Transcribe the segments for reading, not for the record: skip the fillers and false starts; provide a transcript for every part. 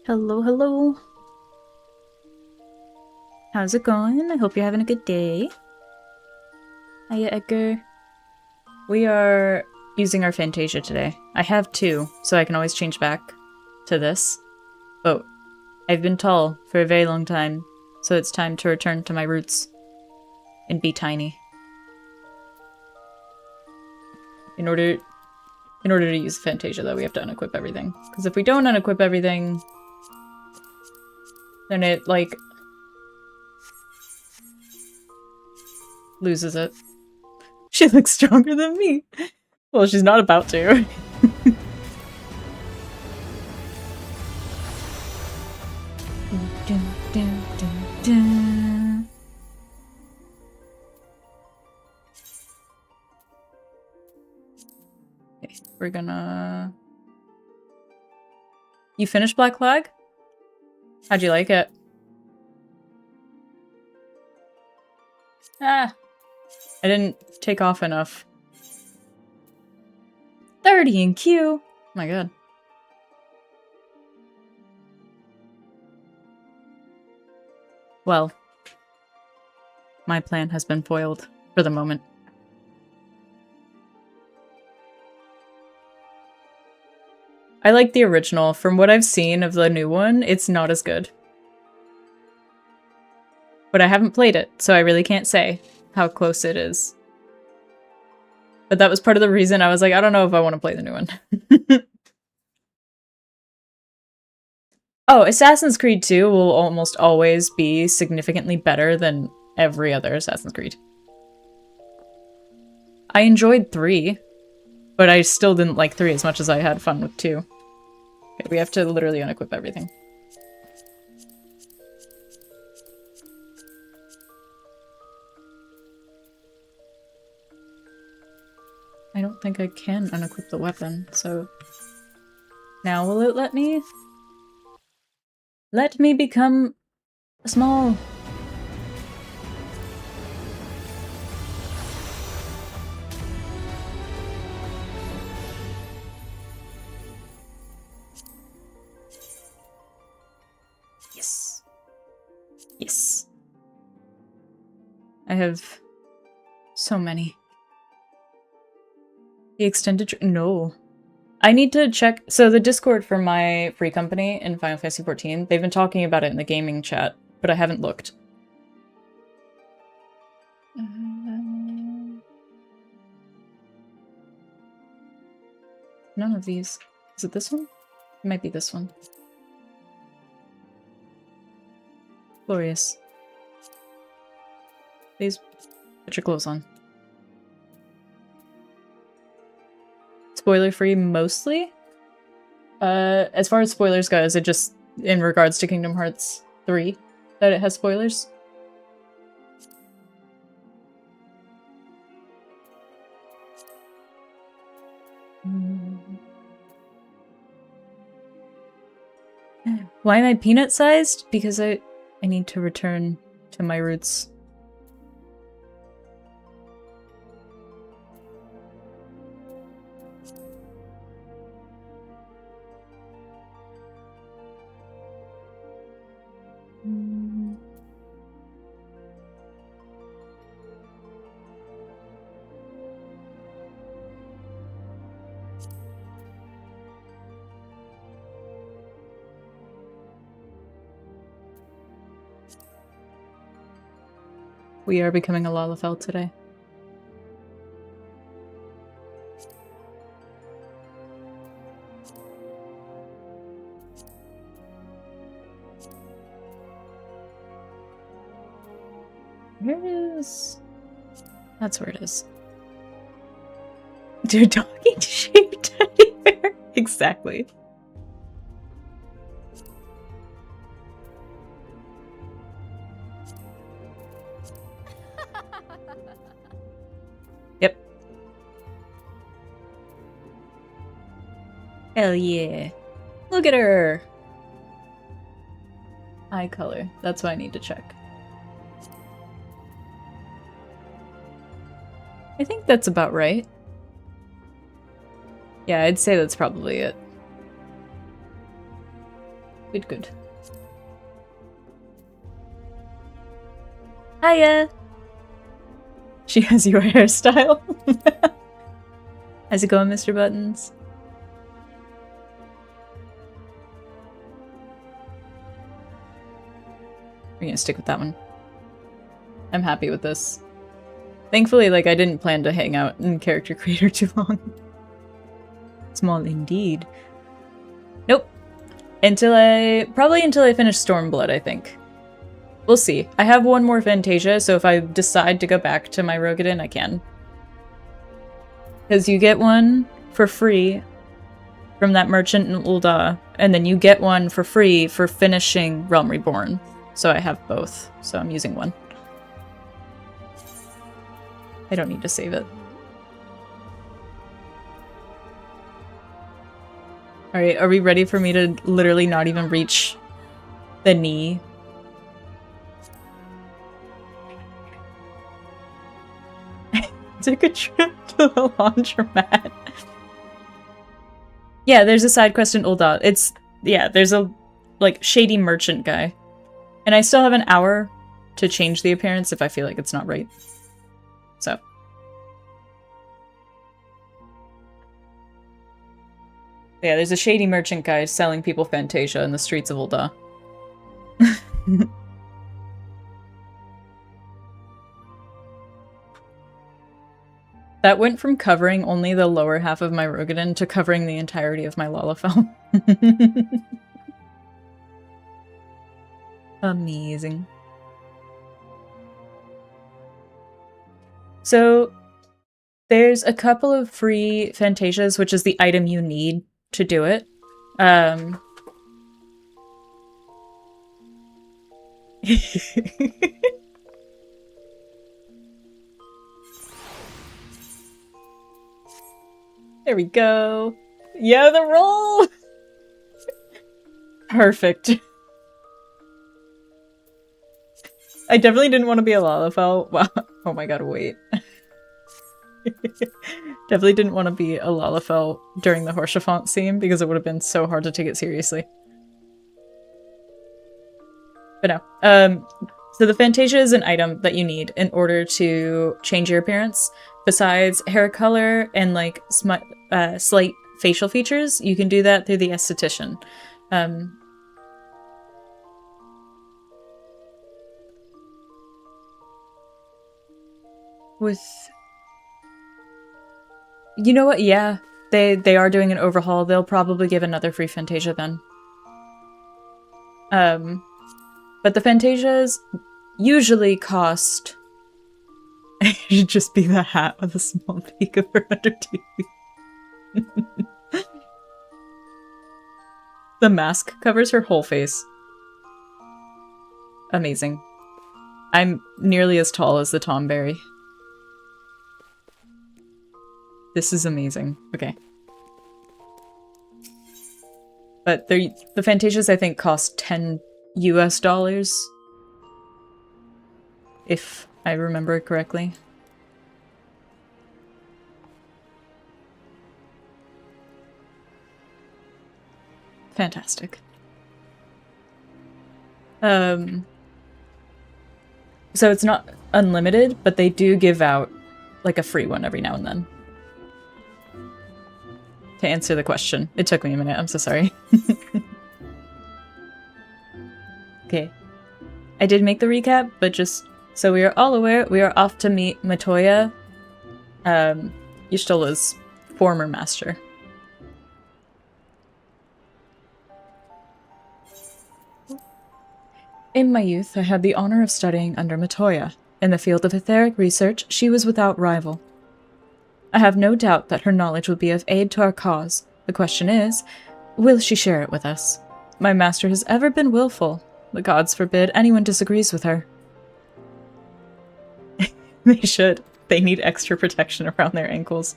Hello, hello. How's it going? I hope you're having a good day. Hiya, Edgar. We are using our Fantasia today. I have two, so I can always change back to this. But I've been tall for a very long time, so it's time to return to my roots and be tiny. In order to use Fantasia, though, we have to unequip everything. Because if we don't unequip everything, then it, like, loses it. She looks stronger than me. Well, she's not about to. Dun, dun, dun, dun. Okay, we're gonna... You finished Black Flag? How'd you like it? Ah, I didn't take off enough. 30 in Q! Oh my god. Well, my plan has been foiled for the moment. I like the original. From what I've seen of the new one, it's not as good. But I haven't played it, so I really can't say how close it is. But that was part of the reason I was like, I don't know if I want to play the new one. Oh, Assassin's Creed 2 will almost always be significantly better than every other Assassin's Creed. I enjoyed 3, but I still didn't like 3 as much as I had fun with 2. Okay, we have to literally unequip everything. I don't think I can unequip the weapon, so... Now will it let me? Let me become small. Yes. Yes. I have so many. The extended... No. I need to check... So the Discord for my free company in Final Fantasy XIV, they've been talking about it in the gaming chat, but I haven't looked. None of these. Is it this one? It might be this one. Glorious. Please put your clothes on. Spoiler-free mostly? As far as spoilers go, is it just in regards to Kingdom Hearts 3 that it has spoilers? Why am I peanut-sized? Because I need to return to my roots. We are becoming a Lalafell today. Where is... That's where it is. Dude, doggy-shaped teddy bear! Exactly. Yep. Hell yeah. Look at her! Eye color. That's what I need to check. I think that's about right. Yeah, I'd say that's probably it. Good, good. Hiya! She has your hairstyle. How's it going, Mr. Buttons? We're gonna stick with that one. I'm happy with this. Thankfully, like, I didn't plan to hang out in Character Creator too long. Small indeed. Nope. Probably until I finish Stormblood, I think. We'll see. I have one more Fantasia, so if I decide to go back to my Rogadin, I can. Because you get one for free from that merchant in Ul'dah, and then you get one for free for finishing Realm Reborn. So I have both, so I'm using one. I don't need to save it. Alright, are we ready for me to literally not even reach the knee? Took a trip to the laundromat. Yeah, there's a side quest in Ul'dah. Yeah, there's a, like, shady merchant guy. And I still have an hour to change the appearance if I feel like it's not right. So. Yeah, there's a shady merchant guy selling people Fantasia in the streets of Ul'dah. That went from covering only the lower half of my Rogadin to covering the entirety of my Lalafell. Amazing. So, there's a couple of free Fantasias, which is the item you need to do it. There we go. Yeah, the roll! Perfect. I definitely didn't want to be a Lalafell. Wow. Oh my god, wait. Definitely didn't want to be a Lalafell during the Horsefant scene because it would have been so hard to take it seriously. But no. So the Fantasia is an item that you need in order to change your appearance. Besides hair color and like slight facial features, you can do that through the esthetician. You know what? Yeah, they are doing an overhaul. They'll probably give another free Fantasia then. But the Fantasias usually cost... It should just be the hat with a small peak of her underteeth. The mask covers her whole face. Amazing. I'm nearly as tall as the Tomberry. This is amazing. Okay. But the Fantasias, I think, cost $10 US. If I remember it correctly. Fantastic. So it's not unlimited, but they do give out like a free one every now and then. To answer the question. It took me a minute, I'm so sorry. Okay. I did make the recap, but just so we are all aware, we are off to meet Matoya, Y'shtola's former master. In my youth, I had the honor of studying under Matoya. In the field of etheric research, she was without rival. I have no doubt that her knowledge will be of aid to our cause. The question is, will she share it with us? My master has ever been willful. The gods forbid anyone disagrees with her. They should. They need extra protection around their ankles.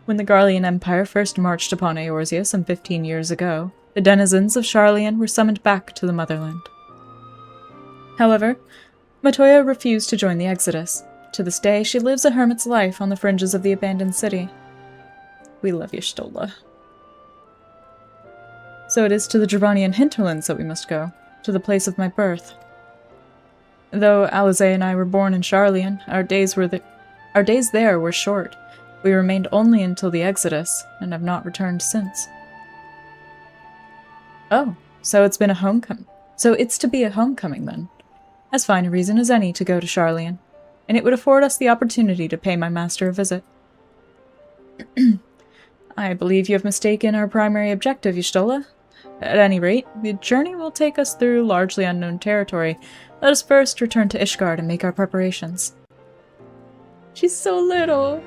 When the Garlean Empire first marched upon Eorzea some 15 years ago, the denizens of Sharlayan were summoned back to the motherland. However, Matoya refused to join the exodus. To this day, she lives a hermit's life on the fringes of the abandoned city. We love Y'shtola. So it is to the Dravanian hinterlands that we must go, to the place of my birth. Though Alisaie and I were born in Sharlayan, our days there were short. We remained only until the Exodus, and have not returned since. Oh, so it's been a homecoming. So it's to be a homecoming, then. As fine a reason as any to go to Sharlayan, and it would afford us the opportunity to pay my master a visit. I believe you have mistaken our primary objective, Y'shtola. At any rate, the journey will take us through largely unknown territory. Let us first return to Ishgard and make our preparations. She's so little.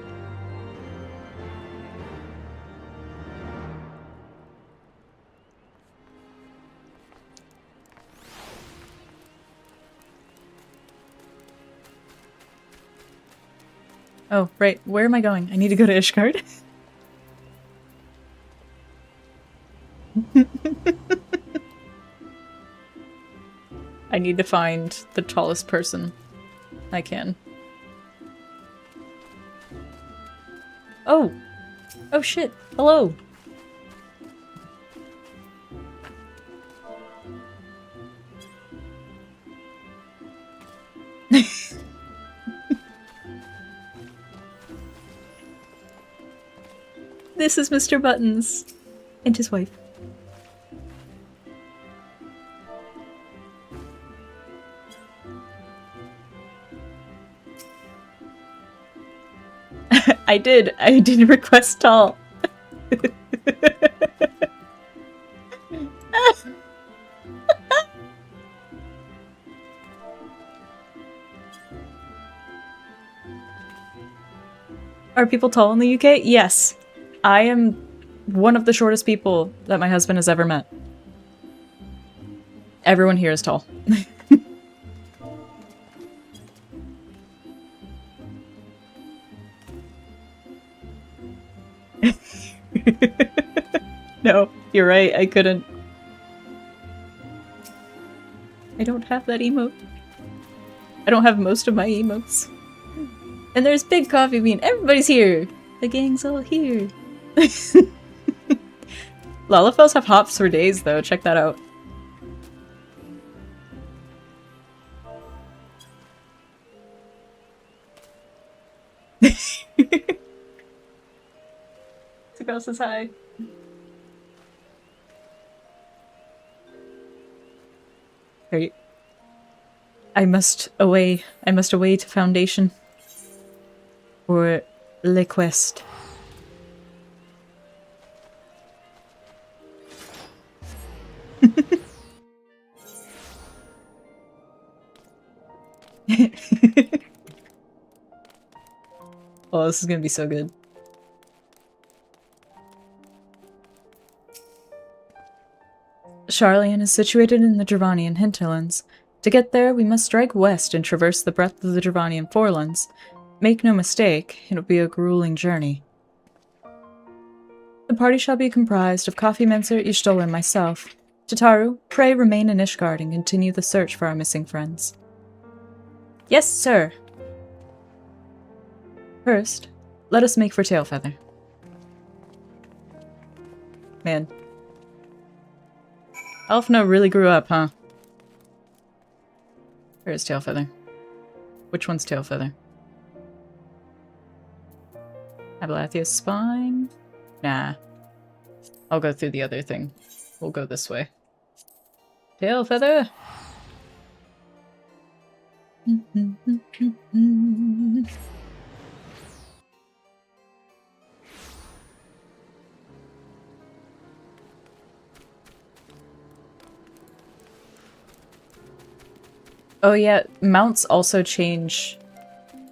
Oh, right. Where am I going? I need to go to Ishgard. I need to find the tallest person I can. Oh! Oh shit! Hello! This is Mr. Buttons and his wife. I did request tall. Are people tall in the UK? Yes. I am one of the shortest people that my husband has ever met. Everyone here is tall. No, you're right, I couldn't. I don't have that emote. I don't have most of my emotes. And there's Big Coffee Bean. Everybody's here! The gang's all here. Lalafels have hops for days, though. Check that out. Girl says hi. Right. I must away to Foundation. For Le Quest. Oh, this is gonna be so good. Sharlayan is situated in the Dravanian hinterlands. To get there, we must strike west and traverse the breadth of the Dravanian forelands. Make no mistake, it'll be a grueling journey. The party shall be comprised of Coffee Menser, Y'shtola, and myself. Tataru, pray remain in Ishgard and continue the search for our missing friends. Yes, sir! First, let us make for Tailfeather. Man. Elfna really grew up, huh? Where's Tailfeather? Which one's Tailfeather? Abelathia's spine? Nah. I'll go through the other thing. We'll go this way. Tailfeather! Oh yeah, mounts also change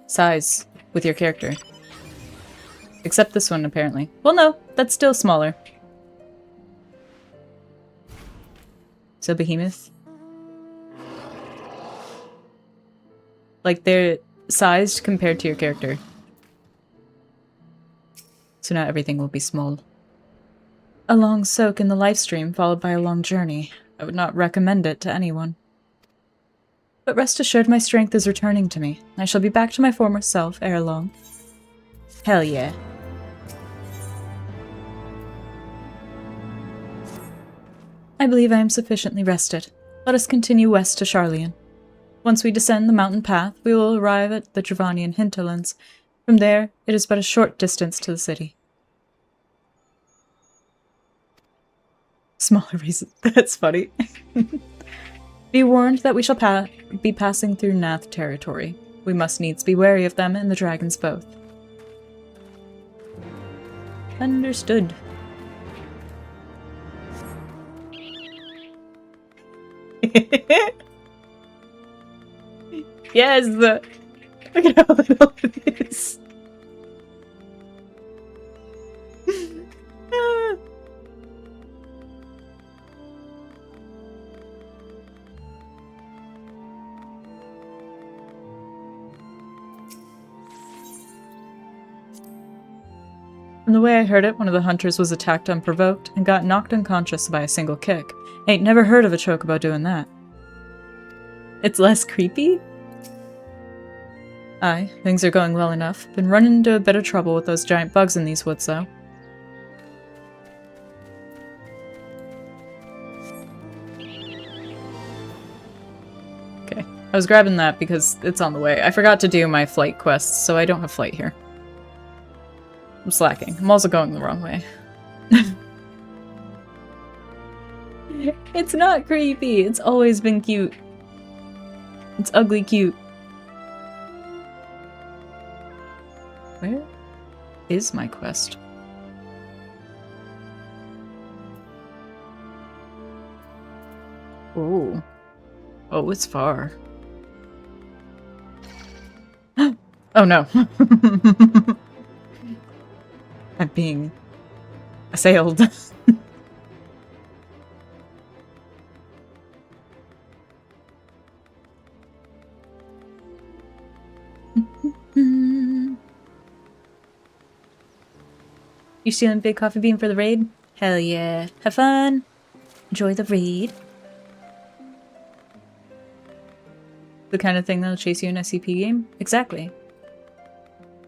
size with your character. Except this one, apparently. Well, no, that's still smaller. So Behemoth. Like, they're sized compared to your character. So not everything will be small. A long soak in the lifestream followed by a long journey. I would not recommend it to anyone. But rest assured my strength is returning to me. I shall be back to my former self ere long. Hell yeah. I believe I am sufficiently rested. Let us continue west to Charlian. Once we descend the mountain path, we will arrive at the Dravanian hinterlands. From there, it is but a short distance to the city. Smaller reasons. That's funny. Be warned that we shall be passing through Nath territory. We must needs be wary of them and the dragons both. Understood. Yes! Look at how little it is. From the way I heard it, one of the hunters was attacked unprovoked and got knocked unconscious by a single kick. Ain't never heard of a chocobo doing that. It's less creepy? Aye, things are going well enough. Been running into a bit of trouble with those giant bugs in these woods, though. Okay, I was grabbing that because it's on the way. I forgot to do my flight quests, so I don't have flight here. I'm slacking. I'm also going the wrong way. It's not creepy. It's always been cute. It's ugly cute. Where is my quest? Oh. Oh, it's far. Oh no. I'm being assailed. You stealing big coffee bean for the raid? Hell yeah. Have fun. Enjoy the raid. The kind of thing that'll chase you in an SCP game? Exactly.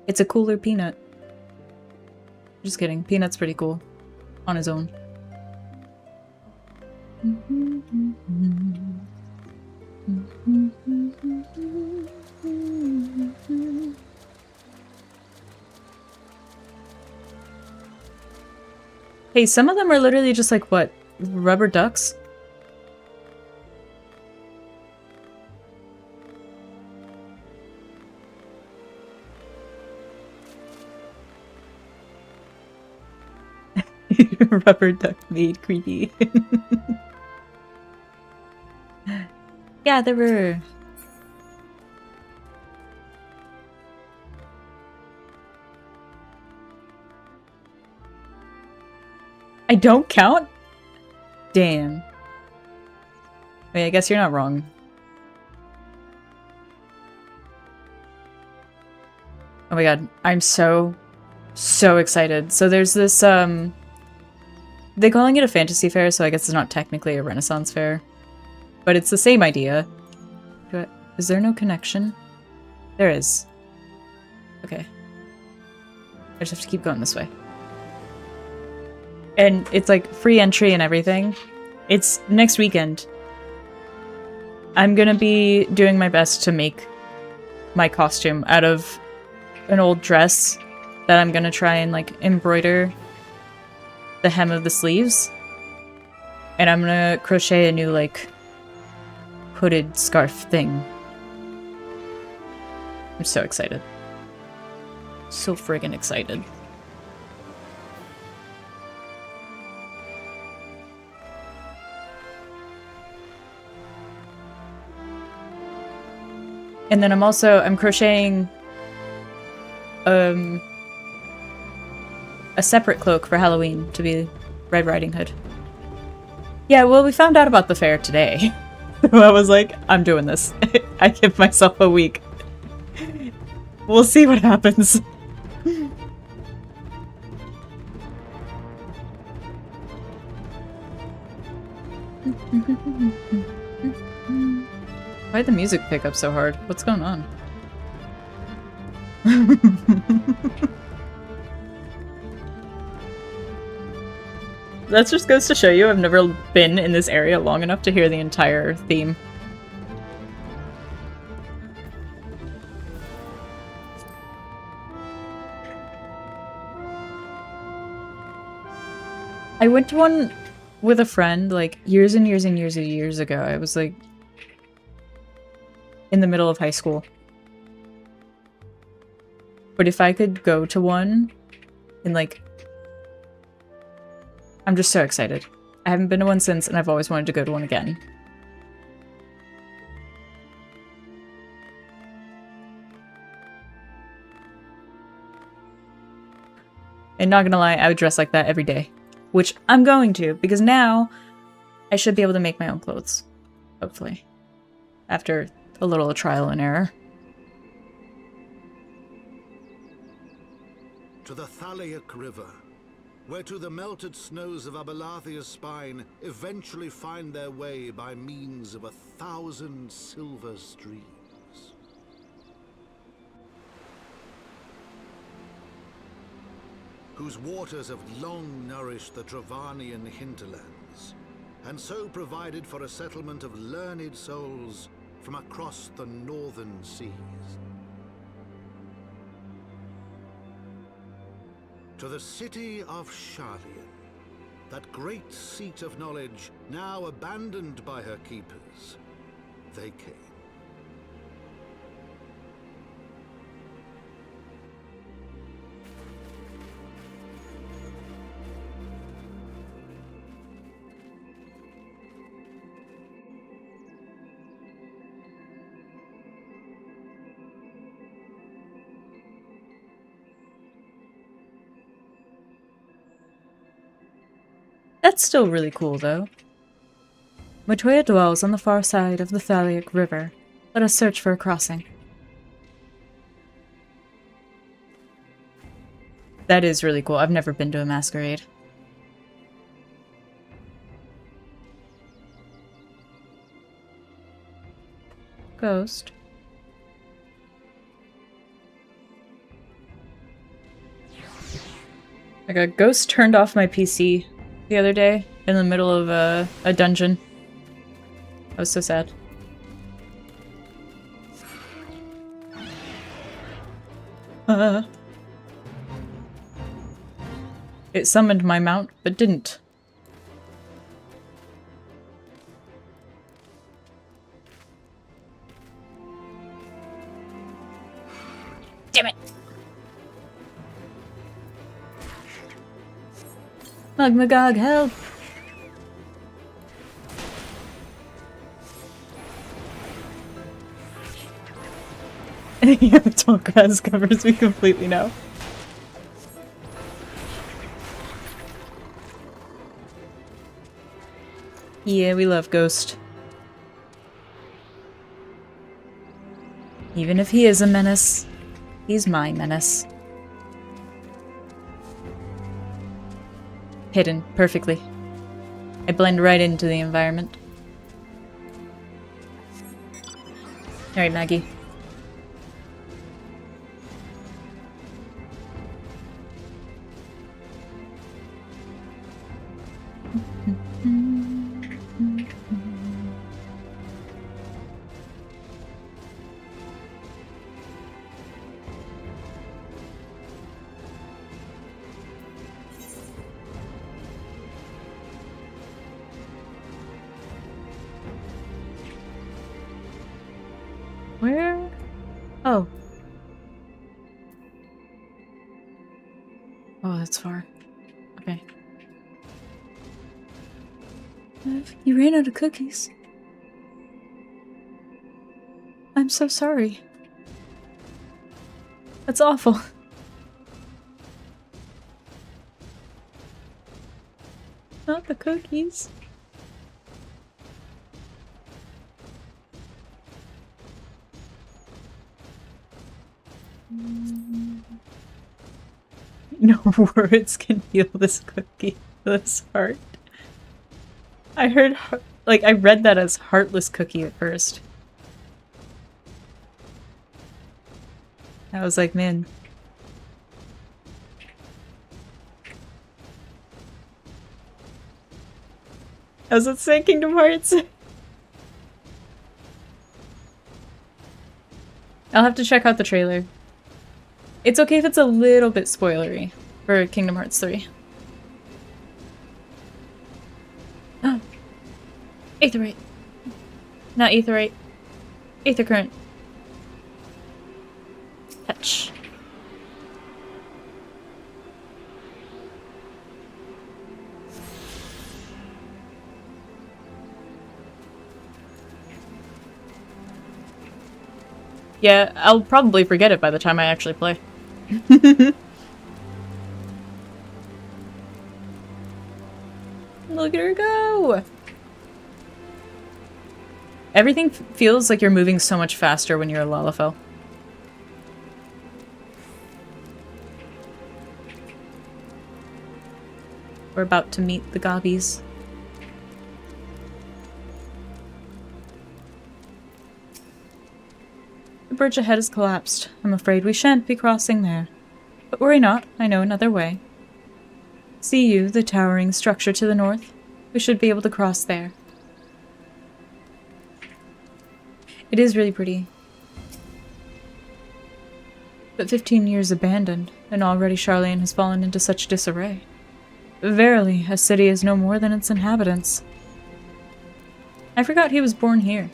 It's a cooler Peanut. Just kidding. Peanut's pretty cool. On his own. Hey, some of them are literally just like, what? Rubber ducks? Rubber duck made creepy. Yeah, there were. I don't count? Damn. Wait, I guess you're not wrong. Oh my god, I'm so excited. So there's this, they're calling it a fantasy fair, so I guess it's not technically a Renaissance fair. But it's the same idea. Is there no connection? There is. Okay. I just have to keep going this way. And it's like free entry and everything. It's next weekend. I'm gonna be doing my best to make my costume out of an old dress that I'm gonna try and like embroider the hem of the sleeves. And I'm gonna crochet a new like hooded scarf thing. I'm so excited. So friggin' excited. And then I'm crocheting a separate cloak for Halloween to be Red Riding Hood. Yeah, well, we found out about the fair today. So I was like, I'm doing this. I give myself a week. We'll see what happens. Why'd the music pick up so hard? What's going on? That just goes to show you I've never been in this area long enough to hear the entire theme. I went to one with a friend like years and years and years and years ago. I was like in the middle of high school. But if I could go to one in like... I'm just so excited. I haven't been to one since and I've always wanted to go to one again. And not gonna lie, I would dress like that every day. Which I'm going to, because now I should be able to make my own clothes. Hopefully. After a little trial and error. To the Thalaic River, where to the melted snows of Abelathia's spine eventually find their way by means of 1,000 silver streams. Whose waters have long nourished the Travanian hinterlands, and so provided for a settlement of learned souls from across the northern seas. To the city of Sharlayan, that great seat of knowledge now abandoned by her keepers, they came. That's still really cool, though. Matoya dwells on the far side of the Thalaic River. Let us search for a crossing. That is really cool. I've never been to a masquerade. Ghost. Like a ghost turned off my PC the other day in the middle of a dungeon. I was so sad. It summoned my mount, but didn't. Damn it! Magmagog, help! Anything the tall grass covers me completely now. Yeah, we love Ghost. Even if he is a menace, he's my menace. Hidden perfectly. I blend right into the environment. Alright, Maggie. Where? Oh. Oh, that's far. Okay. You ran out of cookies. I'm so sorry. That's awful. Not the cookies. No words can heal this cookie, this heart. I heard, like, I read that as heartless cookie at first. I was like, man. As it say, Kingdom Hearts. I'll have to check out the trailer. It's okay if it's a little bit spoilery for Kingdom Hearts 3. Aetherite. Not Aetherite. Aether current. Touch. Yeah, I'll probably forget it by the time I actually play. Look at her go! Everything feels like you're moving so much faster when you're a Lalafell. We're about to meet the Gobbies. The bridge ahead has collapsed. I'm afraid we shan't be crossing there. But worry not, I know another way. See you, the towering structure to the north? We should be able to cross there. It is really pretty. But 15 years abandoned, and already Charlene has fallen into such disarray. Verily, a city is no more than its inhabitants. I forgot he was born here.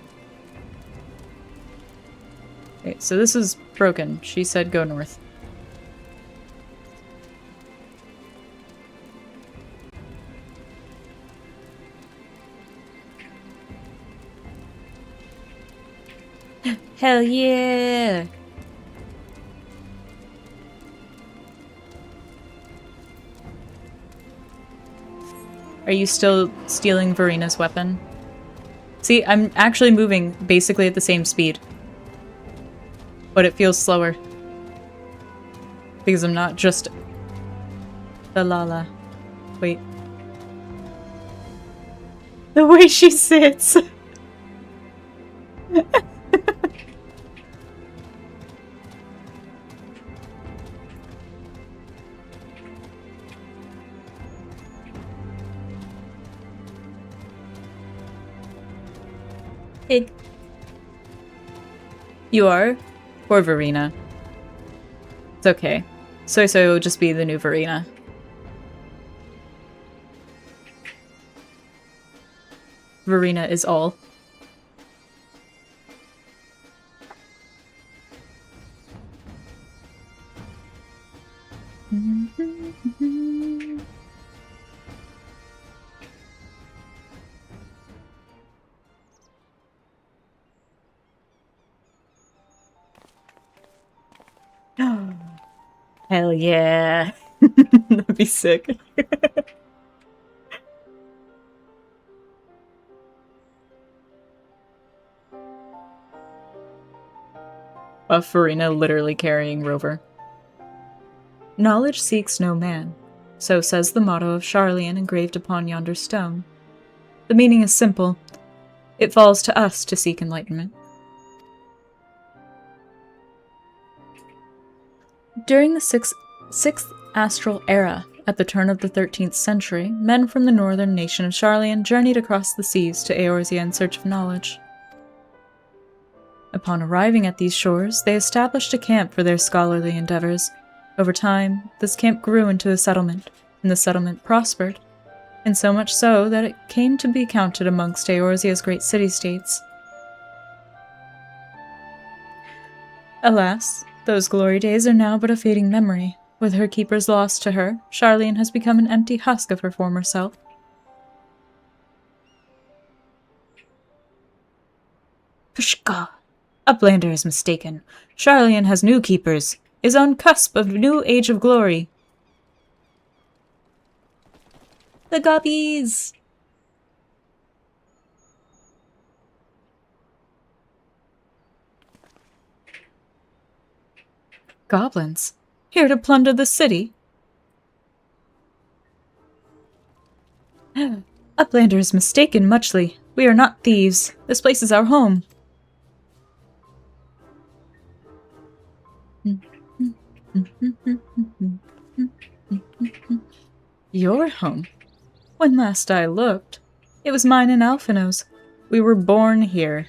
Okay, so this is broken. She said go north. Hell yeah! Are you still stealing Verina's weapon? See, I'm actually moving basically at the same speed. But it feels slower. Because I'm not just... the Lala. Wait. The way she sits! Hey. You are? Poor Verina. It's okay. Soy Soy will just be the new Verina. Verina is all. Hell yeah. That'd be sick. Farina literally carrying Rover. Knowledge seeks no man. So says the motto of Charlian engraved upon yonder stone. The meaning is simple. It falls to us to seek enlightenment. During the sixth astral era, at the turn of the 13th century, men from the northern nation of Charlian journeyed across the seas to Eorzea in search of knowledge. Upon arriving at these shores, they established a camp for their scholarly endeavors. Over time, this camp grew into a settlement, and the settlement prospered, and so much so that it came to be counted amongst Eorzea's great city-states. Alas, those glory days are now but a fading memory. With her keepers lost to her, Charlian has become an empty husk of her former self. Pushka! Uplander is mistaken. Charlian has new keepers, is on cusp of new age of glory. The Gobbies! Goblins? Here to plunder the city? Uplander is mistaken muchly. We are not thieves. This place is our home. Your home? When last I looked. It was mine and Alphino's. We were born here.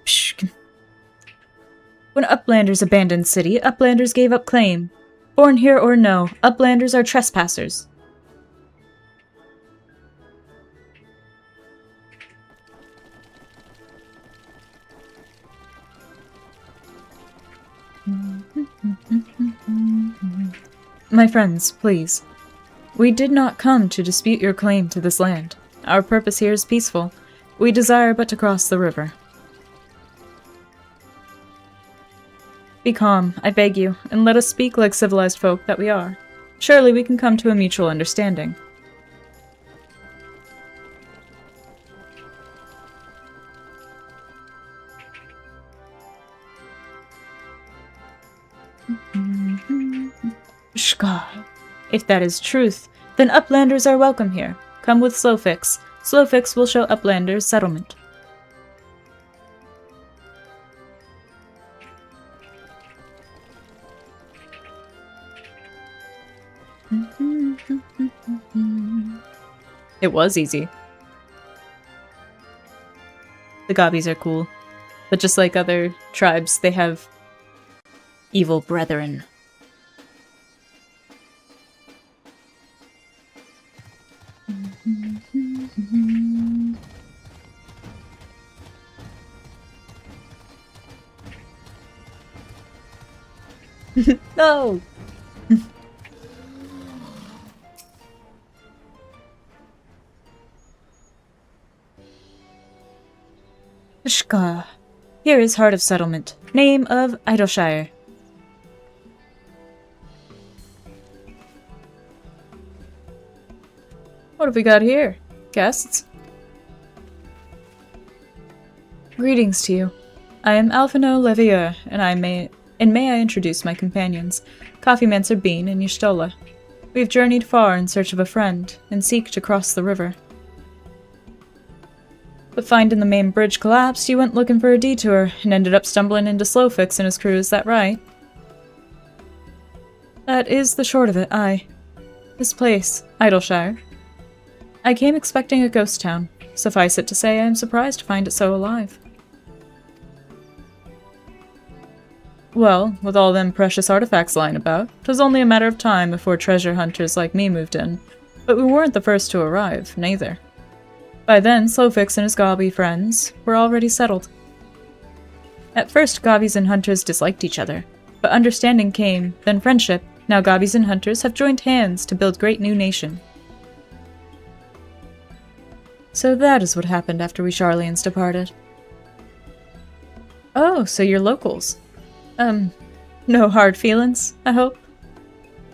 Psh. When Uplanders abandoned city, Uplanders gave up claim. Born here or no, Uplanders are trespassers. My friends, please. We did not come to dispute your claim to this land. Our purpose here is peaceful. We desire but to cross the river. Be calm, I beg you, and let us speak like civilized folk that we are. Surely we can come to a mutual understanding. Shka. If that is truth, then Uplanders are welcome here. Come with Slowfix. Slowfix will show Uplanders settlement. It was easy. The Gobbies are cool. But just like other tribes, they have evil brethren. No! Shka. Here is Heart of Settlement. Name of Idleshire. What have we got here? Guests? Greetings to you. I am Alphino Levieur, and may I introduce my companions, Coffeemancer Bean and Y'shtola. We have journeyed far in search of a friend, and seek to cross the river. But finding the main bridge collapsed, you went looking for a detour, and ended up stumbling into Slowfix and his crew, is that right? That is the short of it, aye. This place, Idleshire. I came expecting a ghost town. Suffice it to say, I am surprised to find it so alive. Well, with all them precious artifacts lying about, 'twas only a matter of time before treasure hunters like me moved in. But we weren't the first to arrive, neither. By then, Slowfix and his Gobby friends were already settled. At first, Gobbies and hunters disliked each other, but understanding came, then friendship. Now Gobbies and hunters have joined hands to build great new nation. So that is what happened after we Charlians departed. Oh, so you're locals. No hard feelings, I hope?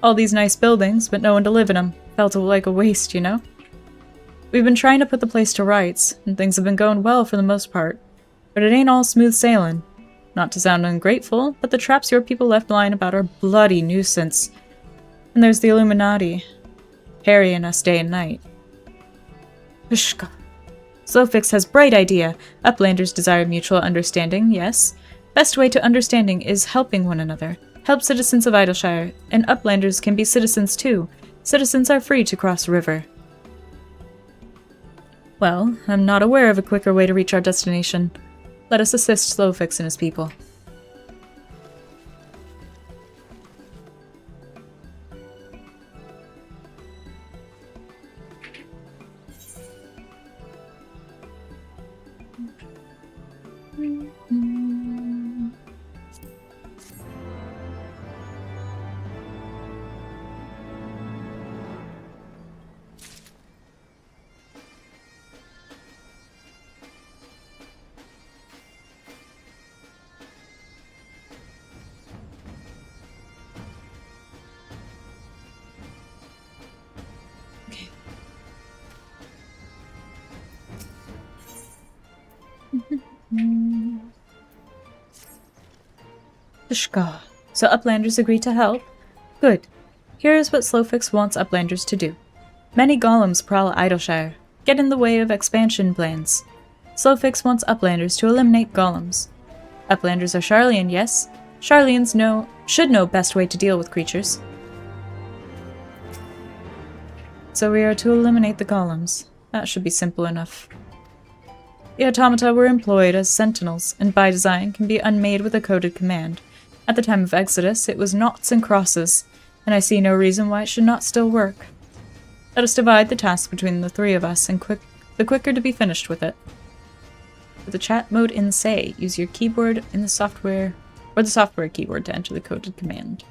All these nice buildings, but no one to live in them. Felt like a waste, you know? We've been trying to put the place to rights, and things have been going well for the most part. But it ain't all smooth sailing. Not to sound ungrateful, but the traps your people left lying about are bloody nuisance. And there's the Illuminati, harrying us day and night. Pshka. Slowfix has bright idea. Uplanders desire mutual understanding, yes. Best way to understanding is helping one another. Help citizens of Idleshire, and Uplanders can be citizens too. Citizens are free to cross river. Well, I'm not aware of a quicker way to reach our destination. Let us assist Slowfix and his people. Shka. So Uplanders agree to help? Good. Here is what Slowfix wants Uplanders to do. Many golems prowl Idleshire, get in the way of expansion plans. Slowfix wants Uplanders to eliminate golems. Uplanders are Charlian, yes? Charlians should know best way to deal with creatures. So we are to eliminate the golems. That should be simple enough. The automata were employed as sentinels, and by design can be unmade with a coded command. At the time of Exodus, it was noughts and crosses, and I see no reason why it should not still work. Let us divide the task between the three of us, and the quicker to be finished with it. With the chat mode in Say, use your keyboard in the software, or the software keyboard to enter the coded command.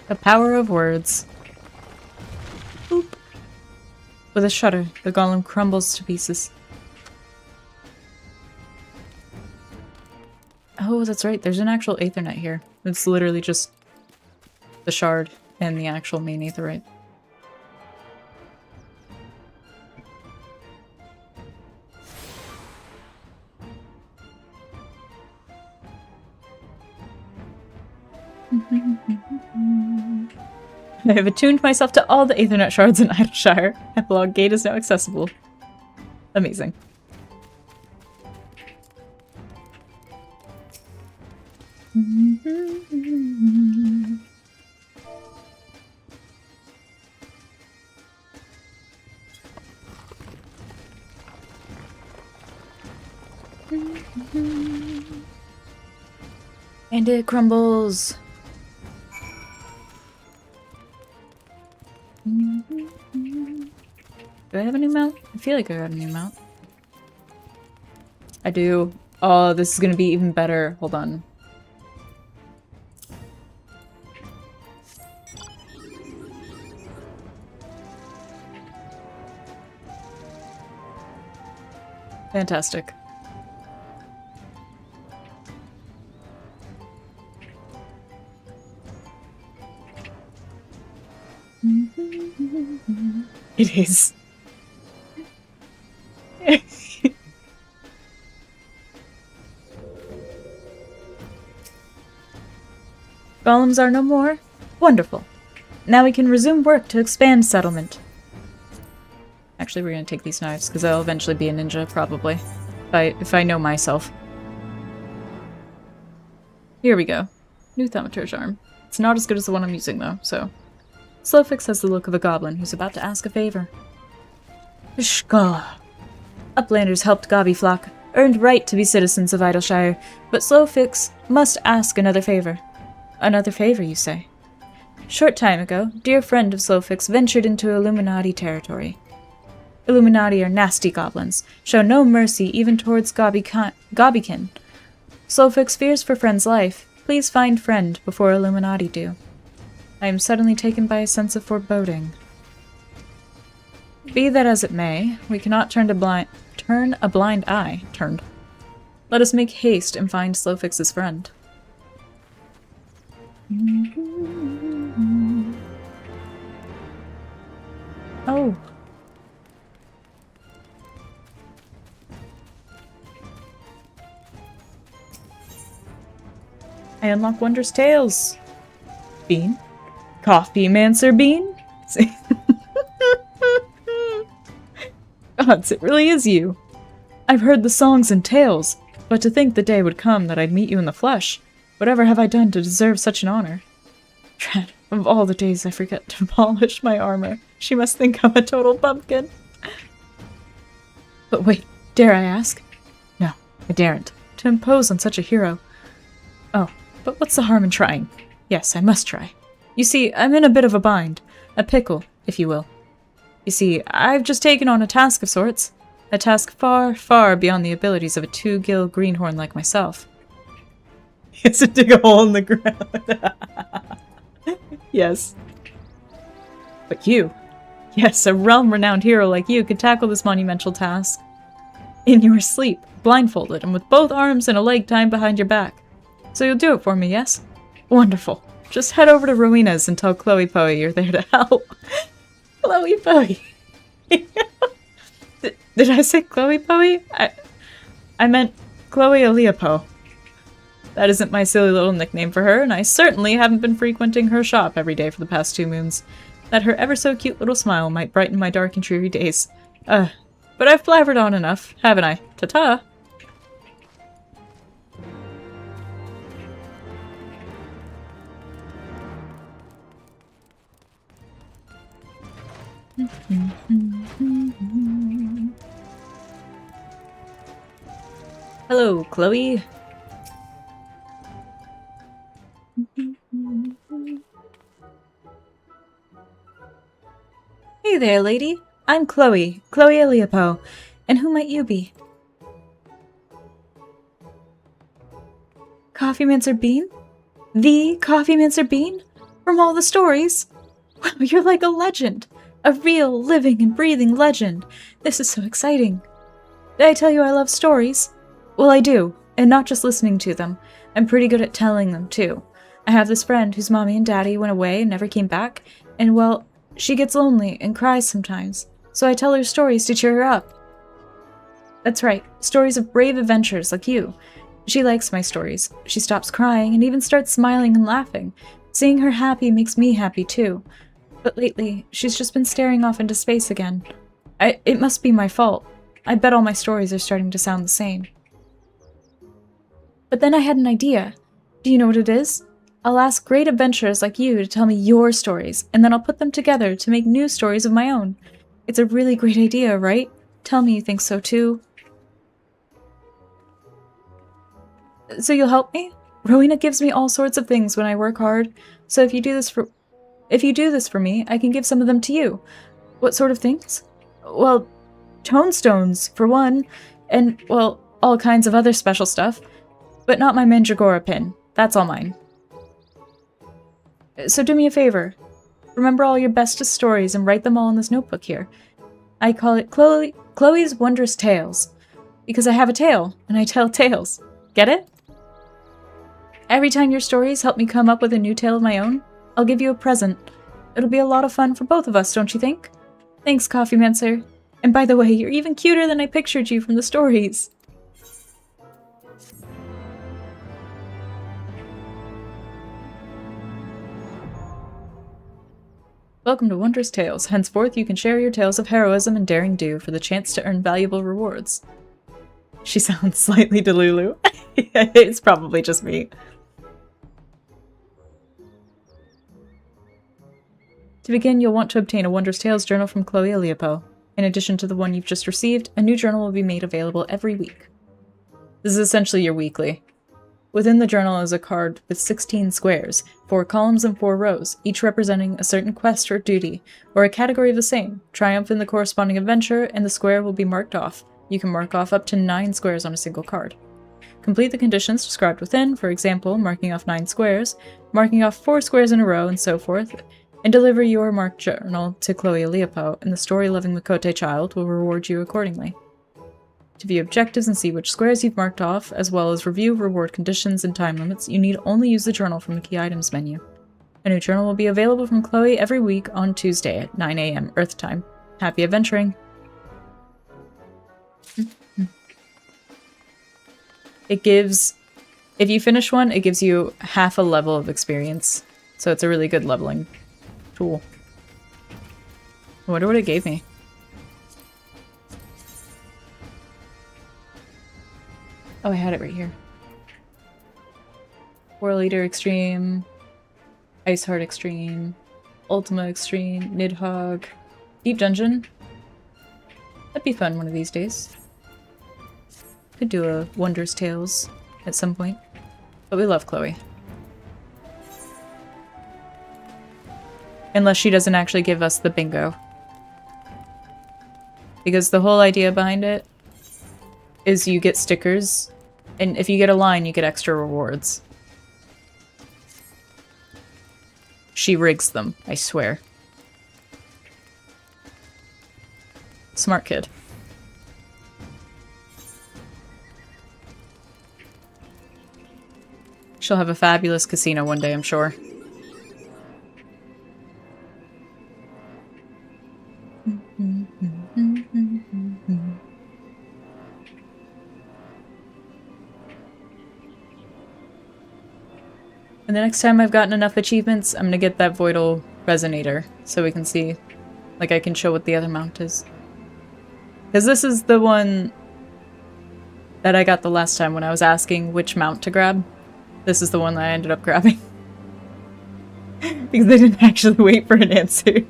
The power of words. Boop. With a shudder, the golem crumbles to pieces. Oh, that's right. There's an actual Aethernet here. It's literally just the shard and the actual main Aetherite. I have attuned myself to all the Aethernet shards in Idleshire. Epilogue gate is now accessible. Amazing. And it crumbles. Do I have a new mount? I feel like I got a new mount. I do. Oh, this is gonna be even better. Hold on. Fantastic. It is. Golems are no more? Wonderful. Now we can resume work to expand settlement. Actually, we're gonna take these knives, because I'll eventually be a ninja, probably. If I know myself. Here we go. New thaumaturge arm. It's not as good as the one I'm using, though, so... Slowfix has the look of a goblin who's about to ask a favor. Shka. Uplanders helped Gobby flock, earned right to be citizens of Idleshire, but Slowfix must ask another favor. Another favor, you say? Short time ago, dear friend of Slowfix ventured into Illuminati territory. Illuminati are nasty goblins, show no mercy even towards Gobbykin. Slowfix fears for friend's life. Please find friend before Illuminati do. I am suddenly taken by a sense of foreboding. Be that as it may, we cannot turn a blind eye. Let us make haste and find Slowfix's friend. Oh. I unlock Wondrous Tales. Bean? Coffee Mancer Bean? Gods, it really is you. I've heard the songs and tales, but to think the day would come that I'd meet you in the flesh. Whatever have I done to deserve such an honor? Dread, of all the days I forget to polish my armor. She must think I'm a total bumpkin. But wait, dare I ask? No, I daren't. To impose on such a hero. Oh, but what's the harm in trying? Yes, I must try. You see, I'm in a bit of a bind. A pickle, if you will. You see, I've just taken on a task of sorts. A task far, far beyond the abilities of a two-gill greenhorn like myself. He has to dig a hole in the ground. Yes. But you. Yes, a realm-renowned hero like you could tackle this monumental task. In your sleep, blindfolded, and with both arms and a leg tied behind your back. So you'll do it for me, yes? Wonderful. Just head over to Rowena's and tell Chloe Poe you're there to help. Chloe Poe. Did I say Chloe Poe? I meant Chloe Aleapo. That isn't my silly little nickname for her, and I certainly haven't been frequenting her shop every day for the past 2 moons. That her ever-so-cute little smile might brighten my dark and dreary days. But I've blabbered on enough, haven't I? Ta-ta! Hello, Chloe. Hey there, lady. I'm Chloe Aleapo. And who might you be? Coffeemancer Bean? The Coffeemancer Bean? From all the stories? Wow, you're like a legend. A real, living and breathing legend. This is so exciting. Did I tell you I love stories? Well, I do, and not just listening to them. I'm pretty good at telling them, too. I have this friend whose mommy and daddy went away and never came back, and well, she gets lonely and cries sometimes, so I tell her stories to cheer her up. That's right, stories of brave adventures like you. She likes my stories. She stops crying and even starts smiling and laughing. Seeing her happy makes me happy, too. But lately, she's just been staring off into space again. It must be my fault. I bet all my stories are starting to sound the same. But then I had an idea. Do you know what it is? I'll ask great adventurers like you to tell me your stories, and then I'll put them together to make new stories of my own. It's a really great idea, right? Tell me you think so too. So you'll help me? Rowena gives me all sorts of things when I work hard, so if you do this for me, I can give some of them to you. What sort of things? Well, tonestones, for one, and, well, all kinds of other special stuff. But not my Mandragora pin. That's all mine. So do me a favor. Remember all your bestest stories and write them all in this notebook here. I call it Chloe's Wondrous Tales. Because I have a tale, and I tell tales. Get it? Every time your stories help me come up with a new tale of my own, I'll give you a present. It'll be a lot of fun for both of us, don't you think? Thanks, Coffeemancer. And by the way, you're even cuter than I pictured you from the stories. Welcome to Wondrous Tales. Henceforth, you can share your tales of heroism and daring do for the chance to earn valuable rewards. She sounds slightly delulu. It's probably just me. To begin, you'll want to obtain a Wondrous Tales journal from Chloe Aleapo. In addition to the one you've just received, a new journal will be made available every week. This is essentially your weekly. Within the journal is a card with 16 squares, 4 columns and 4 rows, each representing a certain quest or duty, or a category of the same. Triumph in the corresponding adventure, and the square will be marked off. You can mark off up to 9 squares on a single card. Complete the conditions described within, for example, marking off 9 squares, marking off 4 squares in a row, and so forth, and deliver your marked journal to Chloe Aleapo, and the story-loving Makote child will reward you accordingly. To view objectives and see which squares you've marked off, as well as review reward conditions and time limits, you need only use the journal from the Key Items menu. A new journal will be available from Chloe every week on Tuesday at 9 AM Earth Time. Happy adventuring! It gives... If you finish one, it gives you half a level of experience. So it's a really good leveling tool. I wonder what it gave me. Oh, I had it right here. Whirl Eater Extreme, Ice Heart Extreme, Ultima Extreme, Nidhogg, Deep Dungeon. That'd be fun one of these days. Could do a Wondrous Tales at some point. But we love Chloe. Unless she doesn't actually give us the bingo. Because the whole idea behind it is you get stickers, and if you get a line, you get extra rewards. She rigs them, I swear. Smart kid. She'll have a fabulous casino one day, I'm sure. And the next time I've gotten enough achievements, I'm gonna get that Voidal Resonator, so we can see, like, I can show what the other mount is. Because this is the one that I got the last time when I was asking which mount to grab. This is the one that I ended up grabbing. Because they didn't actually wait for an answer.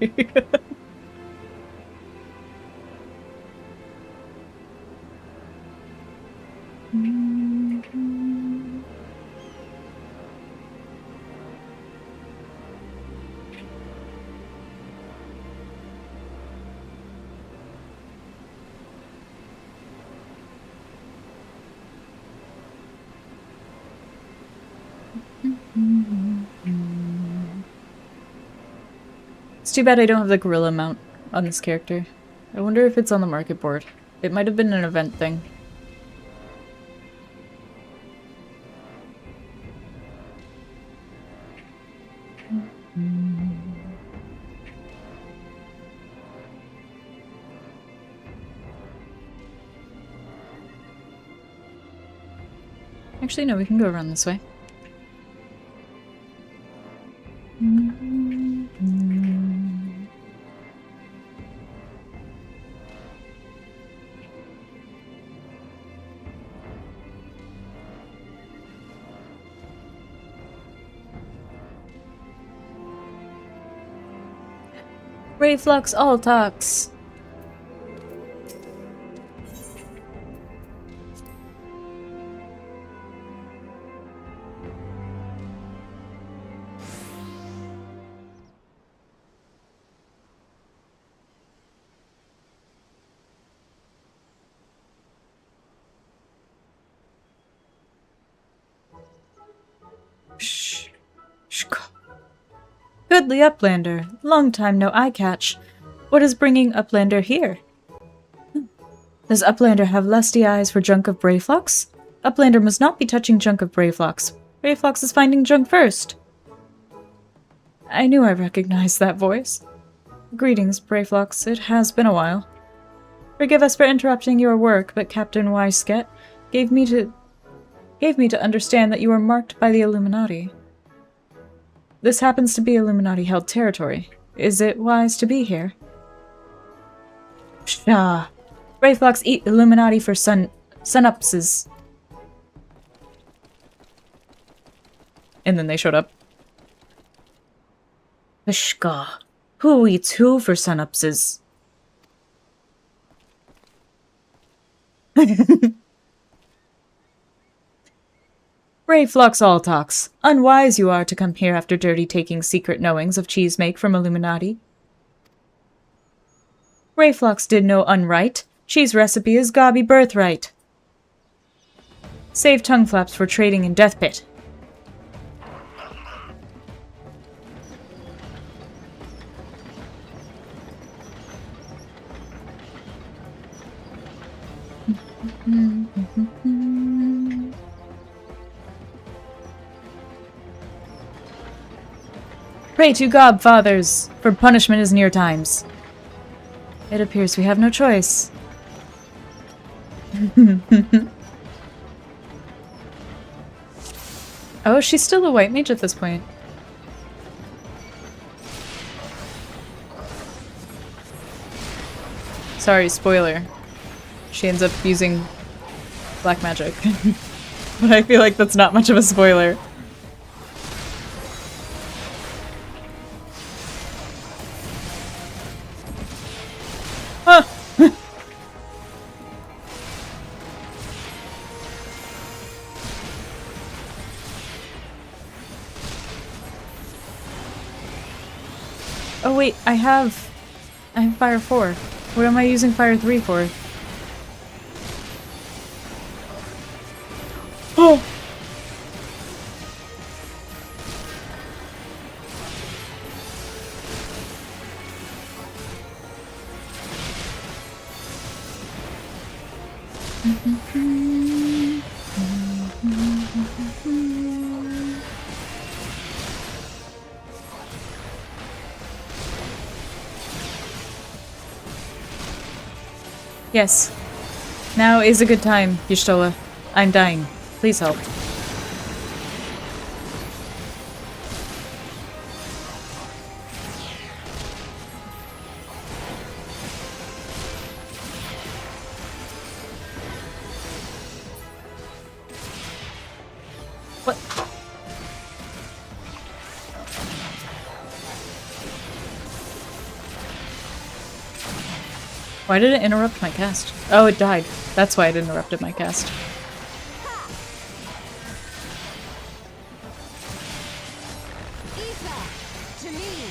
It's too bad I don't have the gorilla mount on this character. I wonder if it's on the market board. It might have been an event thing. Actually, no, we can go around this way. Reflux all talks. Shh. Shh. Goodly Uplander, long time no eye catch. What is bringing Uplander here? Does Uplander have lusty eyes for junk of Brayflox? Uplander must not be touching junk of Brayflox. Brayflox is finding junk first. I knew I recognized that voice. Greetings, Brayflox. It has been a while. Forgive us for interrupting your work, but Captain Wysket gave me to understand that you are marked by the Illuminati. This happens to be Illuminati-held territory. Is it wise to be here? Pshaw. Brayflox eat Illuminati for synapses. And then they showed up. Pshka. Who eats who for synapses? Brayflox all talks. Unwise you are to come here after dirty taking secret knowings of cheese make from Illuminati. Brayflox did no unright. Cheese recipe is gobby birthright. Save tongue flaps for trading in Death Pit. Pray to Godfathers, for punishment is near times. It appears we have no choice. Oh, she's still a white mage at this point. Sorry, spoiler. She ends up using black magic. But I feel like that's not much of a spoiler. Huh. Oh wait, I have fire 4. What am I using fire 3 for? Oh! Yes. Now is a good time, Y'shtola. I'm dying. Please help. What? Why did it interrupt my cast? Oh, it died. That's why it interrupted my cast. To me.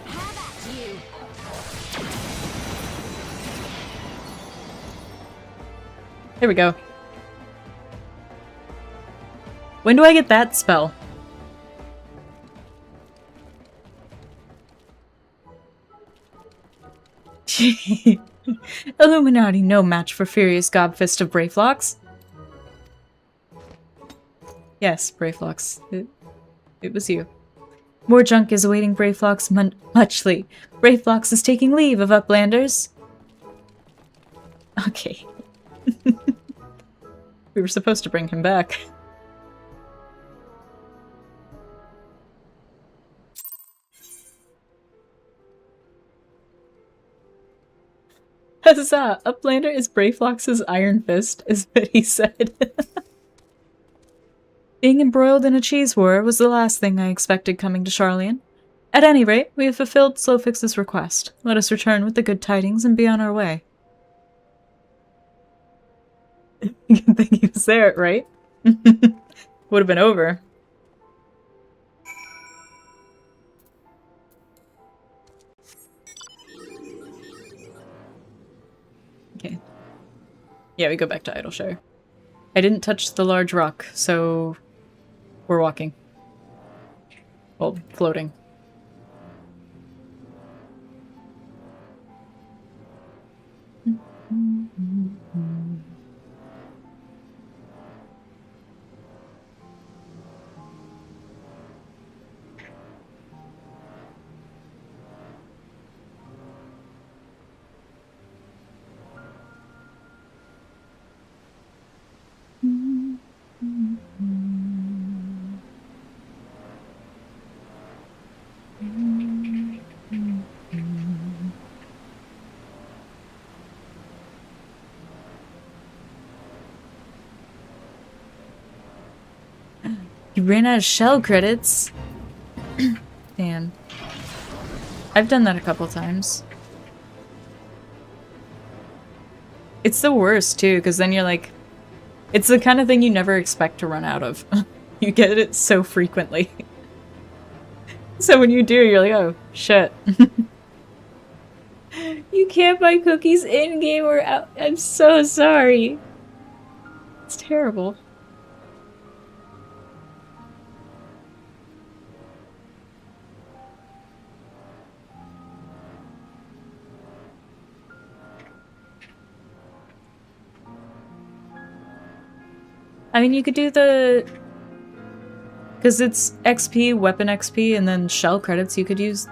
Have at you. There we go. When do I get that spell? Illuminati, no match for Furious Gobfist of Brayflox. Yes, Brayflox. It was you. More junk is awaiting Brayflox muchly. Brayflox is taking leave of Uplanders. Okay. We were supposed to bring him back. Huzzah! Uplander is Brayflox's Iron Fist, is what he said. Being embroiled in a cheese war was the last thing I expected coming to Charlian. At any rate, we have fulfilled Slowfix's request. Let us return with the good tidings and be on our way. You can think he was there, right? Would have been over. Okay. Yeah, we go back to Idleshire. I didn't touch the large rock, so we're walking. Well, floating. You ran out of shell credits. Damn. I've done that a couple times. It's the worst too, because then you're like, it's the kind of thing you never expect to run out of. You get it so frequently. So when you do, you're like, oh, shit. You can't buy cookies in-game or out. I'm so sorry. It's terrible. I mean, you could do the... Because it's XP, weapon XP, and then shell credits, you could use...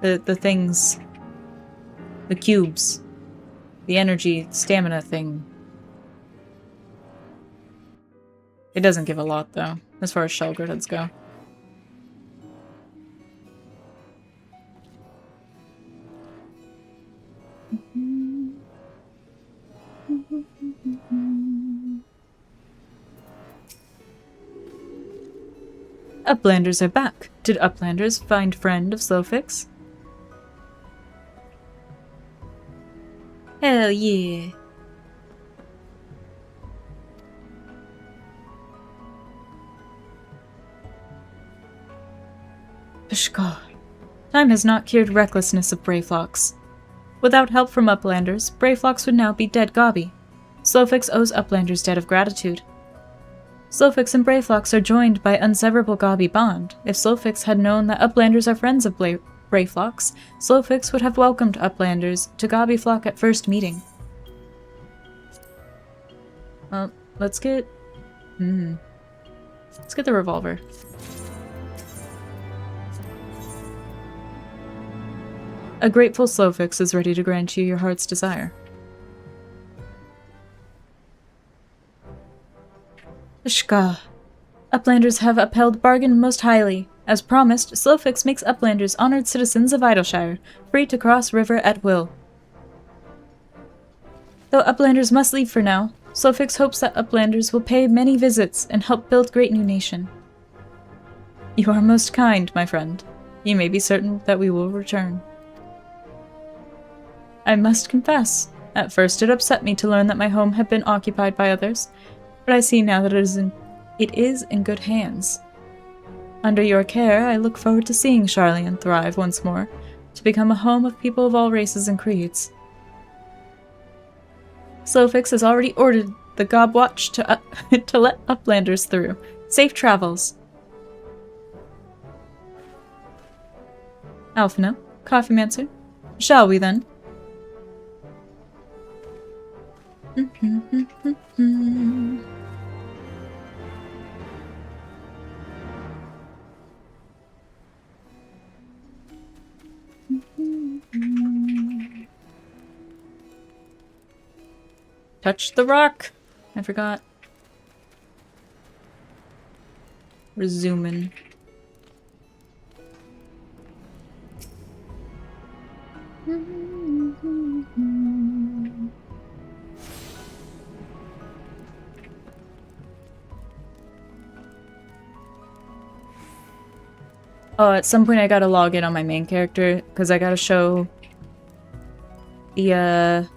The things. The cubes. The energy, stamina thing. It doesn't give a lot, though, as far as shell credits go. Uplanders are back. Did Uplanders find friend of Slowfix? Hell yeah. Pishkar. Time has not cured recklessness of Brayflox. Without help from Uplanders, Brayflox would now be dead gobby. Slowfix owes Uplanders debt of gratitude. Slowfix and Brayflox are joined by unseverable gobby bond. If Slowfix had known that Uplanders are friends of Brayflox, Slowfix would have welcomed Uplanders to Gobbyflock at first meeting. Well, let's get... Let's get the revolver. A grateful Slowfix is ready to grant you your heart's desire. Shka. Uplanders have upheld bargain most highly. As promised, Slowfix makes Uplanders honored citizens of Idleshire, free to cross river at will. Though Uplanders must leave for now, Slowfix hopes that Uplanders will pay many visits and help build great new nation. You are most kind, my friend. You may be certain that we will return. I must confess, at first it upset me to learn that my home had been occupied by others, but I see now that it is in good hands. Under your care, I look forward to seeing Charlian thrive once more, to become a home of people of all races and creeds. Slowfix has already ordered the Gobwatch to let Uplanders through. Safe travels. Alphina, Coffeemancer. Shall we then? Touch the rock! I forgot. We're zooming. Oh, at some point I gotta log in on my main character, because I gotta show the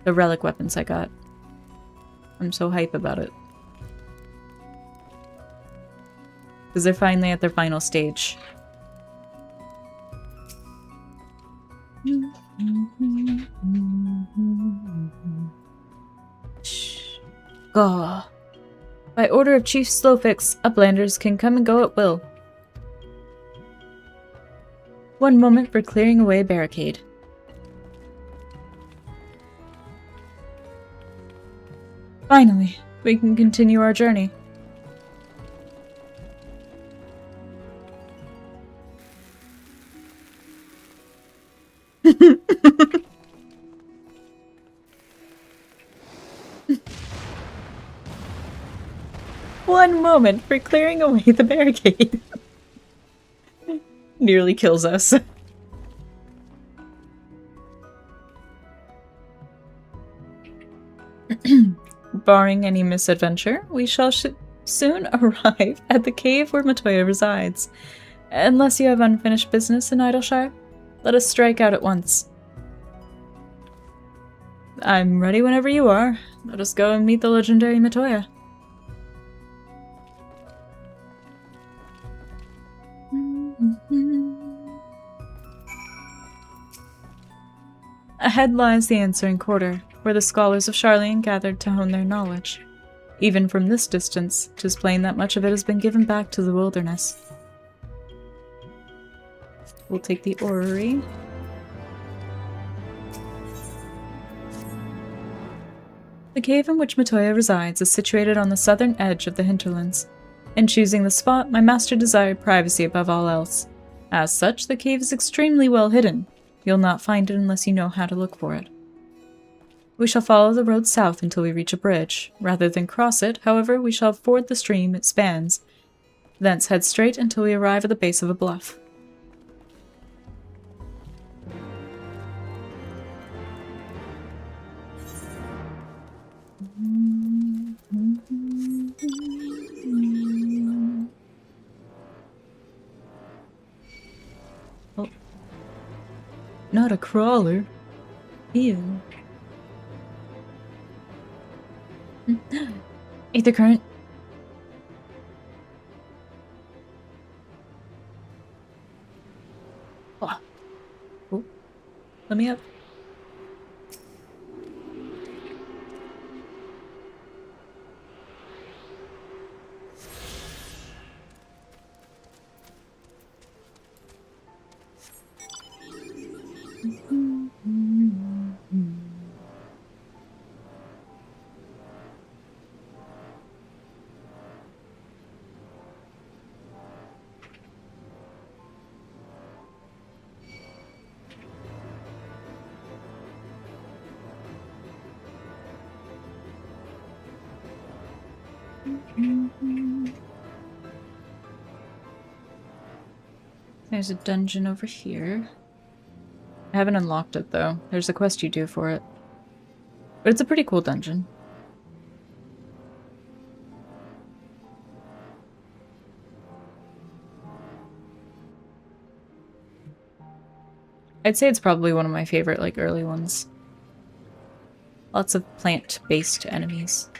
relic weapons I got. I'm so hype about it. Because they're finally at their final stage. Gah. By order of Chief Slowfix, Uplanders can come and go at will. One moment for clearing away a barricade. Finally, we can continue our journey. One moment for clearing away the barricade. Nearly kills us. Barring any misadventure, we shall soon arrive at the cave where Matoya resides. Unless you have unfinished business in Idleshire, let us strike out at once. I'm ready whenever you are. Let us go and meet the legendary Matoya. Ahead lies the answering quarter, where the scholars of Charlian gathered to hone their knowledge. Even from this distance, 'tis plain that much of it has been given back to the wilderness. We'll take the orrery. The cave in which Matoya resides is situated on the southern edge of the hinterlands. In choosing the spot, my master desired privacy above all else. As such, the cave is extremely well hidden. You'll not find it unless you know how to look for it. We shall follow the road south until we reach a bridge. Rather than cross it, however, we shall ford the stream it spans. Thence head straight until we arrive at the base of a bluff. Oh. Not a crawler. Ew. Ether current. Oh. Oh. Let me up. There's a dungeon over here. I haven't unlocked it though. There's a quest you do for it. But it's a pretty cool dungeon. I'd say it's probably one of my favorite, like, early ones. Lots of plant-based enemies.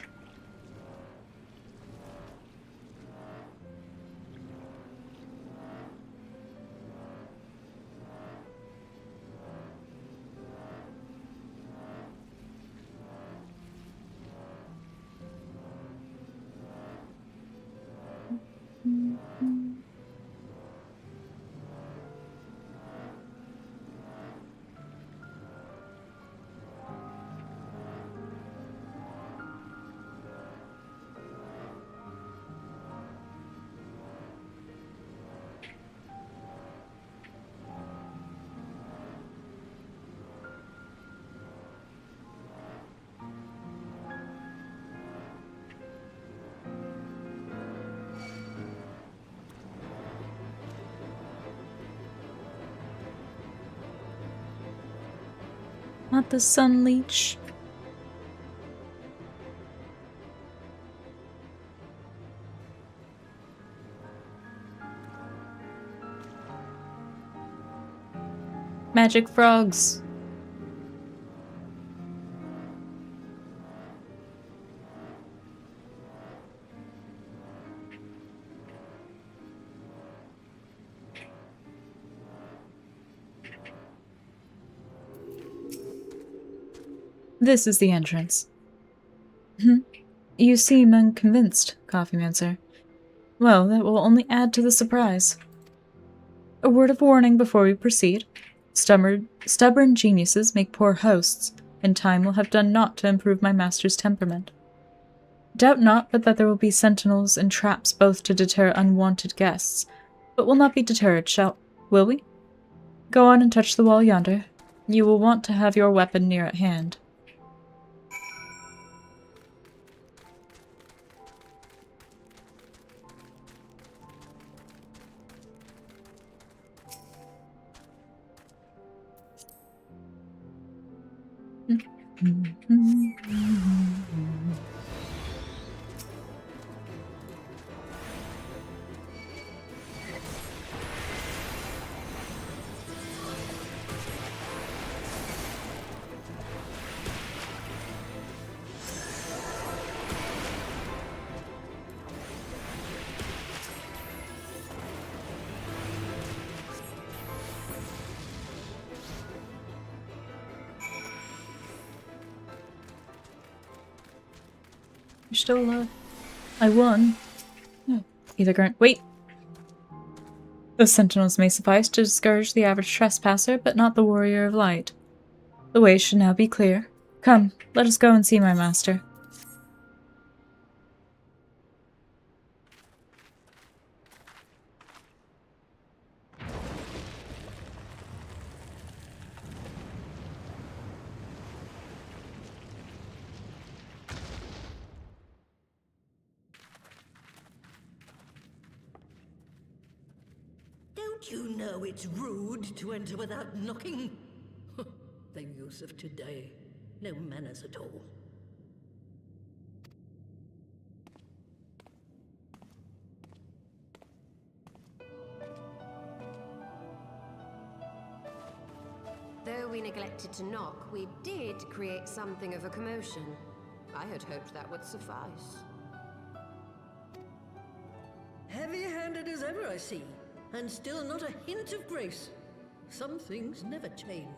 Not the sun leech. Magic frogs. This is the entrance. You seem unconvinced, Coffeeman, sir. Well, that will only add to the surprise. A word of warning before we proceed. Stubborn geniuses make poor hosts, and time will have done naught to improve my master's temperament. Doubt not but that there will be sentinels and traps both to deter unwanted guests, but will not be deterred, will we? Go on and touch the wall yonder. You will want to have your weapon near at hand. You're still alive. I won. No. Either grant. Wait! Those sentinels may suffice to discourage the average trespasser, but not the warrior of light. The way should now be clear. Come, let us go and see my master. Don't you know it's rude to enter without knocking? The youth of today. No manners at all. Though we neglected to knock, we did create something of a commotion. I had hoped that would suffice. Heavy-handed as ever, I see. And still not a hint of grace. Some things never change.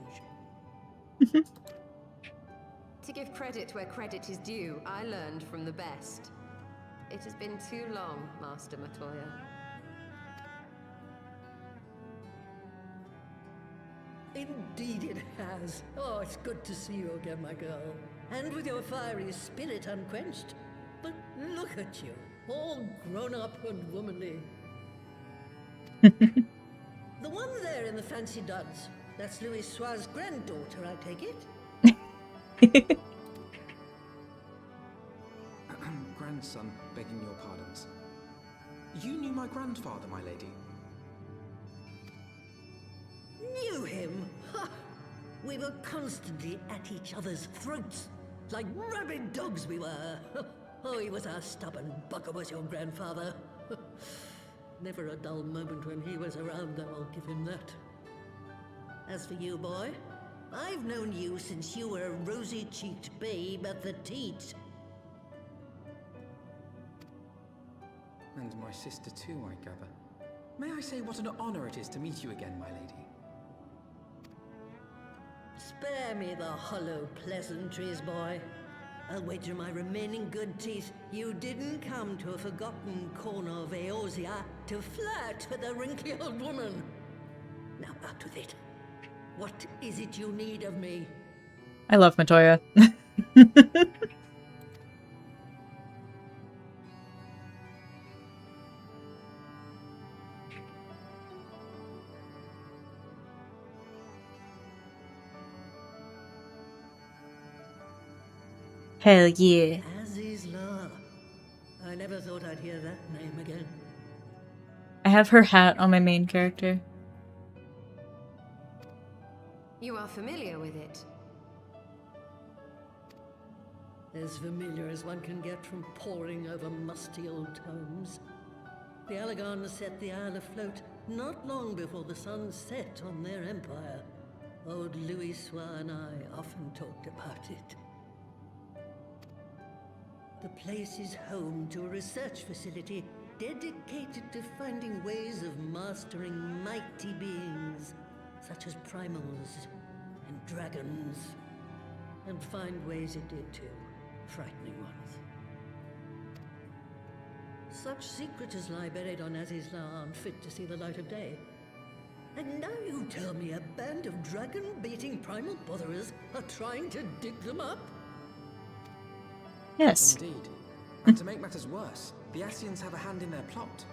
To give credit where credit is due, I learned from the best. It has been too long, Master Matoya. Indeed it has. Oh, it's good to see you again, my girl. And with your fiery spirit unquenched. But look at you, all grown up and womanly. The one there in the fancy duds. That's Louis Soir's granddaughter, I take it? Grandson, begging your pardons. You knew my grandfather, my lady. Knew him? Ha! We were constantly at each other's throats. Like rabid dogs we were. Oh, he was a stubborn bugger, was your grandfather. Never a dull moment when he was around, though, I'll give him that. As for you, boy, I've known you since you were a rosy-cheeked babe at the teat. And my sister too, I gather. May I say what an honor it is to meet you again, my lady? Spare me the hollow pleasantries, boy. I'll wager my remaining good teeth you didn't come to a forgotten corner of Eorzea to flirt with a wrinkly old woman. Now out with it. What is it you need of me? I love Matoya. Hell yeah. Azizla. I never thought I'd hear that name again. I have her hat on my main character. You are familiar with it? As familiar as one can get from poring over musty old tomes. The Alagons set the Isle afloat not long before the sun set on their empire. Old Louis Soir and I often talked about it. The place is home to a research facility dedicated to finding ways of mastering mighty beings, such as primals and dragons. And find ways it did too, frightening ones. Such secrets as lie buried on Azizla aren't fit to see the light of day. And now you tell me a band of dragon-baiting primal botherers are trying to dig them up? Yes. Indeed. And to make matters worse, the Ascians have a hand in their plot.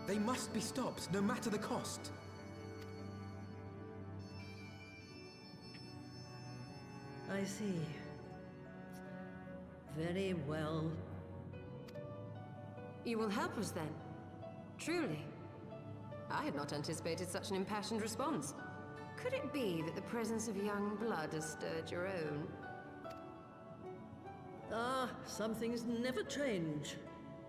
They must be stopped, no matter the cost. I see. Very well. You will help us then? Truly? I had not anticipated such an impassioned response. Could it be that the presence of young blood has stirred your own? Ah, some things never change.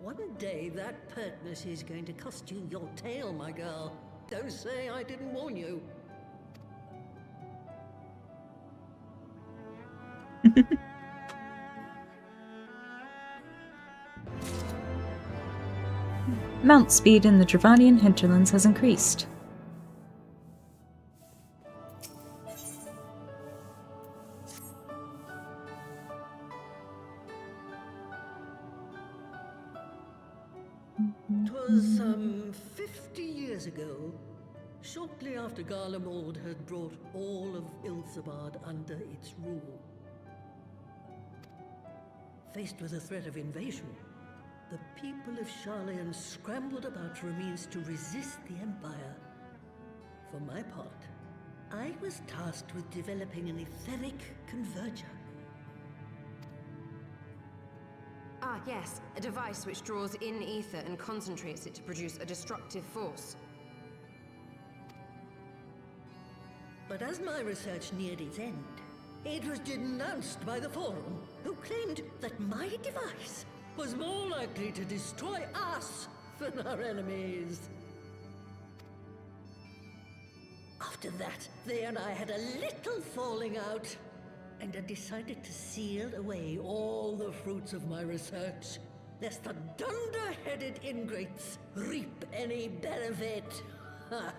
One day that pertness is going to cost you your tail, my girl. Don't say I didn't warn you. Mount speed in the Dravanian hinterlands has increased. Twas some 50 years ago, shortly after Garlemald had brought all of Ilsabard under its rule. Faced with the threat of invasion, the people of Sharlayan scrambled about for a means to resist the Empire. For my part, I was tasked with developing an etheric converger. Ah, yes. A device which draws in ether and concentrates it to produce a destructive force. But as my research neared its end, it was denounced by the Forum, who claimed that my device was more likely to destroy us than our enemies. After that, they and I had a little falling out, and I decided to seal away all the fruits of my research, lest the dunder-headed ingrates reap any benefit. Ha!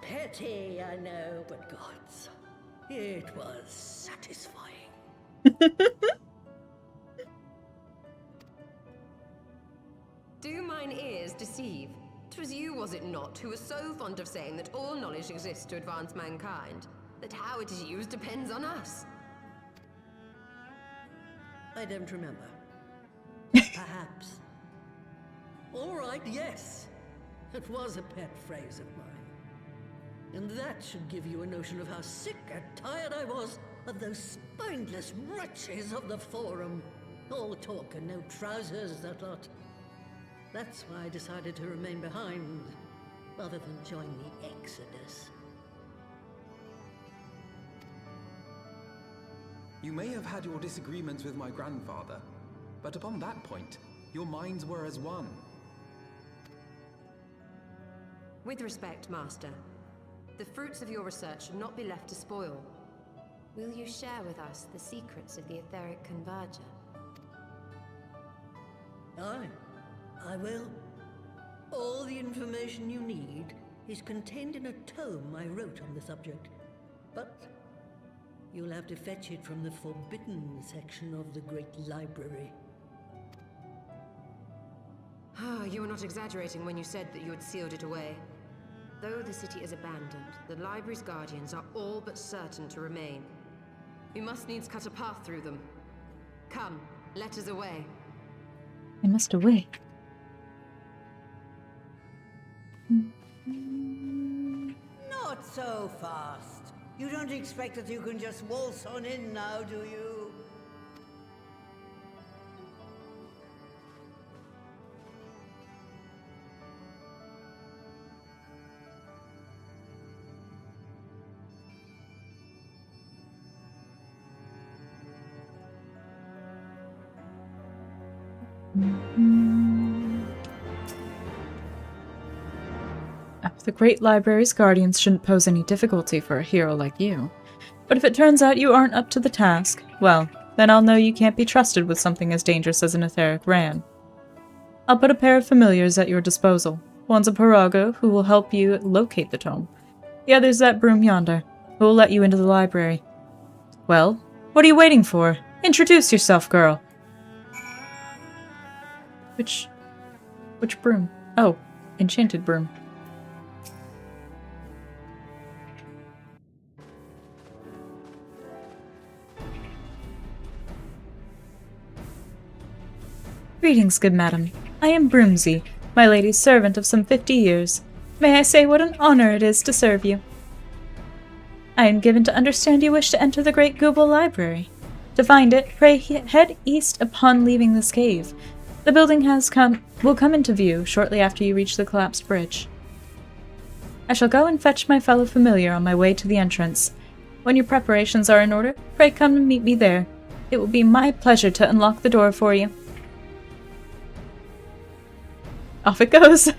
Petty, I know, but gods, it was satisfying. Do mine ears deceive? 'Twas you, was it not, who was so fond of saying that all knowledge exists to advance mankind, that how it is used depends on us? I don't remember. Perhaps. All right, yes. It was a pet phrase of mine. And that should give you a notion of how sick and tired I was of those spineless wretches of the Forum. All talk and no trousers, that lot. That's why I decided to remain behind, rather than join the Exodus. You may have had your disagreements with my grandfather, but upon that point, your minds were as one. With respect, Master, the fruits of your research should not be left to spoil. Will you share with us the secrets of the etheric converger? Aye, I will. All the information you need is contained in a tome I wrote on the subject, but you'll have to fetch it from the forbidden section of the Great Library. Ah, you were not exaggerating when you said that you had sealed it away. Though the city is abandoned, the library's guardians are all but certain to remain. We must needs cut a path through them. Come, let us away. I must away. Not so fast. You don't expect that you can just waltz on in now, do you? The Great Library's guardians shouldn't pose any difficulty for a hero like you. But if it turns out you aren't up to the task, well, then I'll know you can't be trusted with something as dangerous as an etheric ran. I'll put a pair of familiars at your disposal. One's a Parago, who will help you locate the tome. The other's that broom yonder, who will let you into the library. Well, what are you waiting for? Introduce yourself, girl! Which broom? Oh, enchanted broom. Greetings, good madam. I am Broomsy, my lady's servant of some 50 years. May I say what an honor it is to serve you? I am given to understand you wish to enter the Great Gooble Library. To find it, pray head east upon leaving this cave. The building will come into view shortly after you reach the collapsed bridge. I shall go and fetch my fellow familiar on my way to the entrance. When your preparations are in order, pray come and meet me there. It will be my pleasure to unlock the door for you. Off it goes.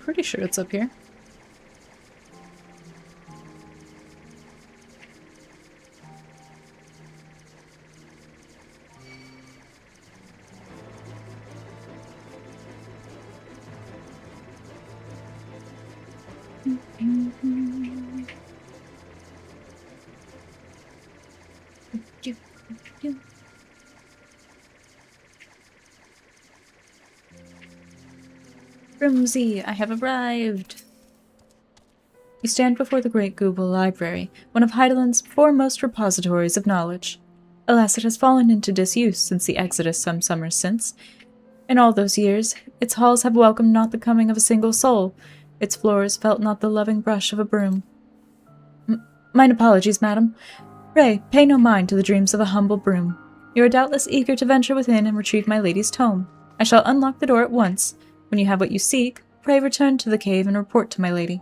Pretty sure it's up here. Broomsy, I have arrived! You stand before the Great Gooble Library, one of Heideland's foremost repositories of knowledge. Alas, it has fallen into disuse since the exodus some summers since. In all those years, its halls have welcomed not the coming of a single soul, its floors felt not the loving brush of a broom. Mine apologies, madam. Pray, pay no mind to the dreams of a humble broom. You are doubtless eager to venture within and retrieve my lady's tome. I shall unlock the door at once. When you have what you seek, pray return to the cave and report to my lady.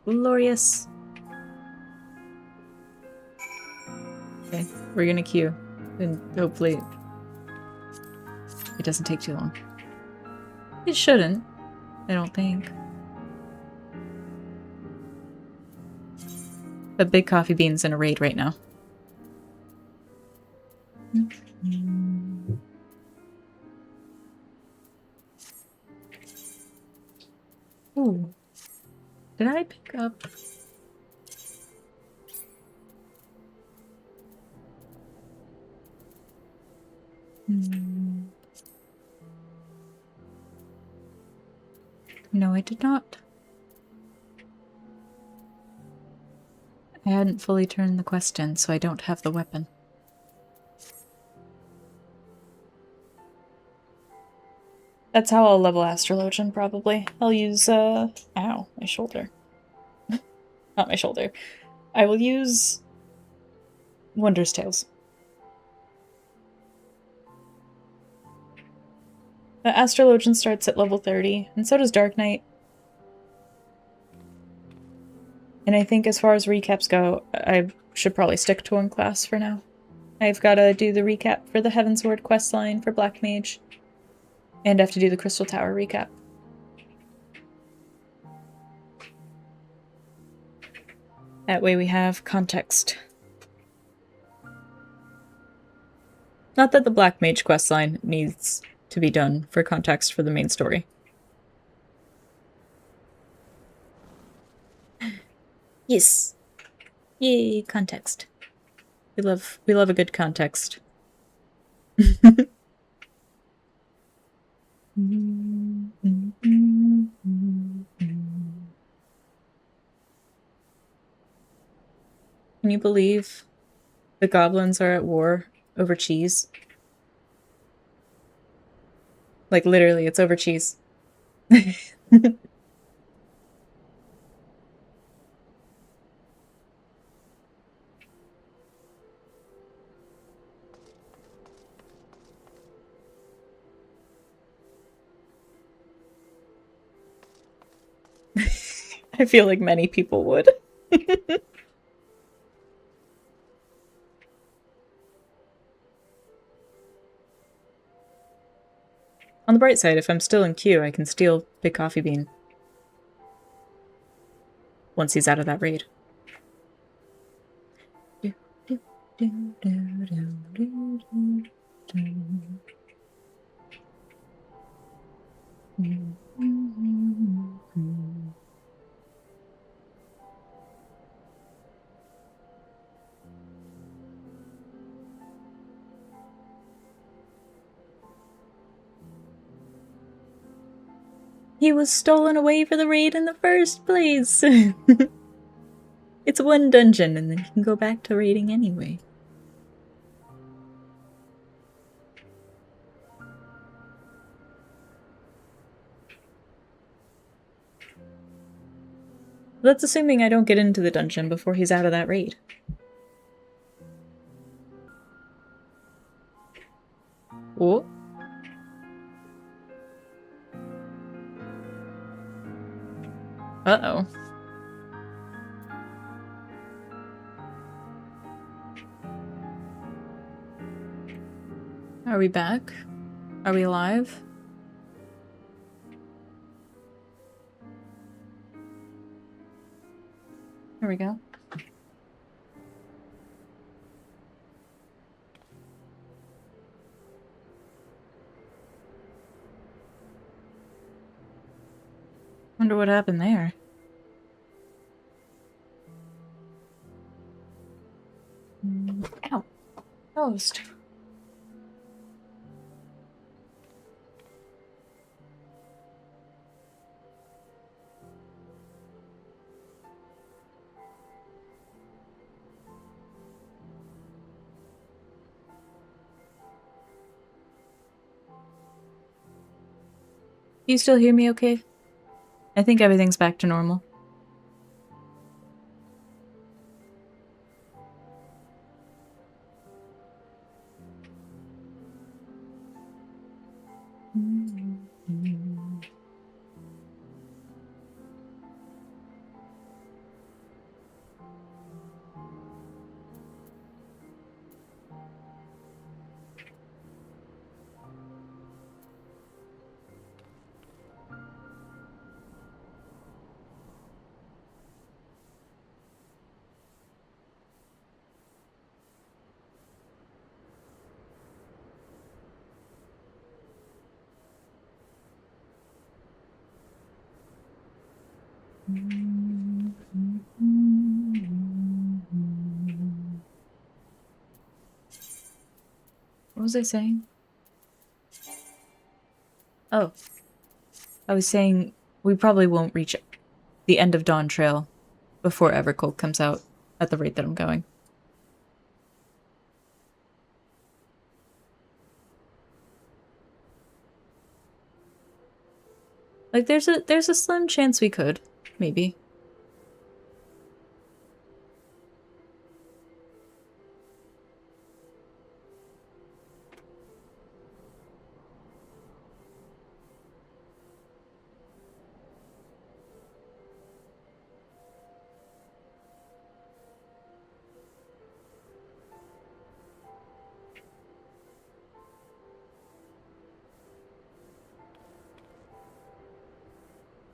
Glorious. Okay, we're gonna queue. And hopefully it doesn't take too long. It shouldn't, I don't think. But Big Coffee Bean's in a raid right now. Ooh. Did I pick up? No, I did not. I hadn't fully turned the quest in, so I don't have the weapon. That's how I'll level Astrologian, probably. I'll use, ow, my shoulder. Not my shoulder. I will use Wondrous Tales. The Astrologian starts at level 30, and so does Dark Knight. And I think as far as recaps go, I should probably stick to one class for now. I've got to do the recap for the Heavensward questline for Black Mage. And I have to do the Crystal Tower recap. That way we have context. Not that the Black Mage questline needs to be done for context for the main story. Yes. Yay, context. We love a good context. Can you believe the goblins are at war over cheese? Like, literally, it's over cheese. I feel like many people would. On the bright side, if I'm still in queue, I can steal Big Coffee Bean. Once he's out of that raid. He was stolen away for the raid in the first place! It's one dungeon, and then you can go back to raiding anyway. That's assuming I don't get into the dungeon before he's out of that raid. Oh. Uh-oh. Are we back? Are we alive? Here we go. Wonder what happened there. Ow. Toast. You still hear me okay? I think everything's back to normal. What was I saying? Oh. I was saying we probably won't reach the end of Dawn Trail before Evercold comes out at the rate that I'm going. Like there's a slim chance we could, maybe.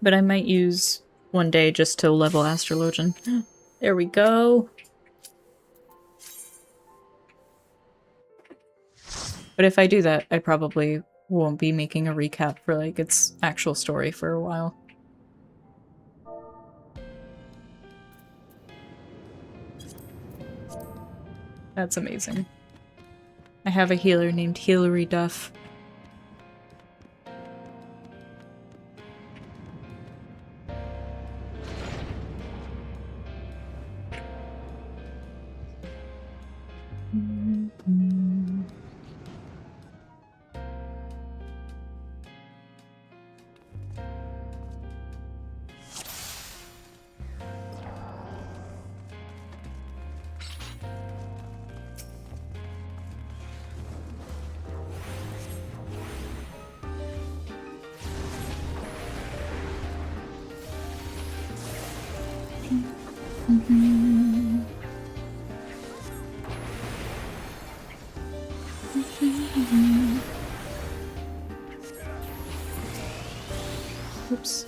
But I might use one day just to level Astrologian. There we go. But if I do that, I probably won't be making a recap for like its actual story for a while. That's amazing. I have a healer named Hilary Duff. Oops.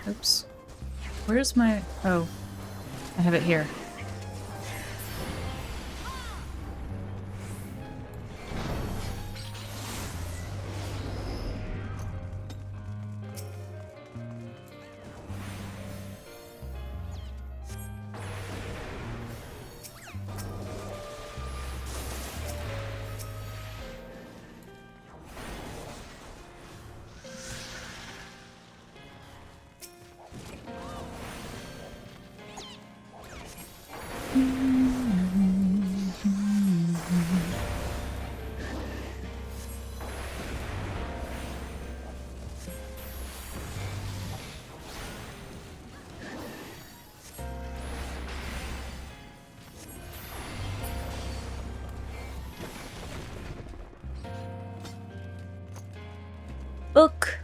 Oops. Where's my... Oh. I have it here. Book.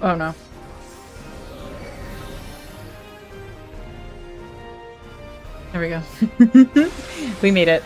Oh no. There we go. We made it.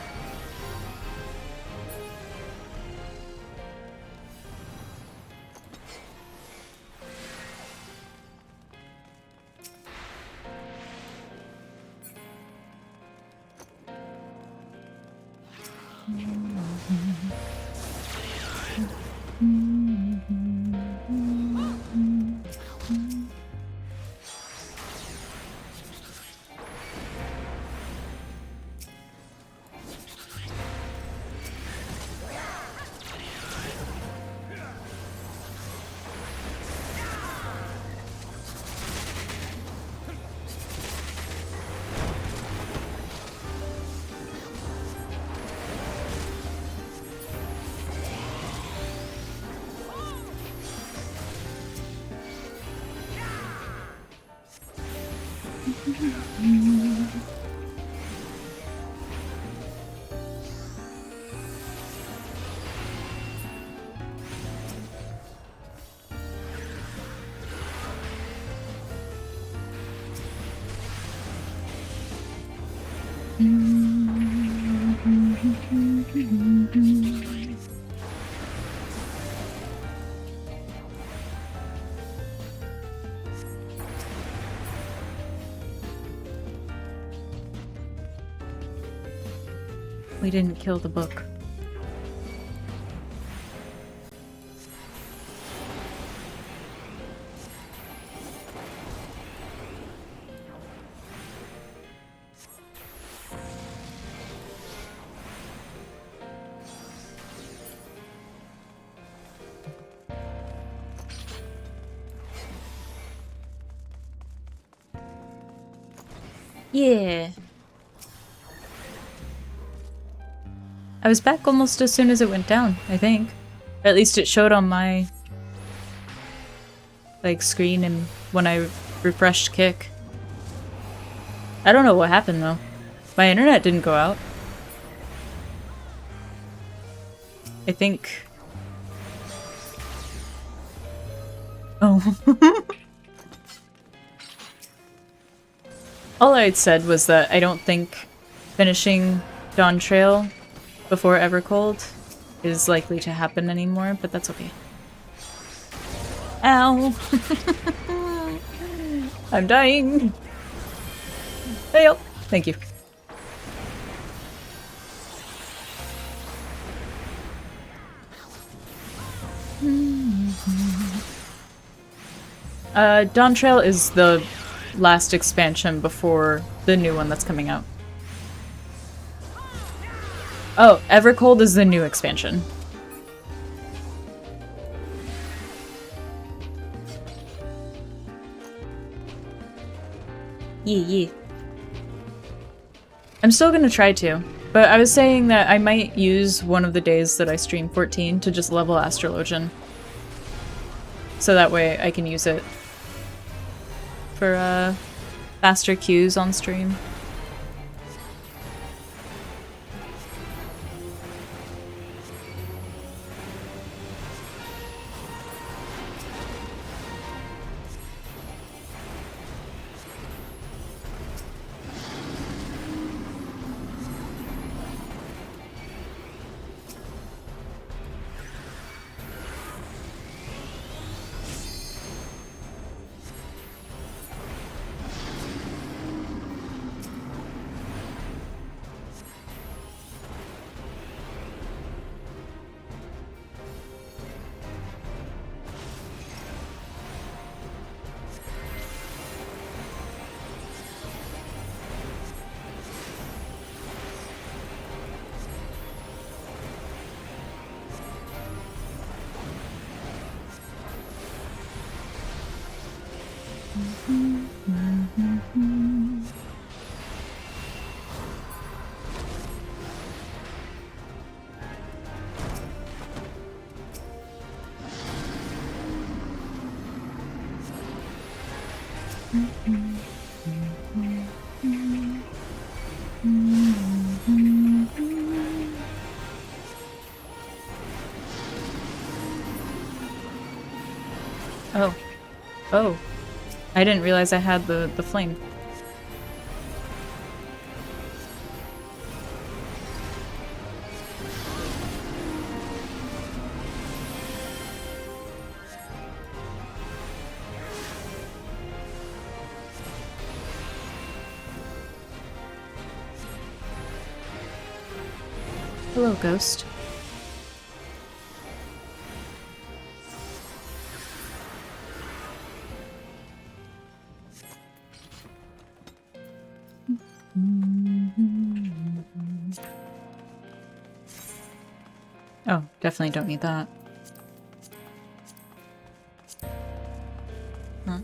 We didn't kill the book. Yeah. I was back almost as soon as it went down, I think. At least it showed on my like screen and when I refreshed Kick. I don't know what happened though. My internet didn't go out. I think... Oh. All I had said was that I don't think finishing Dawn Trail before Evercold is likely to happen anymore, but that's okay. Ow! I'm dying! Fail! Thank you. Dawn Trail is the last expansion before the new one that's coming out. Oh, Evercold is the new expansion. Yeah. I'm still gonna try to, but I was saying that I might use one of the days that I stream 14 to just level Astrologian. So that way I can use it for faster queues on stream. Oh, Oh. I didn't realize I had the flame. Hello, ghost. Oh, definitely don't need that. Huh?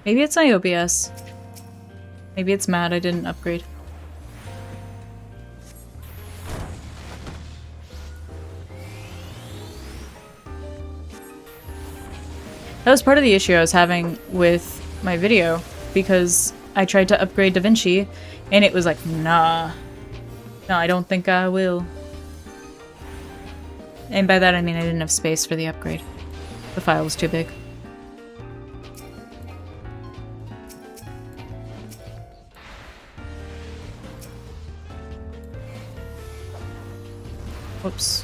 Maybe it's my OBS. Maybe it's mad I didn't upgrade. That was part of the issue I was having with my video, because I tried to upgrade DaVinci, and it was like, nah. No, I don't think I will. And by that I mean I didn't have space for the upgrade. The file was too big. Whoops.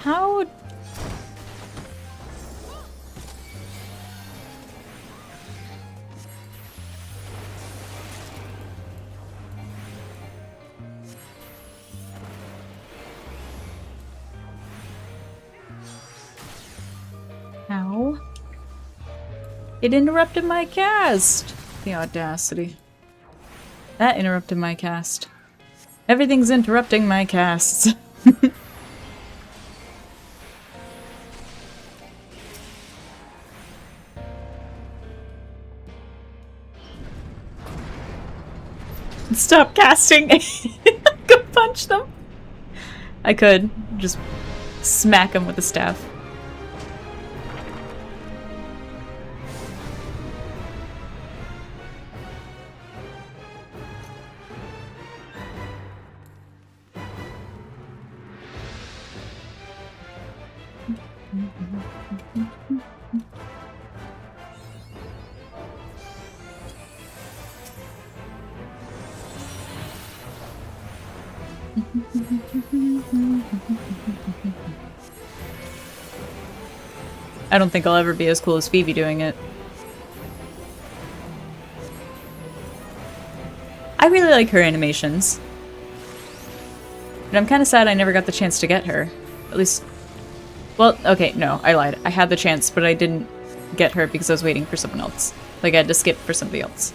How? How? It interrupted my cast! The audacity. That interrupted my cast. Everything's interrupting my casts. Stop casting! Go punch them! I could. Just smack them with the staff. I don't think I'll ever be as cool as Phoebe doing it. I really like her animations. But I'm kind of sad I never got the chance to get her. At least... Well, okay, no, I lied. I had the chance, but I didn't get her because I was waiting for someone else. Like, I had to skip for somebody else.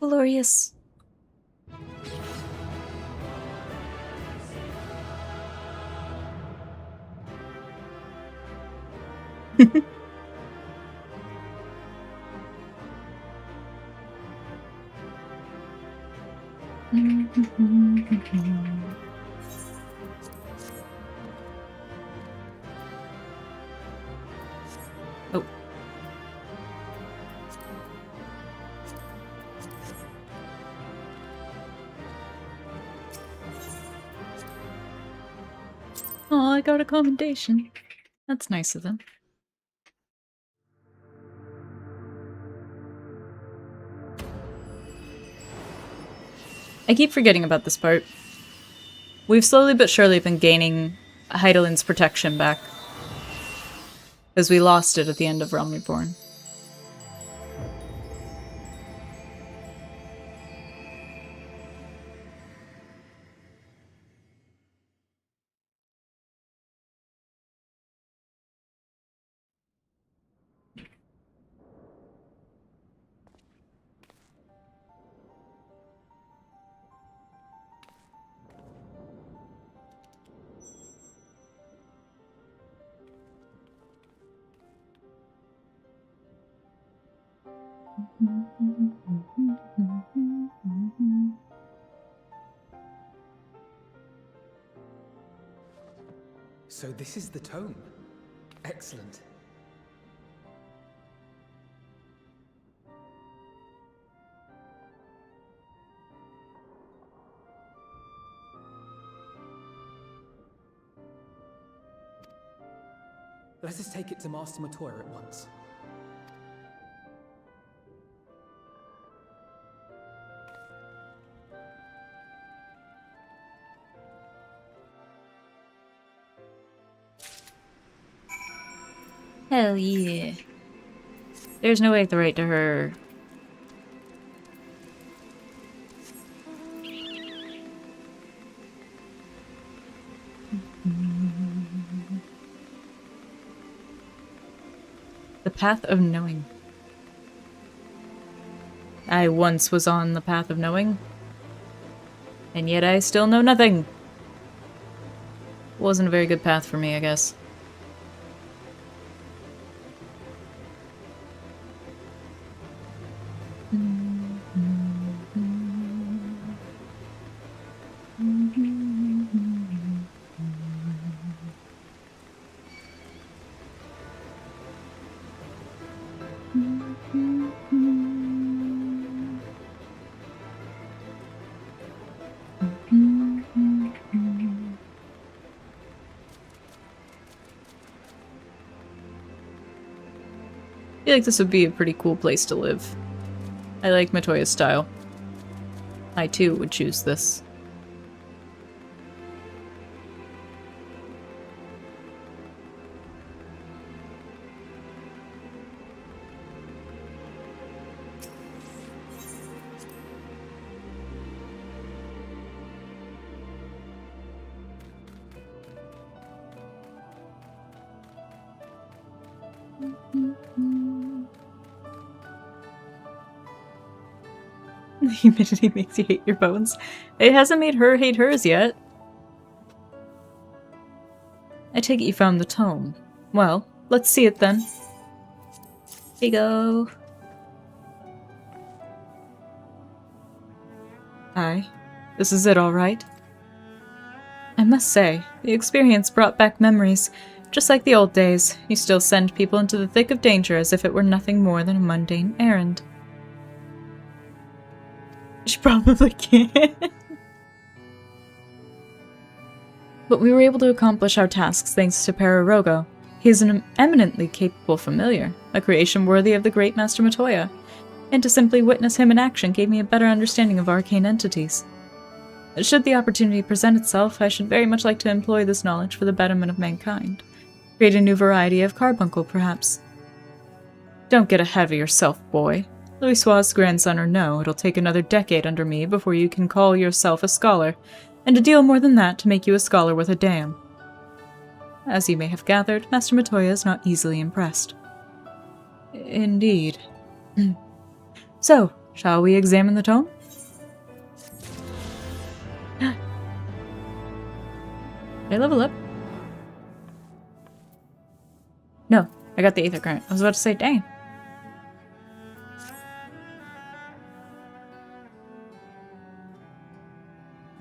Glorious. Oh. Oh, I got a commendation. That's nice of them. I keep forgetting about this part. We've slowly but surely been gaining Heidelin's protection back. Because we lost it at the end of Realm Reborn. So this is the tome. Excellent. Let us take it to Master Matoya at once. Hell yeah. There's no way to write to her. The path of knowing. I once was on the path of knowing, and yet I still know nothing. Wasn't a very good path for me, I guess. I feel like this would be a pretty cool place to live. I like Matoya's style. I too would choose this. The humidity makes you hate your bones. It hasn't made her hate hers yet. I take it you found the tome. Well, let's see it then. Here you go. Aye. This is it, all right? I must say, the experience brought back memories. Just like the old days, you still send people into the thick of danger as if it were nothing more than a mundane errand. She probably can. But we were able to accomplish our tasks thanks to Pararogo. He is an eminently capable familiar, a creation worthy of the great Master Matoya, and to simply witness him in action gave me a better understanding of arcane entities. Should the opportunity present itself, I should very much like to employ this knowledge for the betterment of mankind. Create a new variety of carbuncle, perhaps. Don't get ahead of yourself, boy. Louisoix's grandson or no, it'll take another decade under me before you can call yourself a scholar, and a deal more than that to make you a scholar worth a damn. As you may have gathered, Master Matoya is not easily impressed. Indeed. So, shall we examine the tome? Did I level up? No, I got the Aether Current. I was about to say, dang.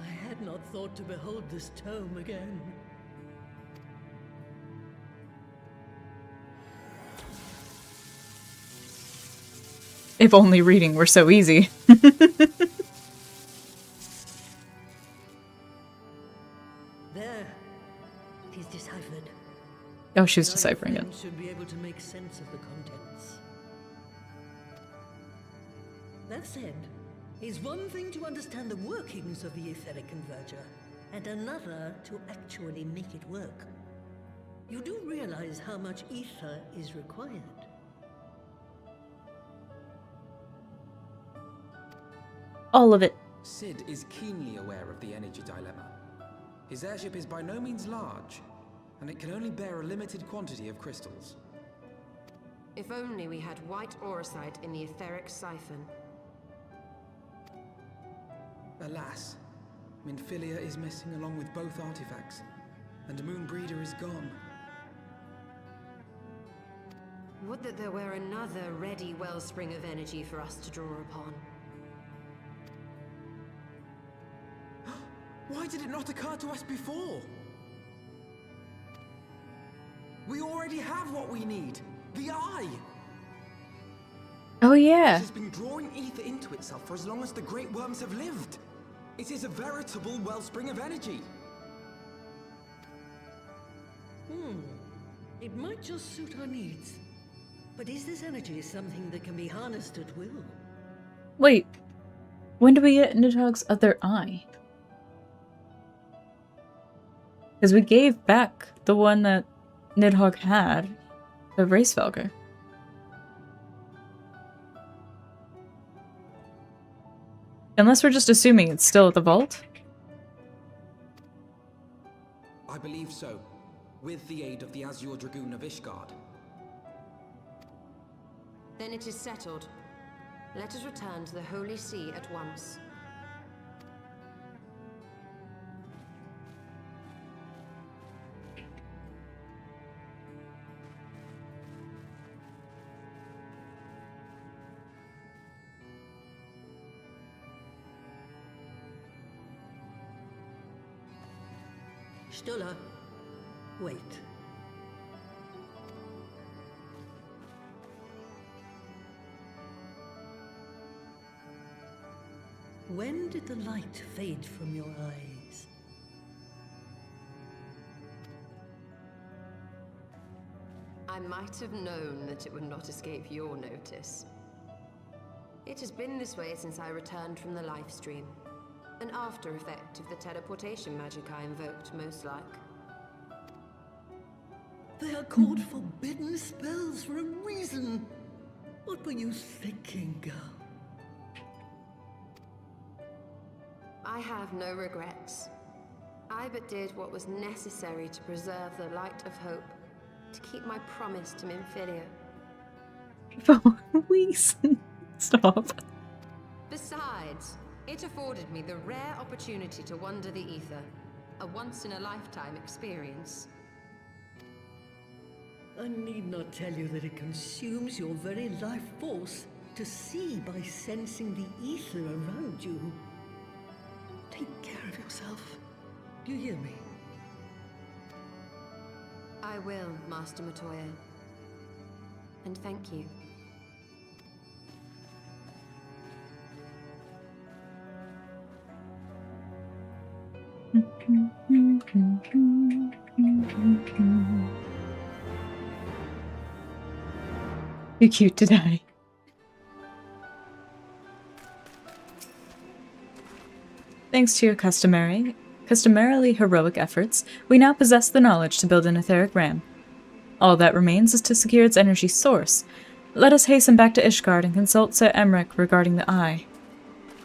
I had not thought to behold this tome again. If only reading were so easy. There. It is deciphered. Oh, she was deciphering it. Should be able to make sense of the contents. That said, it's one thing to understand the workings of the etheric converger, and another to actually make it work. You do realize how much ether is required. All of it. Sid is keenly aware of the energy dilemma. His airship is by no means large, and it can only bear a limited quantity of crystals. If only we had white auracite in the etheric siphon. Alas, Minfilia is missing along with both artifacts, and Moonbreeder is gone. Would that there were another ready wellspring of energy for us to draw upon. Why did it not occur to us before? We already have what we need. The Eye! Oh yeah. It has been drawing ether into itself for as long as the Great Worms have lived. It is a veritable wellspring of energy. It might just suit our needs. But is this energy something that can be harnessed at will? Wait. When do we get Nidhogg's other eye? Because we gave back the one that Nidhogg had, the Race Valkyr. Unless we're just assuming it's still at the vault? I believe so, with the aid of the Azure Dragoon of Ishgard. Then it is settled. Let us return to the Holy See at once. Stulla, wait. When did the light fade from your eyes? I might have known that it would not escape your notice. It has been this way since I returned from the life stream. An after effect of the teleportation magic I invoked, most like. They are called forbidden spells for a reason. What were you thinking, girl? I have no regrets. I but did what was necessary to preserve the light of hope, to keep my promise to Minfilia. Stop. Besides, it afforded me the rare opportunity to wander the ether, a once-in-a-lifetime experience. I need not tell you that it consumes your very life force to see by sensing the ether around you. Take care of yourself. Do you hear me? I will, Master Matoya. And thank you. Too cute to die. Thanks to your customarily heroic efforts, we now possess the knowledge to build an etheric ram. All that remains is to secure its energy source. Let us hasten back to Ishgard and consult Sir Emmerich regarding the eye.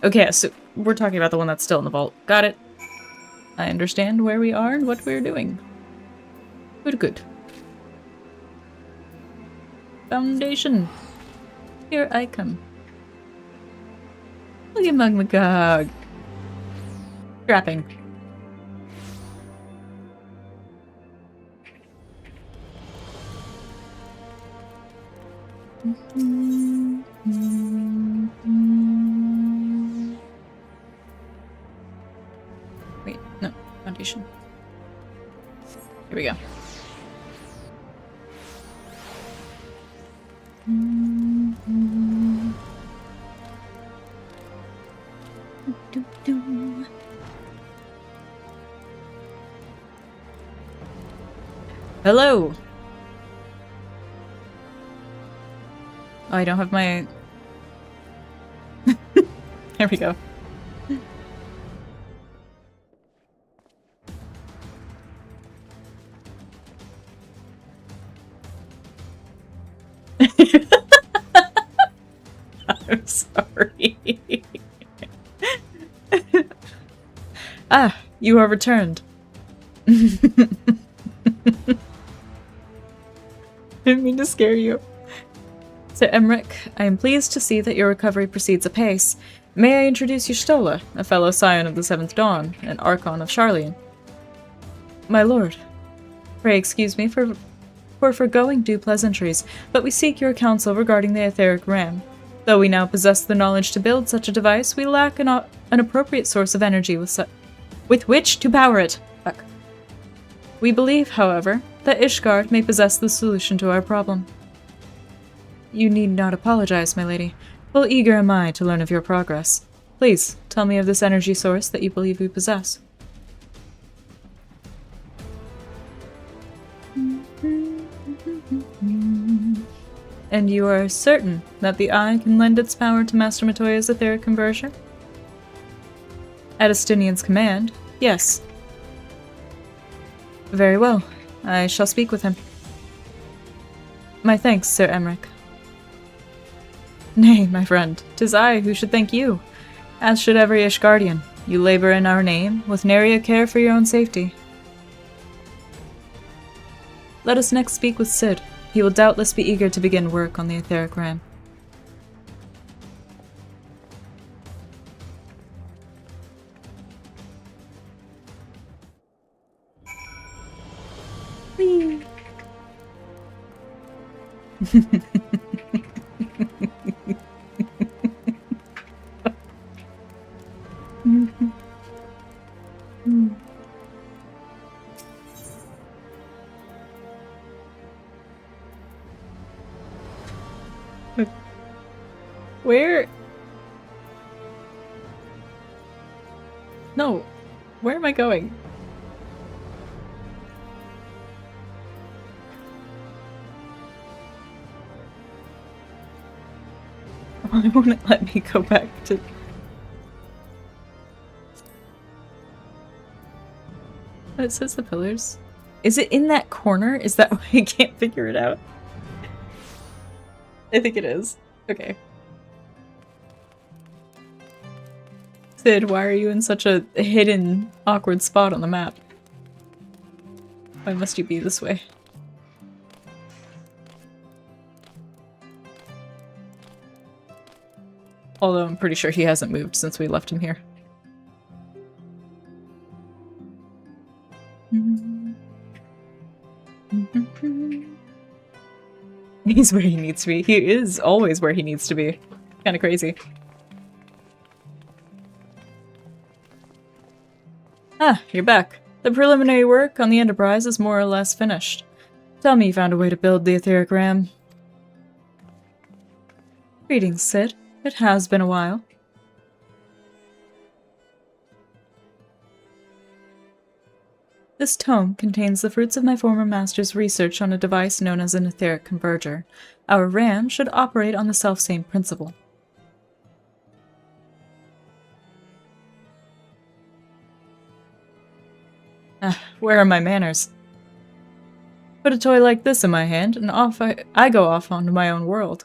Okay, so we're talking about the one that's still in the vault. Got it. I understand where we are and what we're doing. Good, good. Foundation. Here I come. Look at Mug McGog. Scrapping. Wait, no. Foundation. Here we go. Hello! Oh, I don't have my... There we go. I'm sorry. Ah, you are returned. Didn't mean to scare you. Sir Emmerich, I am pleased to see that your recovery proceeds apace. May I introduce you Stola, a fellow scion of the Seventh Dawn, an Archon of Sharlayan. My lord, pray excuse me for foregoing due pleasantries, but we seek your counsel regarding the etheric ram. Though we now possess the knowledge to build such a device, we lack an appropriate source of energy with which to power it. Fuck. We believe, however, that Ishgard may possess the solution to our problem. You need not apologize, my lady. Full eager am I to learn of your progress. Please, tell me of this energy source that you believe we possess. And you are certain that the eye can lend its power to Master Matoya's etheric conversion? At Estinian's command, yes. Very well. I shall speak with him. My thanks, Sir Emmerich. Nay, my friend, 'tis I who should thank you. As should every Ishgardian. You labor in our name, with nary a care for your own safety. Let us next speak with Sid. He will doubtless be eager to begin work on the etheric ram. Whee! Where? No. Where am I going? Why won't it let me go back to... Oh, it says the pillars. Is it in that corner? Is that why I can't figure it out? I think it is. Okay. Sid, why are you in such a hidden, awkward spot on the map? Why must you be this way? Although I'm pretty sure he hasn't moved since we left him here. He's where he needs to be. He is always where he needs to be. Kind of crazy. Ah, you're back. The preliminary work on the Enterprise is more or less finished. Tell me you found a way to build the etheric ram. Greetings, Sid. It has been a while. This tome contains the fruits of my former master's research on a device known as an etheric converger. Our RAM should operate on the selfsame principle. Where are my manners? Put a toy like this in my hand, and off I go off onto my own world.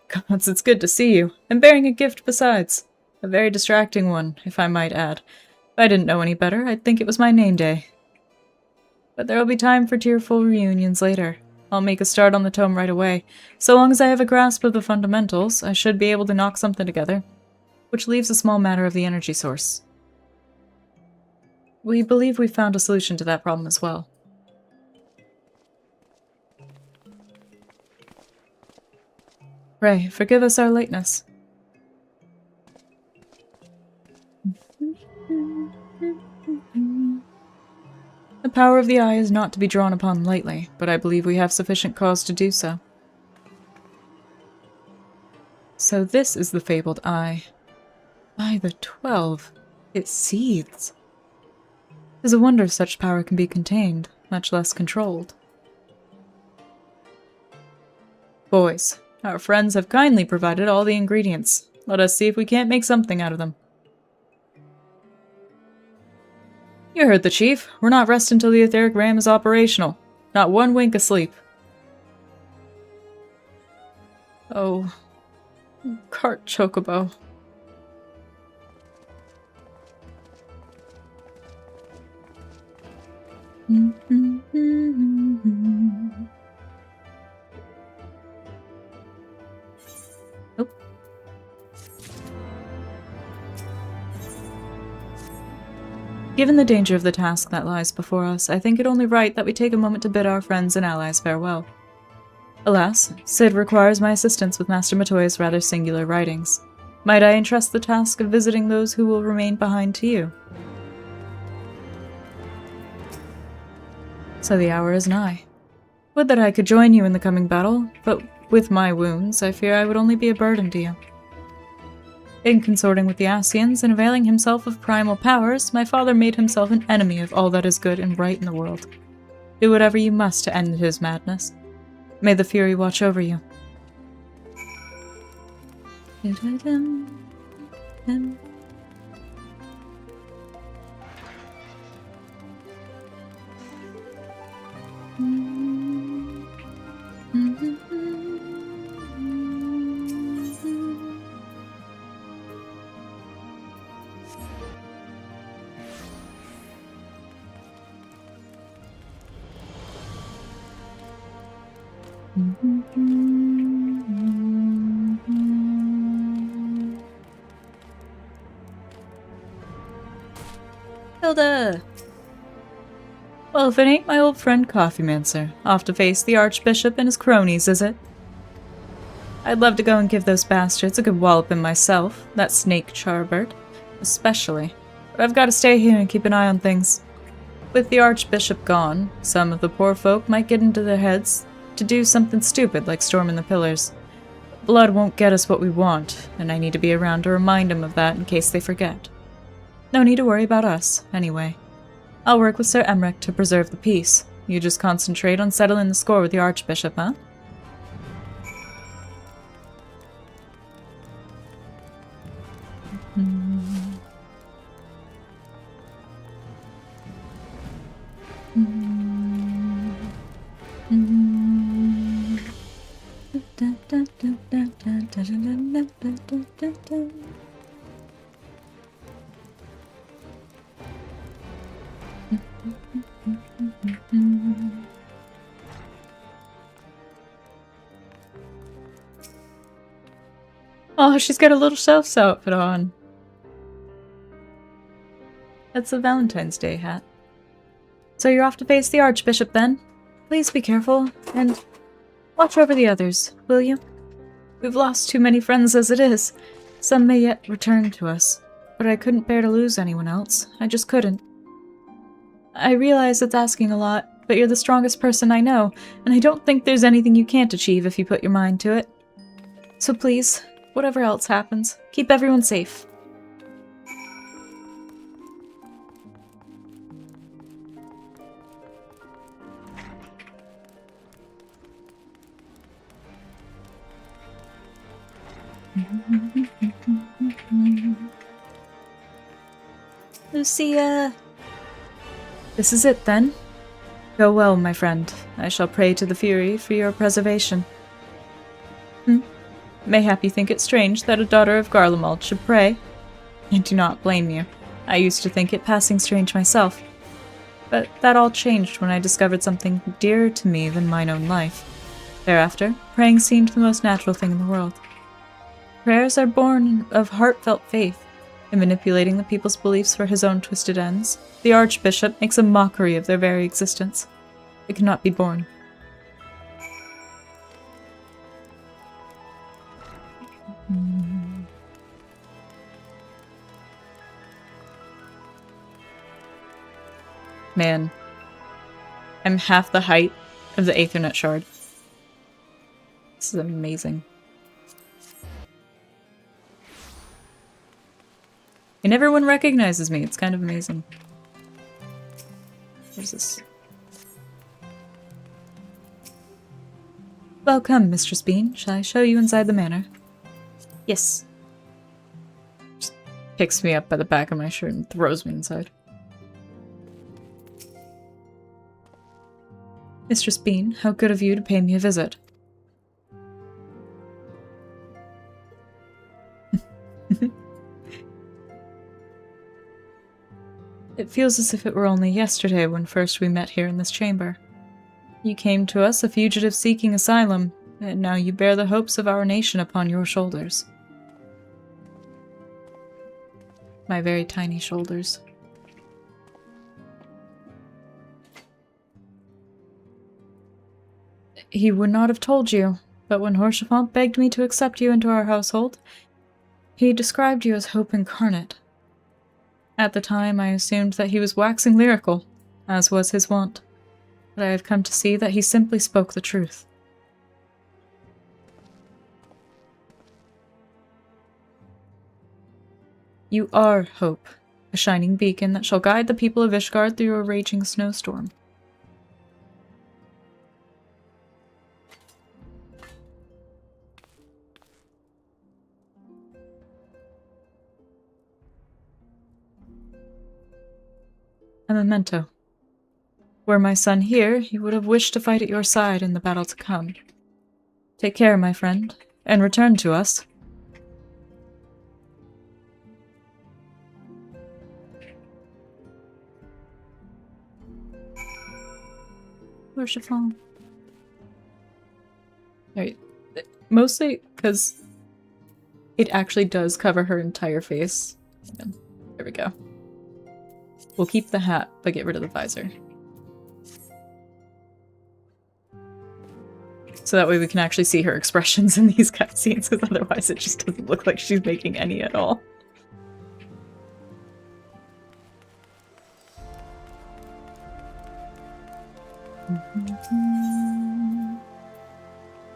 Gods, it's good to see you, and bearing a gift besides. A very distracting one, if I might add. If I didn't know any better, I'd think it was my name day. But there'll be time for tearful reunions later. I'll make a start on the tome right away. So long as I have a grasp of the fundamentals, I should be able to knock something together. Which leaves a small matter of the energy source. We believe we've found a solution to that problem as well. Ray, forgive us our lateness. The power of the eye is not to be drawn upon lightly, but I believe we have sufficient cause to do so. So this is the fabled eye. By the 12, it seethes. 'Tis a wonder such power can be contained, much less controlled. Boys, our friends have kindly provided all the ingredients. Let us see if we can't make something out of them. You heard the chief. We're not resting until the etheric ram is operational. Not one wink of sleep. Oh. Cart chocobo. Nope. Given the danger of the task that lies before us, I think it only right that we take a moment to bid our friends and allies farewell. Alas, Sid requires my assistance with Master Matoya's rather singular writings. Might I entrust the task of visiting those who will remain behind to you? So the hour is nigh. Would that I could join you in the coming battle, but with my wounds, I fear I would only be a burden to you. In consorting with the Ascians and availing himself of primal powers, my father made himself an enemy of all that is good and right in the world. Do whatever you must to end his madness. May the Fury watch over you. Hilda! Well, if it ain't my old friend Coffeemancer, off to face the Archbishop and his cronies, is it? I'd love to go and give those bastards a good walloping myself, that snake Charbert, especially. But I've got to stay here and keep an eye on things. With the Archbishop gone, some of the poor folk might get into their heads to do something stupid like storming the pillars. Blood won't get us what we want, and I need to be around to remind them of that in case they forget. No need to worry about us, anyway. I'll work with Sir Emmerich to preserve the peace. You just concentrate on settling the score with the Archbishop, huh? Oh, she's got a little shelf's outfit on. That's a Valentine's Day hat. So you're off to face the Archbishop then? Please be careful, and watch over the others, will you? We've lost too many friends as it is. Some may yet return to us, but I couldn't bear to lose anyone else. I just couldn't. I realize it's asking a lot, but you're the strongest person I know, and I don't think there's anything you can't achieve if you put your mind to it. So please, whatever else happens, keep everyone safe. Lucia! This is it, then? Go well, my friend. I shall pray to the Fury for your preservation. Mayhap you think it strange that a daughter of Garlemald should pray? I do not blame you. I used to think it passing strange myself. But that all changed when I discovered something dearer to me than mine own life. Thereafter, praying seemed the most natural thing in the world. Prayers are born of heartfelt faith. In manipulating the people's beliefs for his own twisted ends, the Archbishop makes a mockery of their very existence. It cannot be borne. Man, I'm half the height of the Aethernet shard. This is amazing. And everyone recognizes me. It's kind of amazing. Where's this? Welcome, Mistress Bean. Shall I show you inside the manor? Yes. Just picks me up by the back of my shirt and throws me inside. Mistress Bean, how good of you to pay me a visit. It feels as if it were only yesterday when first we met here in this chamber. You came to us a fugitive seeking asylum, and now you bear the hopes of our nation upon your shoulders. My very tiny shoulders. He would not have told you, but when Horchefant begged me to accept you into our household, he described you as hope incarnate. At the time, I assumed that he was waxing lyrical, as was his wont, but I have come to see that he simply spoke the truth. You are hope, a shining beacon that shall guide the people of Ishgard through a raging snowstorm. A memento. Were my son here, he would have wished to fight at your side in the battle to come. Take care, my friend, and return to us. Horchefant. Alright. Mostly because it actually does cover her entire face. There we go. We'll keep the hat, but get rid of the visor. So that way we can actually see her expressions in these cutscenes, because otherwise it just doesn't look like she's making any at all.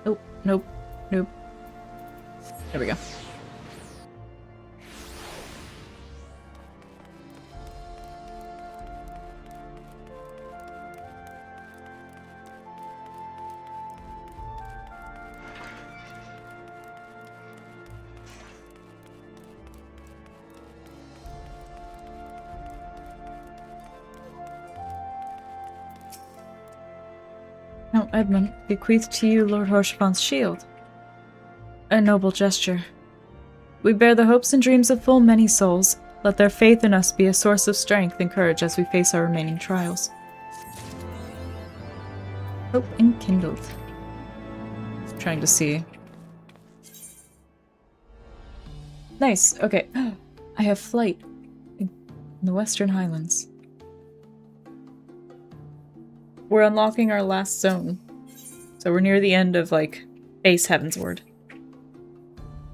Nope, nope, nope. There we go. Now, Edmund, bequeath to you Lord Horchefant's shield. A noble gesture. We bear the hopes and dreams of full many souls. Let their faith in us be a source of strength and courage as we face our remaining trials. Hope enkindled. Trying to see. Nice, okay. I have flight in the Western Highlands. We're unlocking our last zone. So we're near the end of, like, base Heavensward.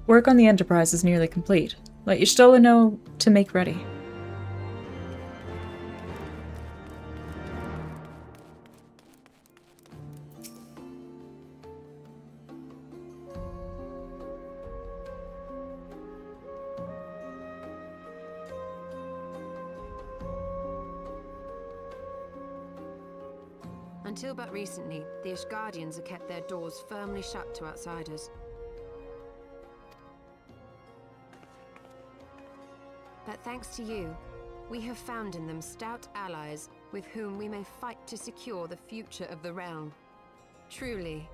Work on the Enterprise is nearly complete. Let Y'shtola know to make ready. Until but recently, the Ishgardians have kept their doors firmly shut to outsiders. Thanks to you, we have found in them stout allies with whom we may fight to secure the future of the realm. Truly,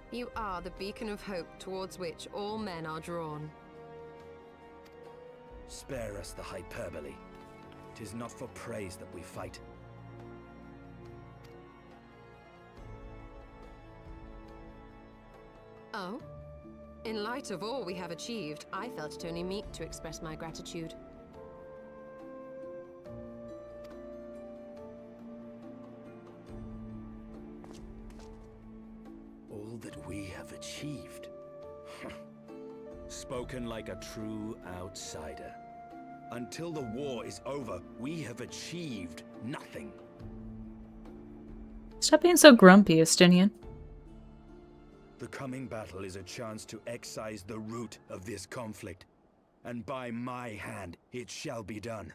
you are the beacon of hope towards which all men are drawn. Spare us the hyperbole. 'Tis not for praise that we fight. Oh? In light of all we have achieved, I felt it only meet to express my gratitude. All that we have achieved. Spoken like a true outsider. Until the war is over, we have achieved nothing. Stop being so grumpy, Estinian. The coming battle is a chance to excise the root of this conflict, and by my hand it shall be done.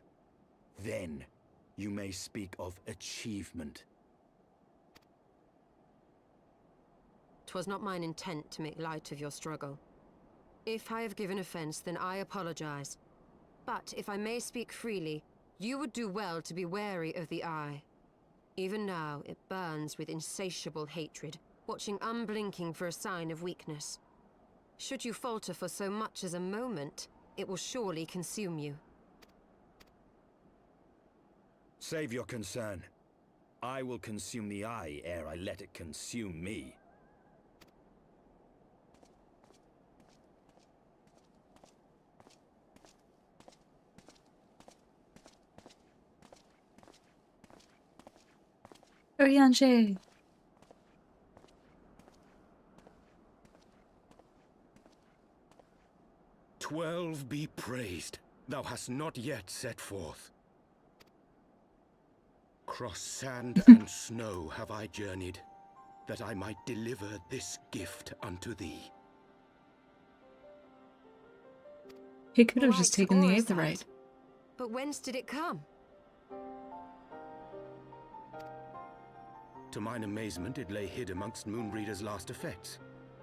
Then you may speak of achievement. 'Twas not mine intent to make light of your struggle. If I have given offense, then I apologize. But if I may speak freely, you would do well to be wary of the Eye. Even now, it burns with insatiable hatred, watching unblinking for a sign of weakness. Should you falter for so much as a moment, it will surely consume you. Save your concern. I will consume the Eye ere I let it consume me. Orianche. 12 be praised, thou hast not yet set forth. Cross sand and snow have I journeyed, that I might deliver this gift unto thee. He could have just Right taken the or Aetherite. right. But whence did it come? To mine amazement, it lay hid amongst Moonbreeder's last effects.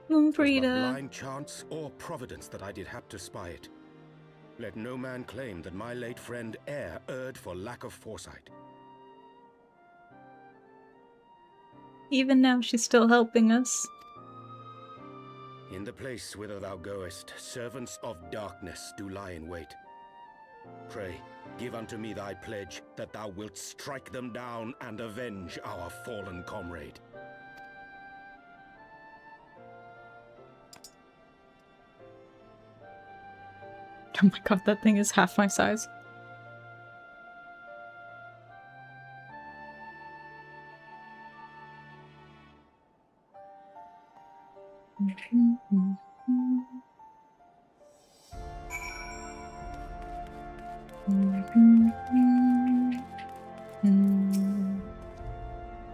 'Twas not Moonbreeder. blind chance or providence that I did hap to spy it. Let no man claim that my late friend e'er erred for lack of foresight. Even now, she's still helping us. In the place whither thou goest, servants of darkness do lie in wait. Pray, give unto me thy pledge that thou wilt strike them down and avenge our fallen comrade. Oh my god, that thing is half my size.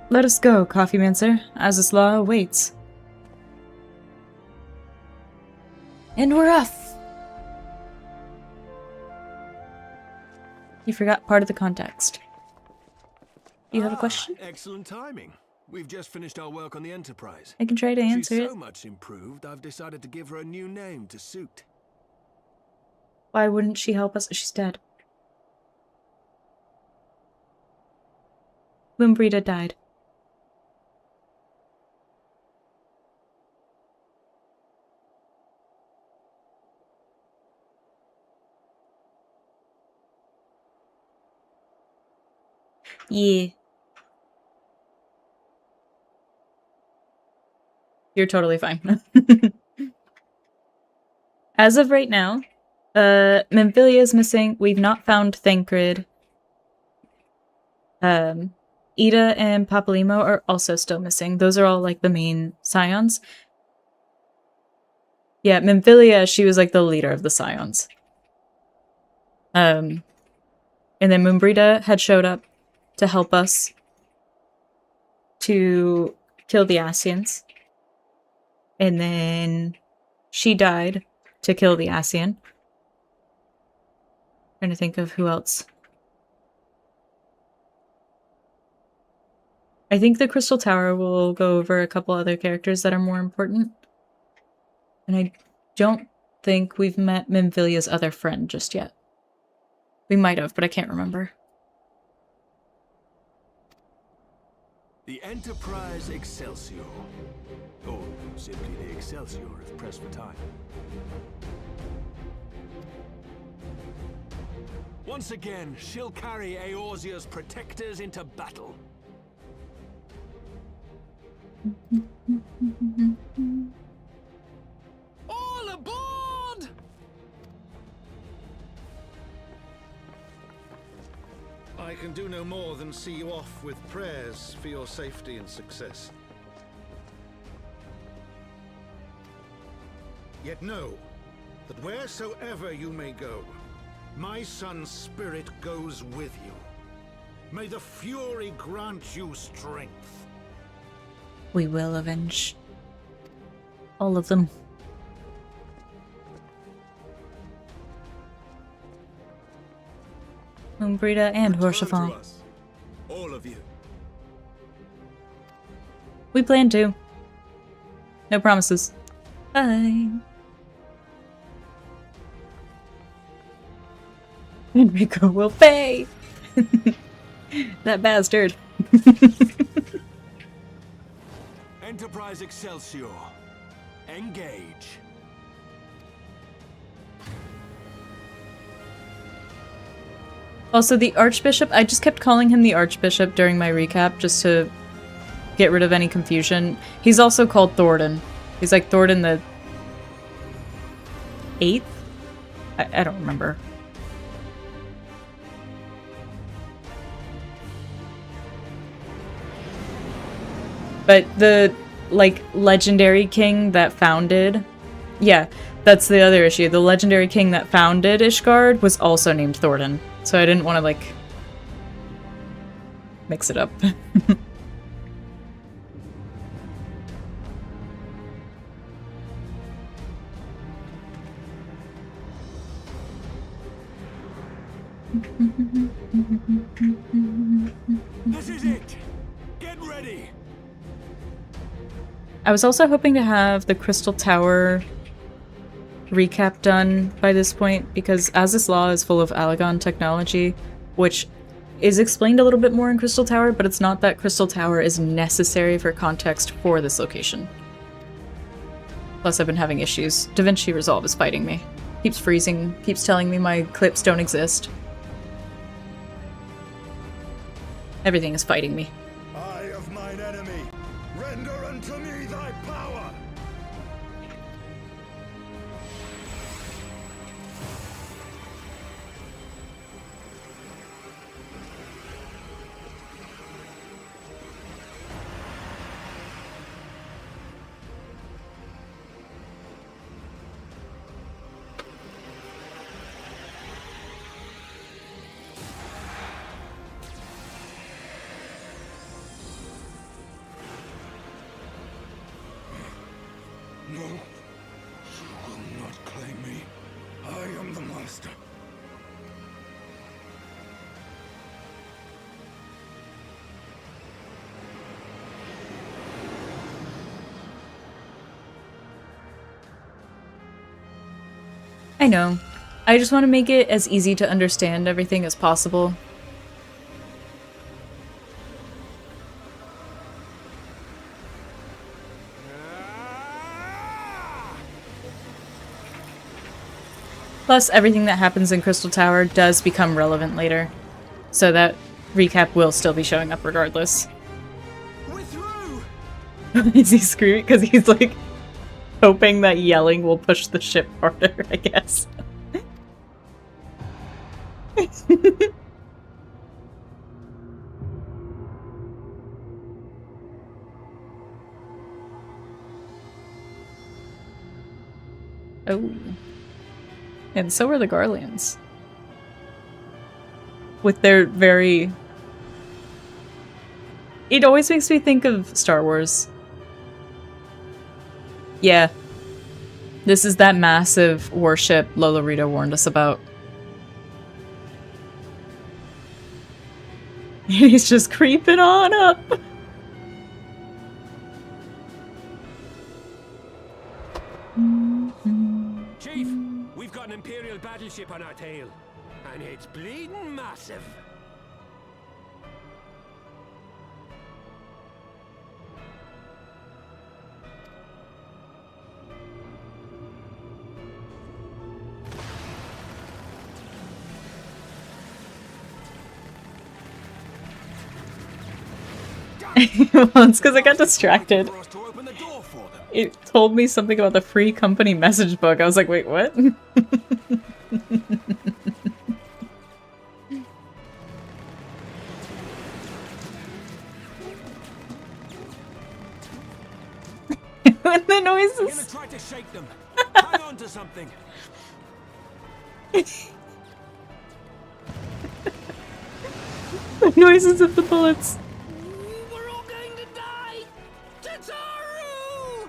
Let us go, Coffee Mancer, as this law awaits. And we're off! You forgot part of the context. You have a question? Excellent timing. We've just finished our work on the Enterprise. I can try to answer She's so it. much improved, I've decided to give her a new name to suit. Why wouldn't she help us? She's dead. Moonbreeder died. Yeah. You're totally fine. As of right now, Memphilia is missing. We've not found Thancred. Ida and Papalymo are also still missing. Those are all like the main scions. Yeah, Memphilia, she was like the leader of the scions. And then Moonbreeder had showed up to help us to kill the Asians. And then she died to kill the Asian. Trying to think of who else. I think the Crystal Tower will go over a couple other characters that are more important. And I don't think we've met Memphilia's other friend just yet. We might have, but I can't remember. The Enterprise Excelsior. Or simply the Excelsior if pressed for time. Once again, she'll carry Eorzea's protectors into battle. All aboard! I can do no more than see you off with prayers for your safety and success. Yet know that wheresoever you may go, my son's spirit goes with you. May the Fury grant you strength. We will avenge all of them. Umbrita and Horsefall. All of you. We plan to. No promises. Bye. Enrico will pay! That bastard. Enterprise Excelsior. Engage. Also, the Archbishop, I just kept calling him the Archbishop during my recap just to get rid of any confusion. He's also called Thornton. He's like Thornton the 8th? I don't remember. But the, like, legendary king that founded... Yeah, that's the other issue. The legendary king that founded Ishgard was also named Thornton. So I didn't want to, like, mix it up. This is it. Get ready. I was also hoping to have the Crystal Tower recap done by this point, because Azys Law is full of Alagon technology, which is explained a little bit more in Crystal Tower, but it's not that Crystal Tower is necessary for context for this location. Plus, I've been having issues. DaVinci Resolve is fighting me. Keeps freezing, keeps telling me my clips don't exist. Everything is fighting me. Eye of mine enemy, render unto me thy power! No, you will not claim me. I am the master. I know. I just want to make it as easy to understand everything as possible. Plus, everything that happens in Crystal Tower does become relevant later. So that recap will still be showing up regardless. We're through. Is he screaming? Because he's like hoping that yelling will push the ship harder, I guess. Oh. And so are the Garleans. With their very... It always makes me think of Star Wars. Yeah. This is that massive warship Lolorito warned us about. He's just creeping on up. Chief, we've got an Imperial battleship on our tail. And it's bleeding massive. Well, it's because I got distracted. For us to open the door for them. It told me something about the free company message book. I was like, wait, what? When the I'm gonna noises. try to shake them. Hang on to something. The noises of the bullets. We're all going to die! Tataru!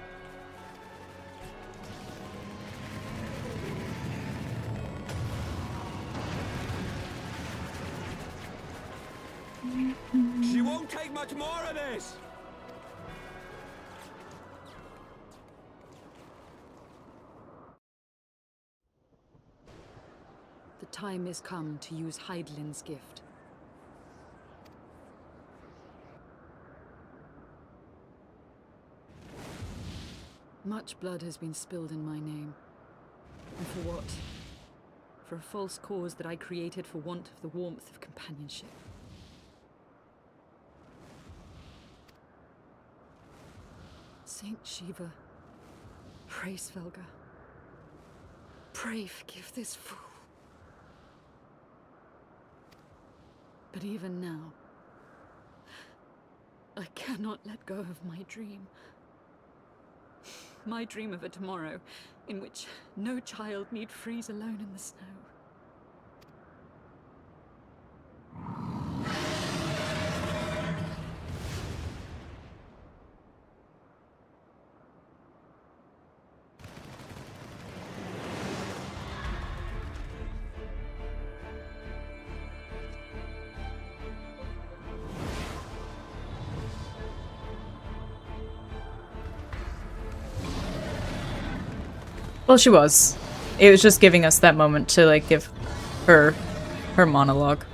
She won't take much more of this! The time is come to use Hydaelyn's gift. Much blood has been spilled in my name. And for what? For a false cause that I created for want of the warmth of companionship. Saint Shiva, pray Svelga. Pray forgive this fool. But even now, I cannot let go of my dream. My dream of a tomorrow in which no child need freeze alone in the snow. Well, she was. It was just giving us that moment to, like, give her monologue.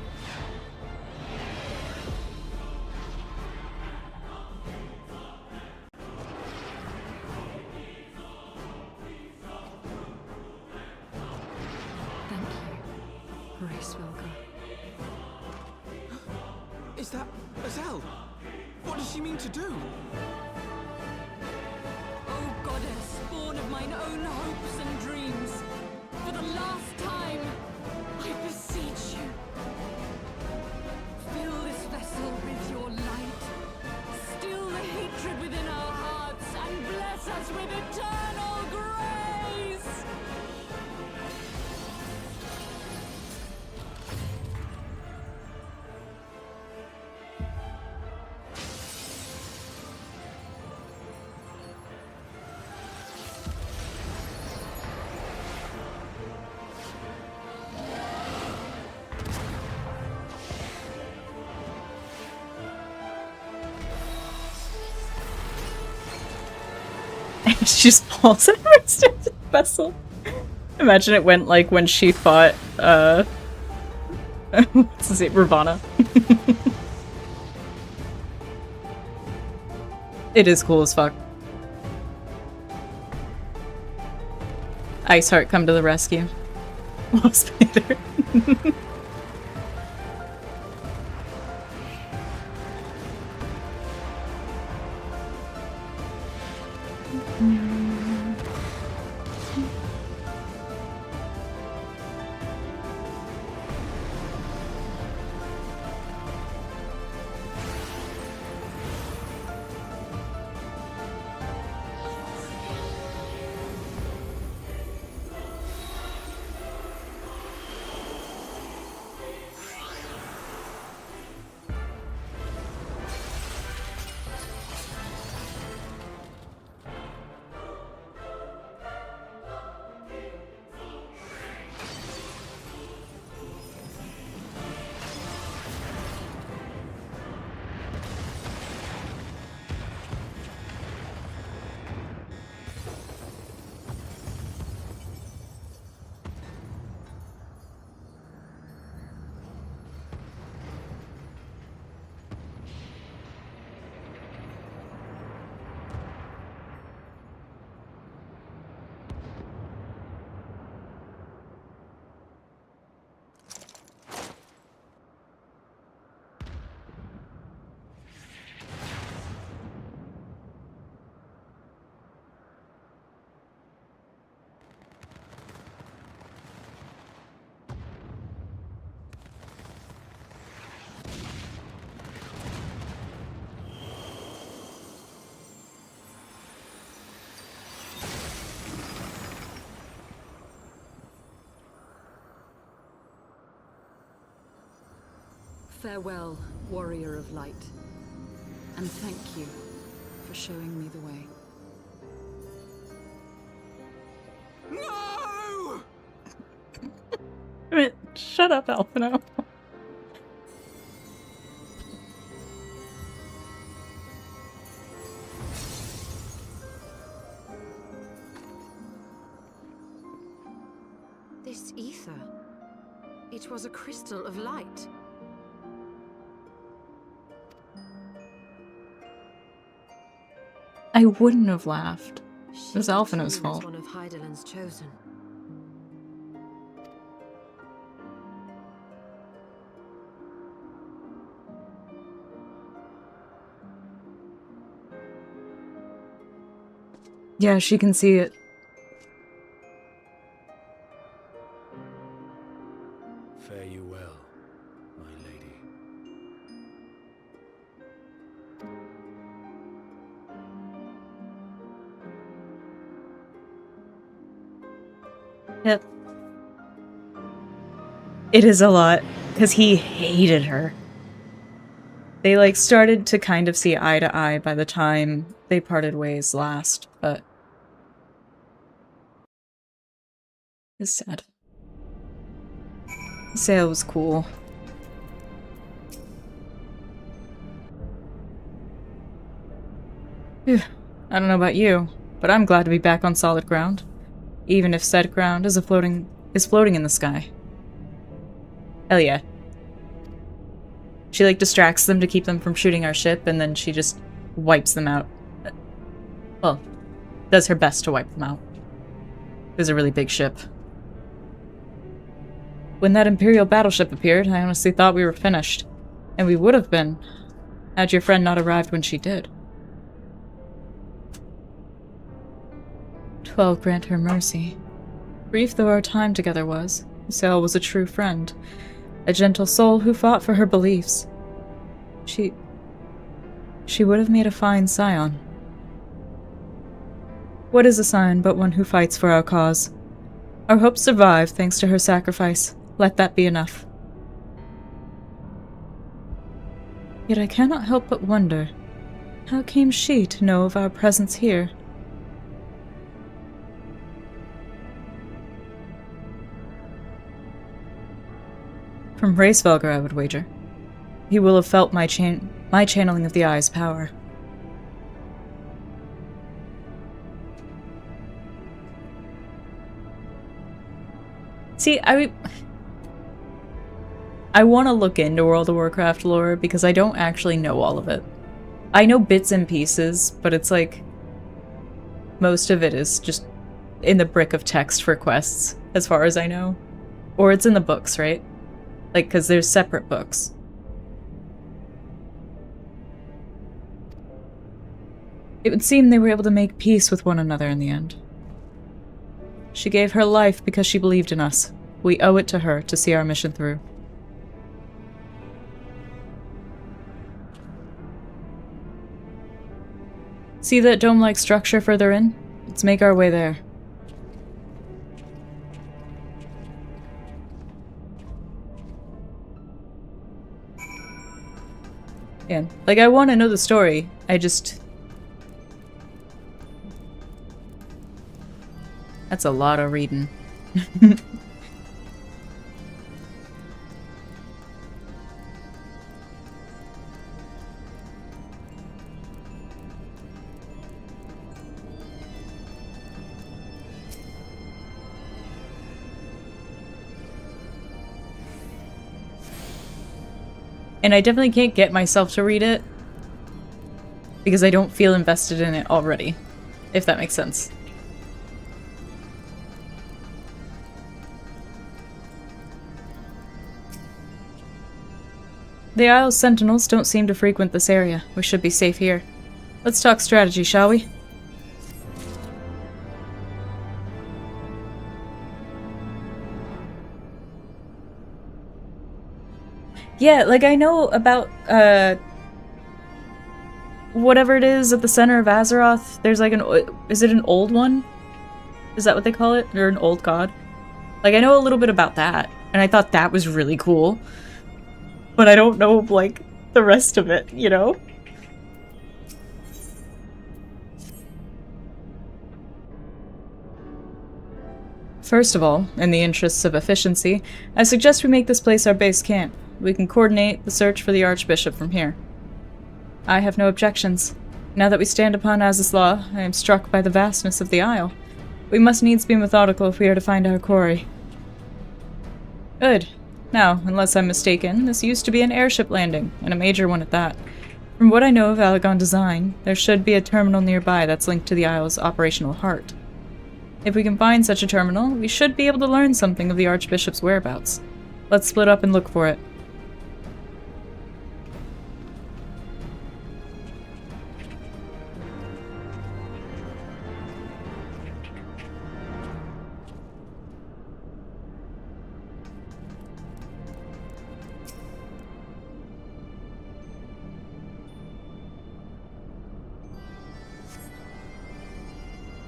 Thank you, Grace Svelga. Is that Azelle? What does she mean to do? O goddess, born of mine own hopes and dreams, for the last time, I beseech you. Fill this vessel with your light. Still the hatred within our hearts and bless us with eternal grace. She just pulls it right into the vessel. Imagine it went like when she fought, what's his name? Ravana. It is cool as fuck. Iceheart, come to the rescue. Lost Peter. Farewell, warrior of light. And thank you for showing me the way. No! Shut up, Alphino. This ether. It was a crystal of light. I wouldn't have laughed. It was She Alphino's too fault. was one of Hydaelyn's chosen. Yeah, she can see it. Fare you well, my lady. Yep. It is a lot, because he hated her. They, like, started to kind of see eye to eye by the time they parted ways last, but... it's sad. The sale was cool. Phew. I don't know about you, but I'm glad to be back on solid ground. Even if said ground is floating in the sky. Hell yeah. She, like, distracts them to keep them from shooting our ship, and then she just wipes them out. Well, does her best to wipe them out. It was a really big ship. When that Imperial battleship appeared, I honestly thought we were finished. And we would have been, had your friend not arrived when she did. 12 grant her mercy. Brief though our time together was, Sail was a true friend. A gentle soul who fought for her beliefs. She would have made a fine scion. What is a scion but one who fights for our cause? Our hopes survive thanks to her sacrifice. Let that be enough. Yet I cannot help but wonder, how came she to know of our presence here? From Racevelger, I would wager. He will have felt my channeling of the Eye's power. See, I want to look into World of Warcraft lore because I don't actually know all of it. I know bits and pieces, but it's like most of it is just in the brick of text for quests, as far as I know. Or it's in the books, right? Like, because there's separate books. It would seem they were able to make peace with one another in the end. She gave her life because she believed in us. We owe it to her to see our mission through. See that dome-like structure further in? Let's make our way there. Yeah, like, I want to know the story. I just... That's a lot of reading. And I definitely can't get myself to read it because I don't feel invested in it already, if that makes sense. The Isle's sentinels don't seem to frequent this area. We should be safe here. Let's talk strategy, shall we? Yeah, like, I know about, whatever it is at the center of Azeroth. There's like is it an old one? Is that what they call it? Or an old god? Like, I know a little bit about that, and I thought that was really cool. but I don't know, like, the rest of it, you know? First of all, in the interests of efficiency, I suggest we make this place our base camp. We can coordinate the search for the Archbishop from here. I have no objections. Now that we stand upon Az's law, I am struck by the vastness of the Isle. We must needs be methodical if we are to find our quarry. Good. Now, unless I'm mistaken, this used to be an airship landing, and a major one at that. From what I know of Alagon design, there should be a terminal nearby that's linked to the Isle's operational heart. If we can find such a terminal, we should be able to learn something of the Archbishop's whereabouts. Let's split up and look for it.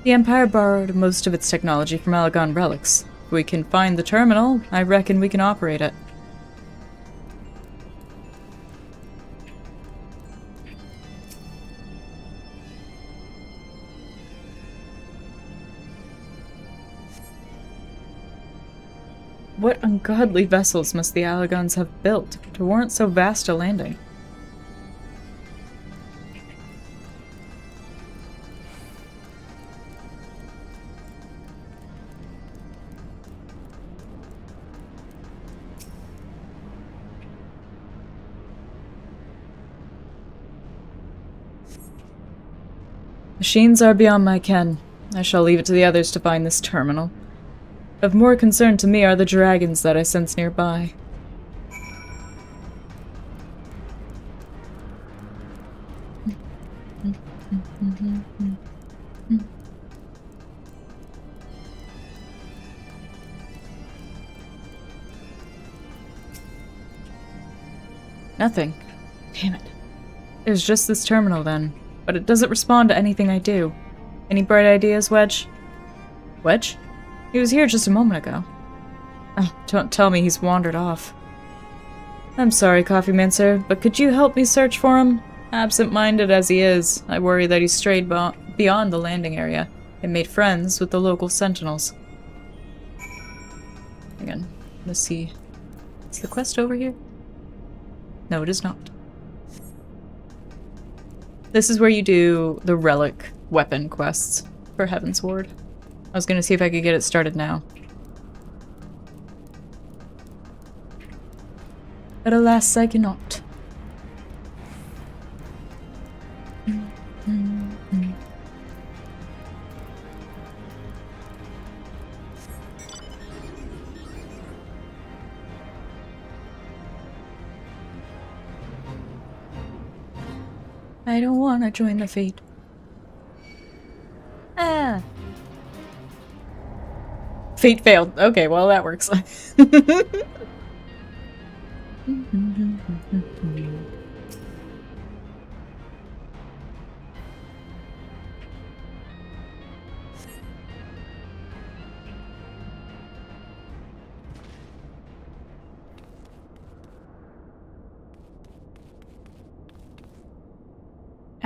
The Empire borrowed most of its technology from Alagon relics. If we can find the terminal, I reckon we can operate it. What ungodly vessels must the Alagons have built to warrant so vast a landing? Machines are beyond my ken. I shall leave it to the others to find this terminal. Of more concern to me are the dragons that I sense nearby. Nothing. Damn it. It was just this terminal then. But it doesn't respond to anything I do. Any bright ideas, Wedge? Wedge? He was here just a moment ago. Oh, don't tell me he's wandered off. I'm sorry, Coffee Man Sir, but could you help me search for him? Absent-minded as he is, I worry that he strayed beyond the landing area and made friends with the local sentinels. Again, let's see. Is the quest over here? No, it is not. This is where you do the relic weapon quests for Heaven's Ward. I was gonna see if I could get it started now. But alas, I cannot. I don't want to join the fate. Ah. Fate failed. Okay, well that works.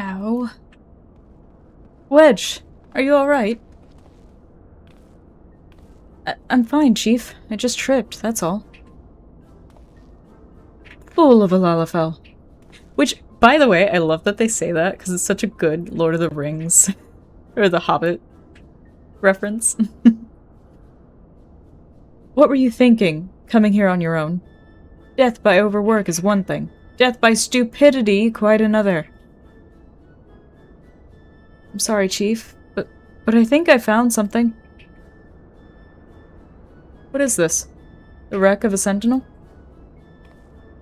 Ow. Wedge, are you alright? I'm fine, Chief. I just tripped, that's all. Fool of a Lalafell. Which, by the way, I love that they say that, because it's such a good Lord of the Rings, or The Hobbit reference. What were you thinking, coming here on your own? Death by overwork is one thing. Death by stupidity, quite another. I'm sorry, Chief, but I think I found something. What is this? The wreck of a sentinel?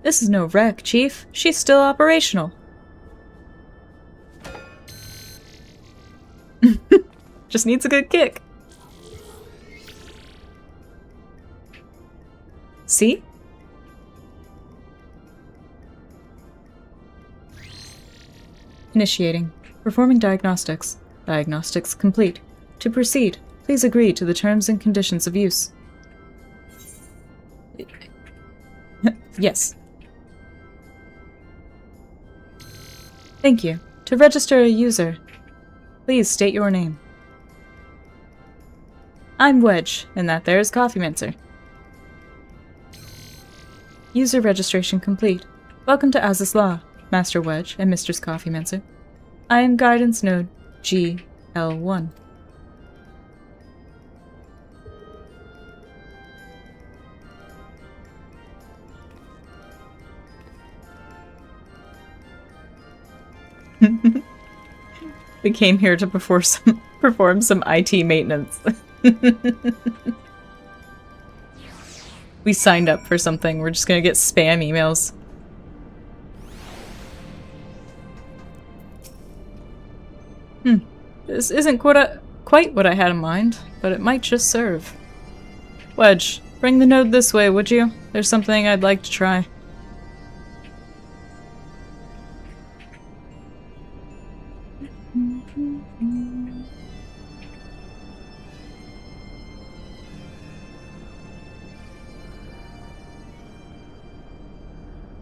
This is no wreck, Chief. She's still operational. Just needs a good kick. See? Initiating. Performing diagnostics. Diagnostics complete. To proceed, please agree to the terms and conditions of use. Yes. Thank you. To register a user, please state your name. I'm Wedge, and that there is Coffee Mincer. User registration complete. Welcome to Azus Law, Master Wedge and Mistress Coffee Mincer. I am Guidance Node GL1. We came here to perform some IT maintenance. We signed up for something. We're just gonna get spam emails. This isn't quite what I had in mind, but it might just serve. Wedge, bring the node this way, would you? There's something I'd like to try.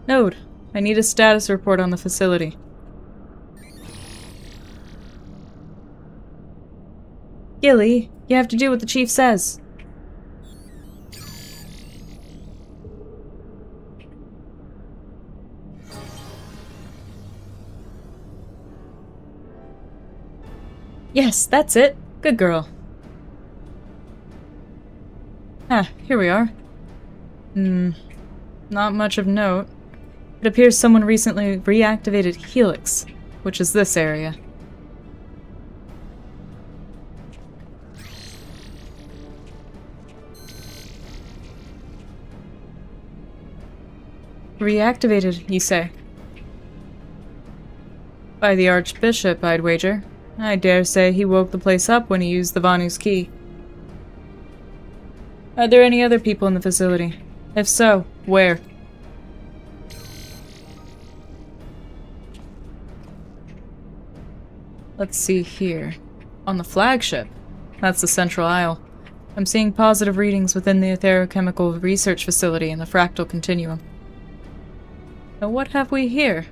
Node, I need a status report on the facility. Gilly, you have to do what the chief says. Yes, that's it. Good girl. Ah, here we are. Not much of note. It appears someone recently reactivated Helix, which is this area. Reactivated, you say? By the Archbishop, I'd wager. I dare say he woke the place up when he used the Vanu's key. Are there any other people in the facility? If so, where? Let's see here. On the flagship. That's the central aisle. I'm seeing positive readings within the Etherochemical Research Facility in the fractal continuum. Now what have we here?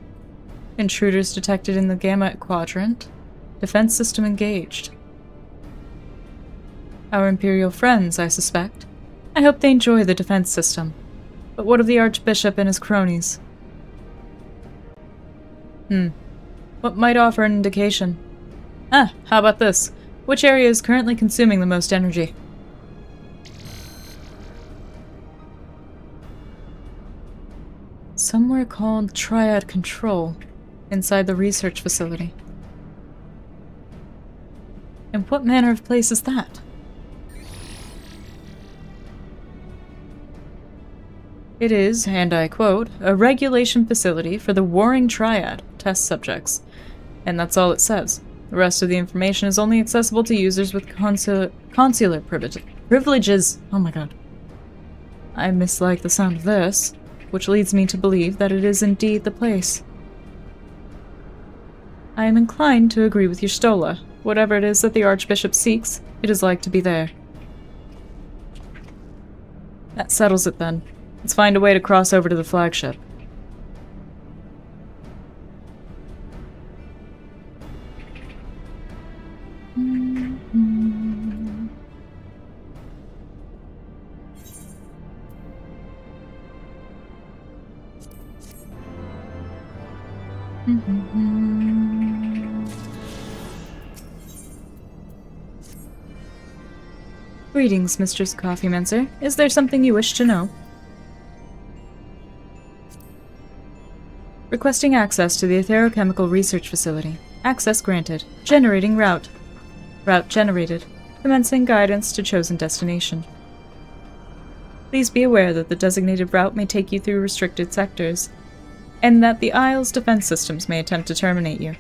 Intruders detected in the Gamma Quadrant. Defense system engaged. Our Imperial friends, I suspect. I hope they enjoy the defense system. But what of the Archbishop and his cronies? What might offer an indication? Ah, how about this? Which area is currently consuming the most energy? Somewhere called Triad Control, inside the research facility. And what manner of place is that? It is, and I quote, a regulation facility for the Warring Triad test subjects. And that's all it says. The rest of the information is only accessible to users with consular privileges. Oh my god. I mislike the sound of this, which leads me to believe that it is indeed the place. I am inclined to agree with Y'shtola. Whatever it is that the Archbishop seeks, it is like to be there. That settles it then. Let's find a way to cross over to the flagship. Greetings, Mistress Coffee Mincer. Is there something you wish to know? Requesting access to the Etherochemical Research Facility. Access granted. Generating route. Route generated. Commencing guidance to chosen destination. Please be aware that the designated route may take you through restricted sectors, and that the Isle's defense systems may attempt to terminate you.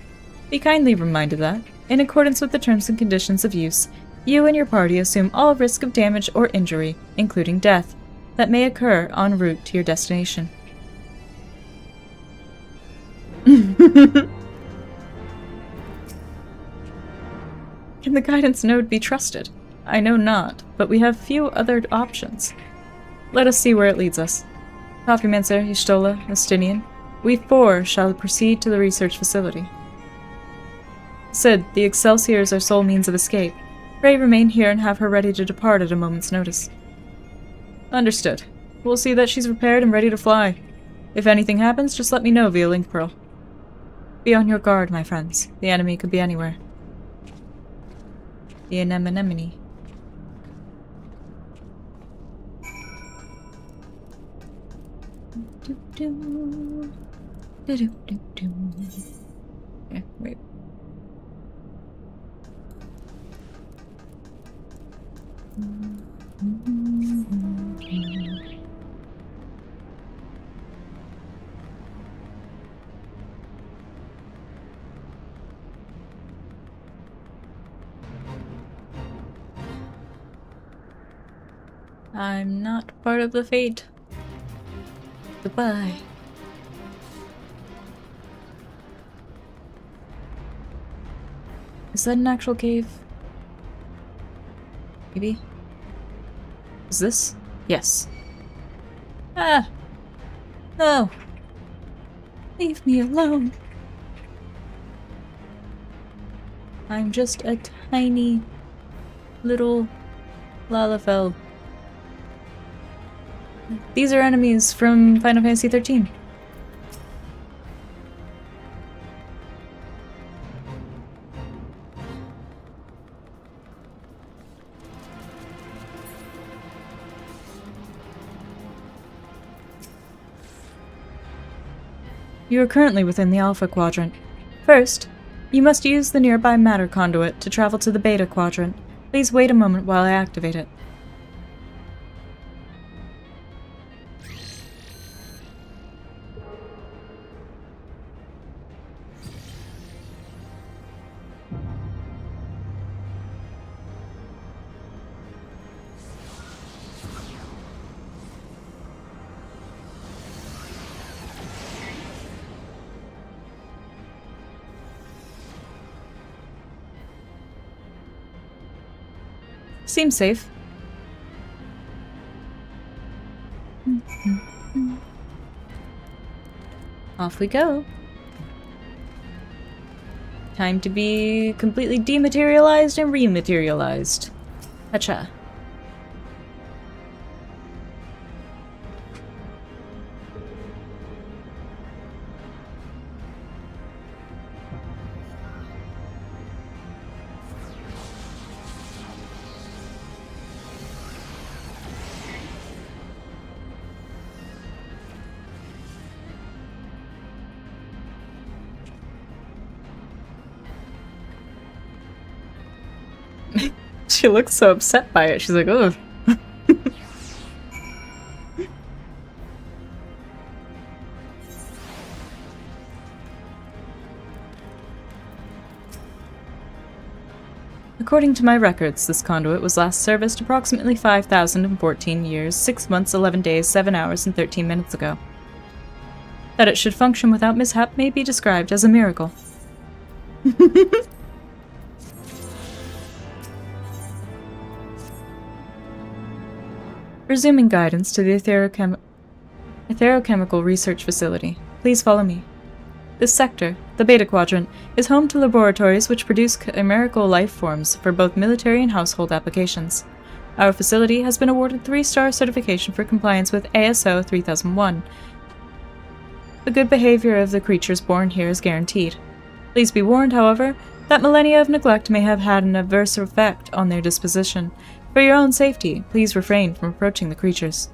Be kindly reminded that, in accordance with the terms and conditions of use, you and your party assume all risk of damage or injury, including death, that may occur en route to your destination. Can the guidance node be trusted? I know not, but we have few other options. Let us see where it leads us. Coffee Mincer, Y'shtola, Estinian, We four shall proceed to the research facility. Sid, the Excelsior is our sole means of escape. Pray remain here and have her ready to depart at a moment's notice. Understood. We'll see that she's prepared and ready to fly. If anything happens, just let me know via Link Pearl. Be on your guard, my friends. The enemy could be anywhere. The anemone. Okay, wait. I'm not part of the fate. Goodbye. Is that an actual cave? Maybe? Is this? Yes. Ah! No! Leave me alone! I'm just a tiny little Lalafell. These are enemies from Final Fantasy XIII. You are currently within the Alpha Quadrant. First, you must use the nearby matter conduit to travel to the Beta Quadrant. Please wait a moment while I activate it. Seems safe. Off we go. Time to be completely dematerialized and rematerialized. Hacha. She looks so upset by it. She's like, ugh. According to my records, this conduit was last serviced approximately 5,014 years, 6 months, 11 days, 7 hours, and 13 minutes ago. That it should function without mishap may be described as a miracle. Resuming guidance to the Etherochemical Research Facility. Please follow me. This sector, the Beta Quadrant, is home to laboratories which produce chimerical life forms for both military and household applications. Our facility has been awarded 3-star certification for compliance with ASO 3001. The good behavior of the creatures born here is guaranteed. Please be warned, however, that millennia of neglect may have had an adverse effect on their disposition. For your own safety, please refrain from approaching the creatures.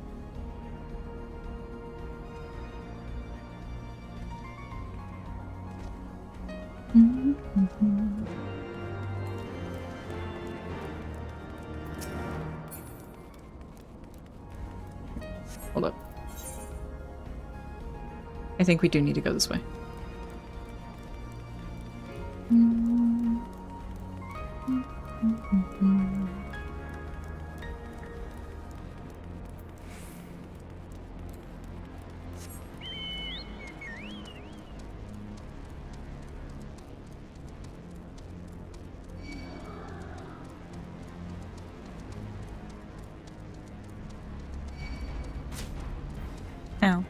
Hold up. I think we do need to go this way. Ow.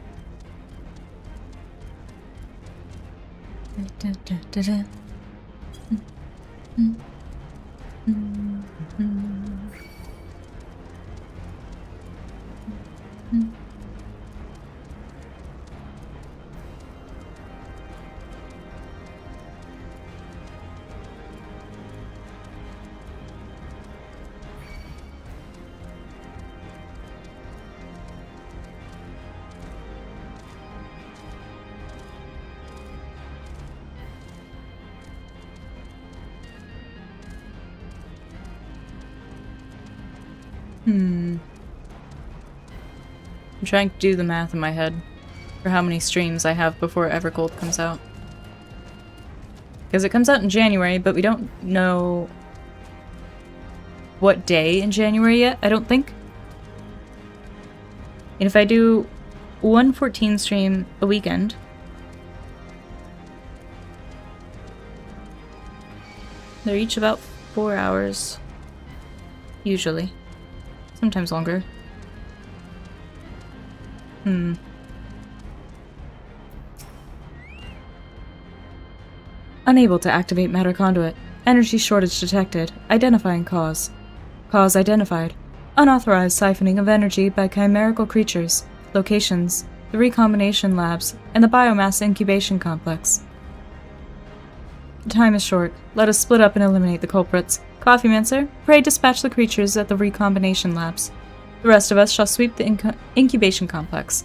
I'm trying to do the math in my head for how many streams I have before Evergold comes out. Because it comes out in January, but we don't know what day in January yet, I don't think. And if I do 114 stream a weekend, they're each about 4 hours, usually. Sometimes longer. Unable to activate matter conduit. Energy shortage detected. Identifying cause. Cause identified. Unauthorized siphoning of energy by chimerical creatures. Locations: the recombination labs and the biomass incubation complex. The time is short. Let us split up and eliminate the culprits. Coffeemancer, pray dispatch the creatures at the recombination labs. The rest of us shall sweep the incubation complex.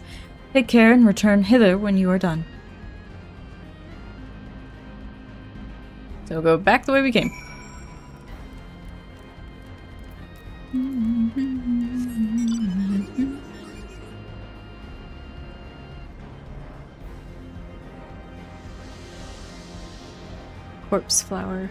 Take care and return hither when you are done. So go back the way we came. Corpse flower.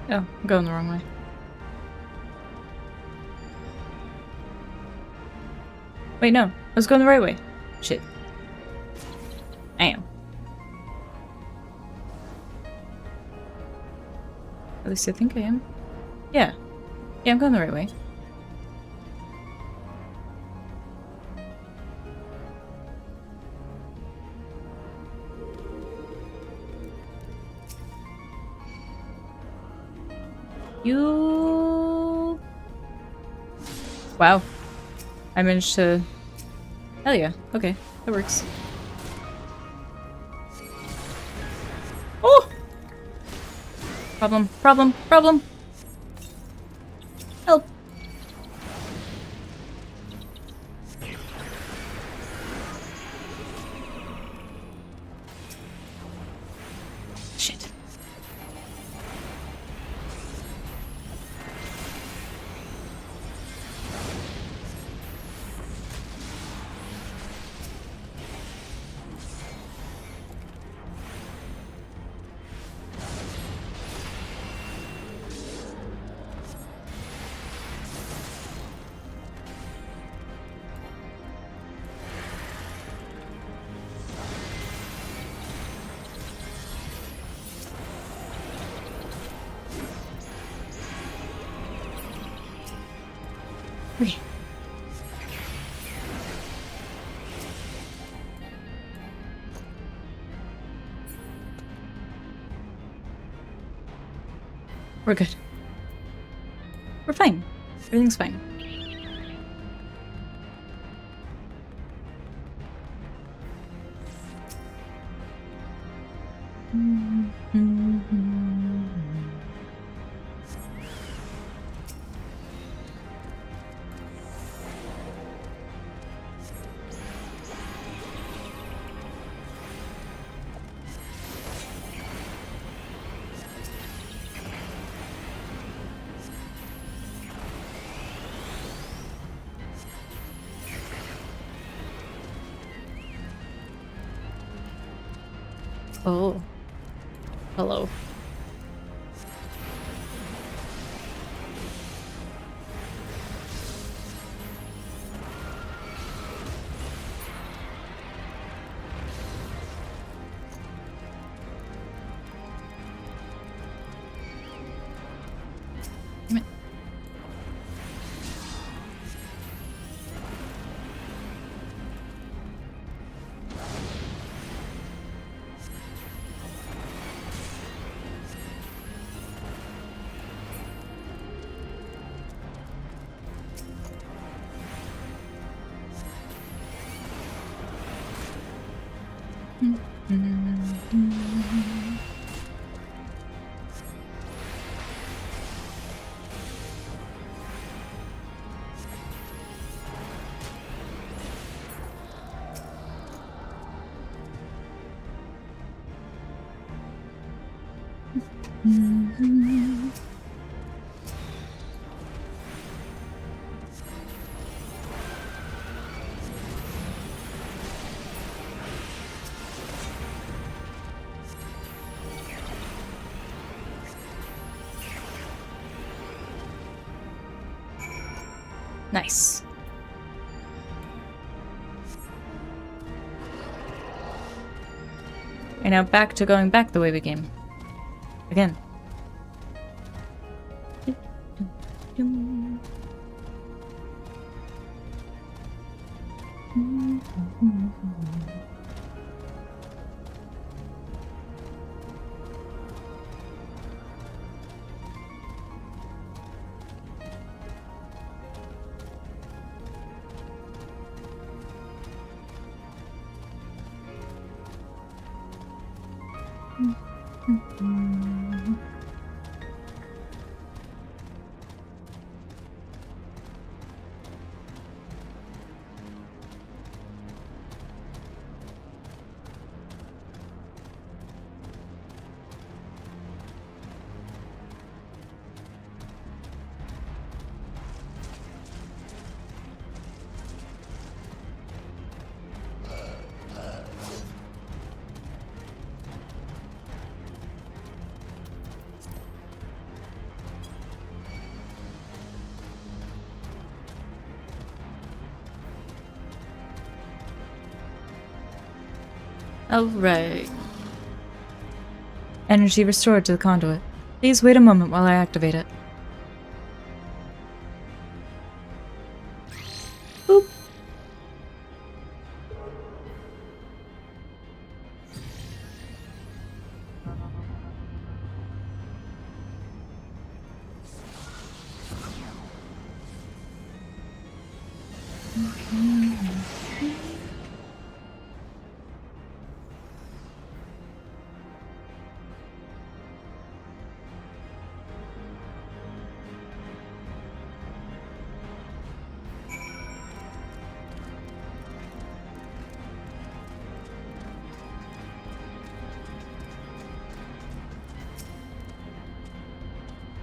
Oh, I'm going the wrong way. Wait, no. I was going the right way. Shit. I am. At least I think I am. Yeah. Yeah, I'm going the right way. You... Wow. I managed to... Hell yeah. Okay. That works. Oh! Problem. Problem. Problem. Help. Shit. Okay. We're good. We're fine. Everything's fine. Oh. Hello. Damn it. Nice. And now back to going back the way we came. Again. Alright. Energy restored to the conduit. Please wait a moment while I activate it. Boop.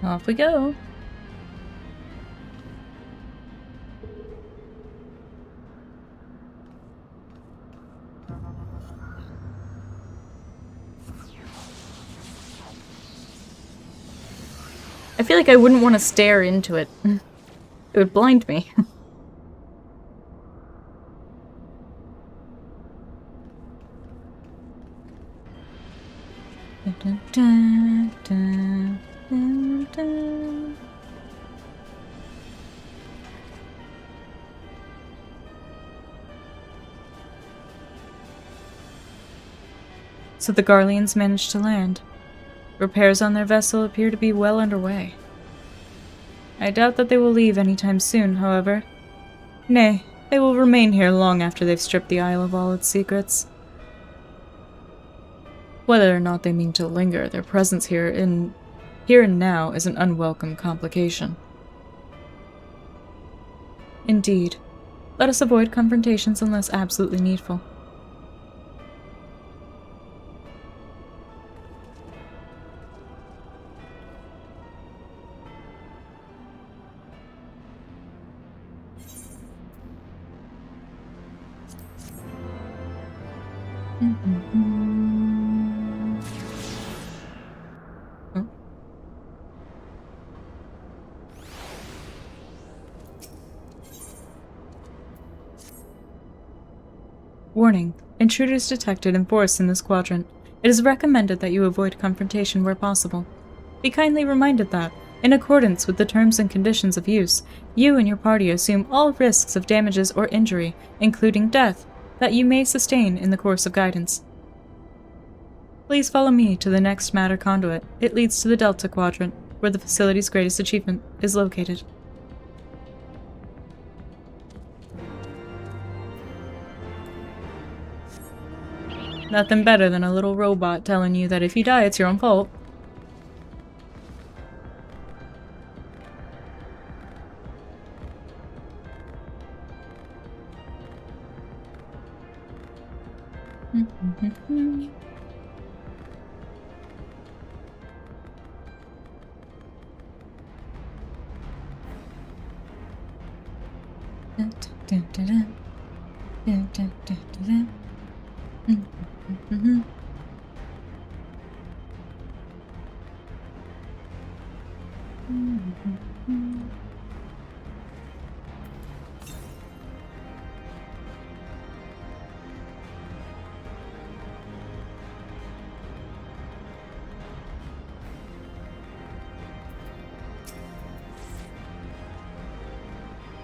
Off we go. I feel like I wouldn't want to stare into it. It would blind me. Dun, dun, dun, dun, dun. So the Garleans managed to land. Repairs on their vessel appear to be well underway. I doubt that they will leave anytime soon, however. Nay, they will remain here long after they've stripped the Isle of all its secrets. Whether or not they mean to linger, their presence here and now is an unwelcome complication. Indeed. Let us avoid confrontations unless absolutely needful. Warning. Intruders detected in forests in this quadrant. It is recommended that you avoid confrontation where possible. Be kindly reminded that, in accordance with the terms and conditions of use, you and your party assume all risks of damages or injury, including death, that you may sustain in the course of guidance. Please follow me to the next matter conduit. It leads to the Delta Quadrant, where the facility's greatest achievement is located. Nothing better than a little robot telling you that if you die, it's your own fault.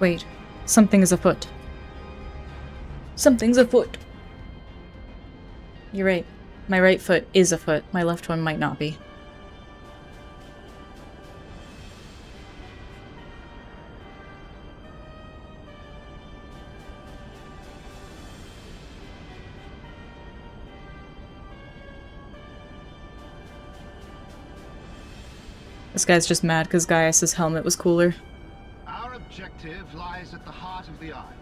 Wait, something is afoot. Something's afoot. You're right. My right foot is afoot. My left one might not be. This guy's just mad because Gaius' helmet was cooler. Our objective lies at the heart of the isle.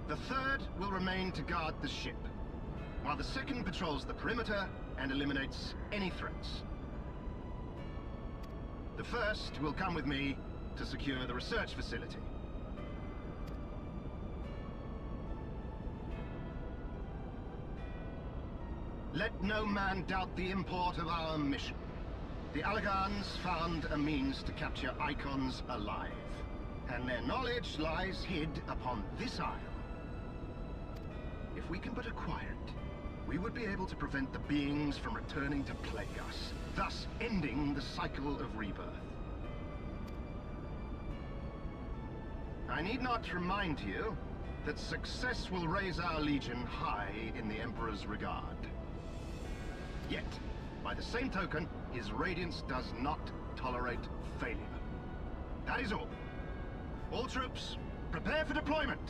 The third will remain to guard the ship, while the second patrols the perimeter and eliminates any threats. The first will come with me to secure the research facility. Let no man doubt the import of our mission. The Allagans found a means to capture icons alive, and their knowledge lies hid upon this isle. If we can but acquire it, we would be able to prevent the beings from returning to plague us, thus ending the cycle of rebirth. I need not remind you that success will raise our legion high in the Emperor's regard. Yet, by the same token, his radiance does not tolerate failure. That is all. All troops, prepare for deployment!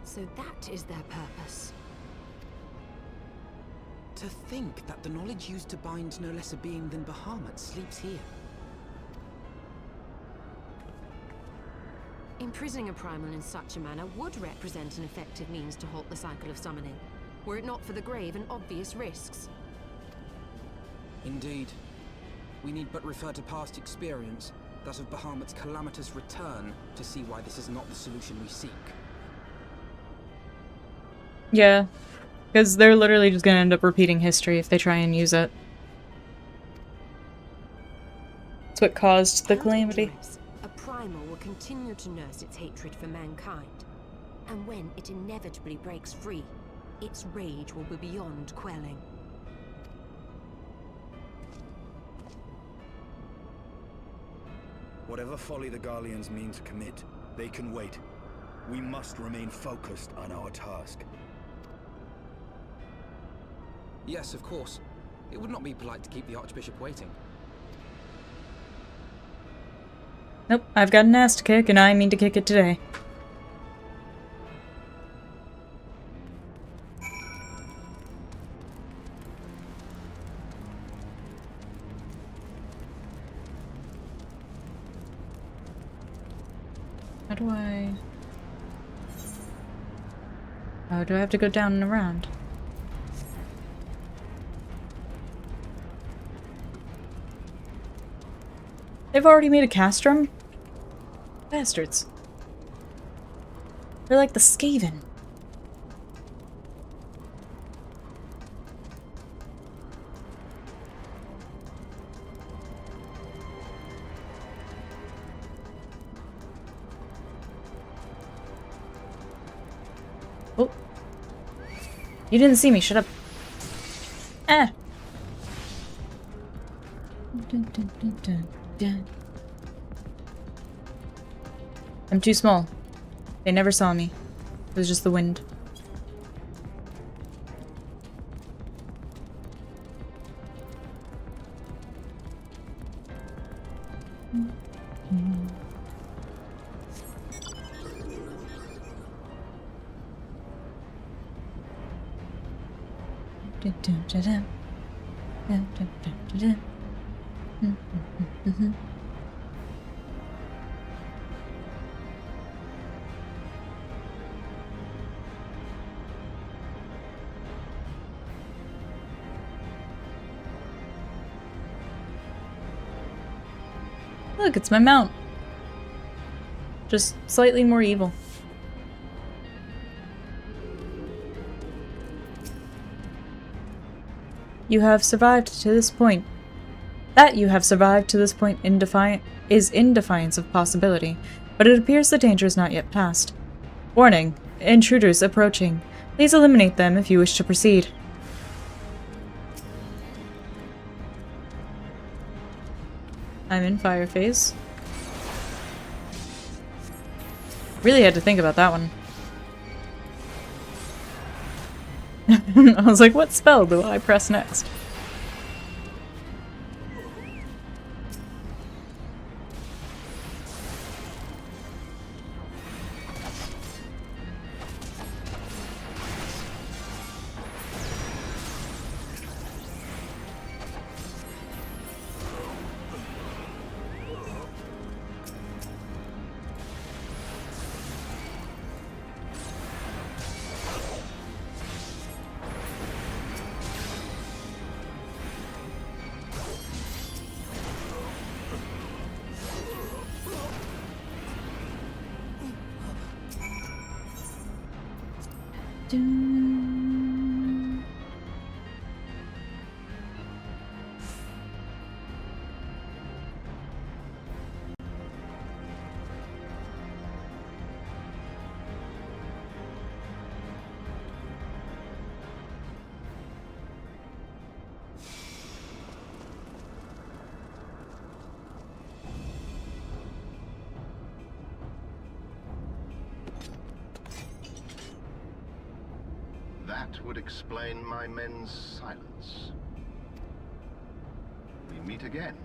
So that is their purpose. To think that the knowledge used to bind no less a being than Bahamut sleeps here. Imprisoning a primal in such a manner would represent an effective means to halt the cycle of summoning, were it not for the grave and obvious risks. Indeed. We need but refer to past experience, that of Bahamut's calamitous return, to see why this is not the solution we seek. Yeah, because they're literally just gonna end up repeating history if they try and use it. That's what caused the calamity. A primal will continue to nurse its hatred for mankind, and when it inevitably breaks free, its rage will be beyond quelling. Whatever folly the Garleans mean to commit, they can wait. We must remain focused on our task. Yes, of course. It would not be polite to keep the Archbishop waiting. Nope, I've got an ass to kick, and I mean to kick it today. How do I... Oh, do I have to go down and around? They've already made a castrum? Bastards. They're like the Skaven. Oh. You didn't see me, shut up. Ah. Dun, dun, dun, dun, dun. I'm too small. They never saw me. It was just the wind. Look, it's my mount. Just slightly more evil. You have survived to this point. That you have survived to this point is in defiance of possibility, but it appears the danger is not yet past. Warning, intruders approaching. Please eliminate them if you wish to proceed. I'm in fire phase. Really had to think about that one. I was like, what spell do I press next? That would explain my men's silence. We meet again.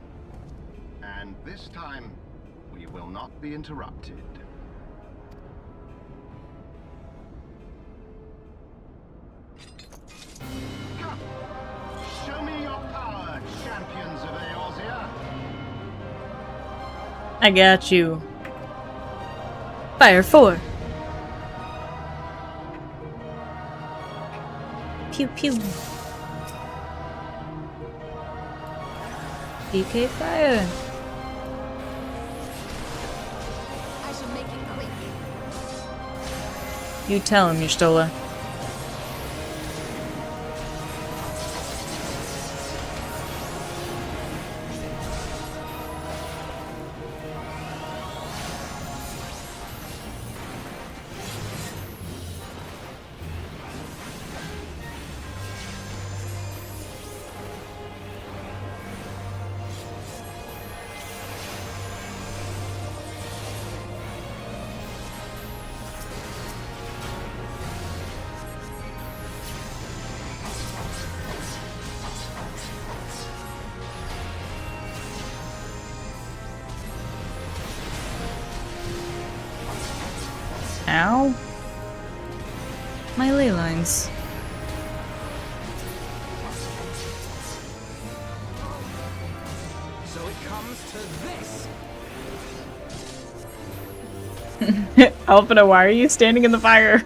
And this time, we will not be interrupted. Come! Show me your power, champions of Eorzea! I got you. Fire 4. Pew pew. DK fire. I should make it quick. You tell him, Y'shtola. Ow. My ley lines. So it comes to this. Alpina, why are you standing in the fire?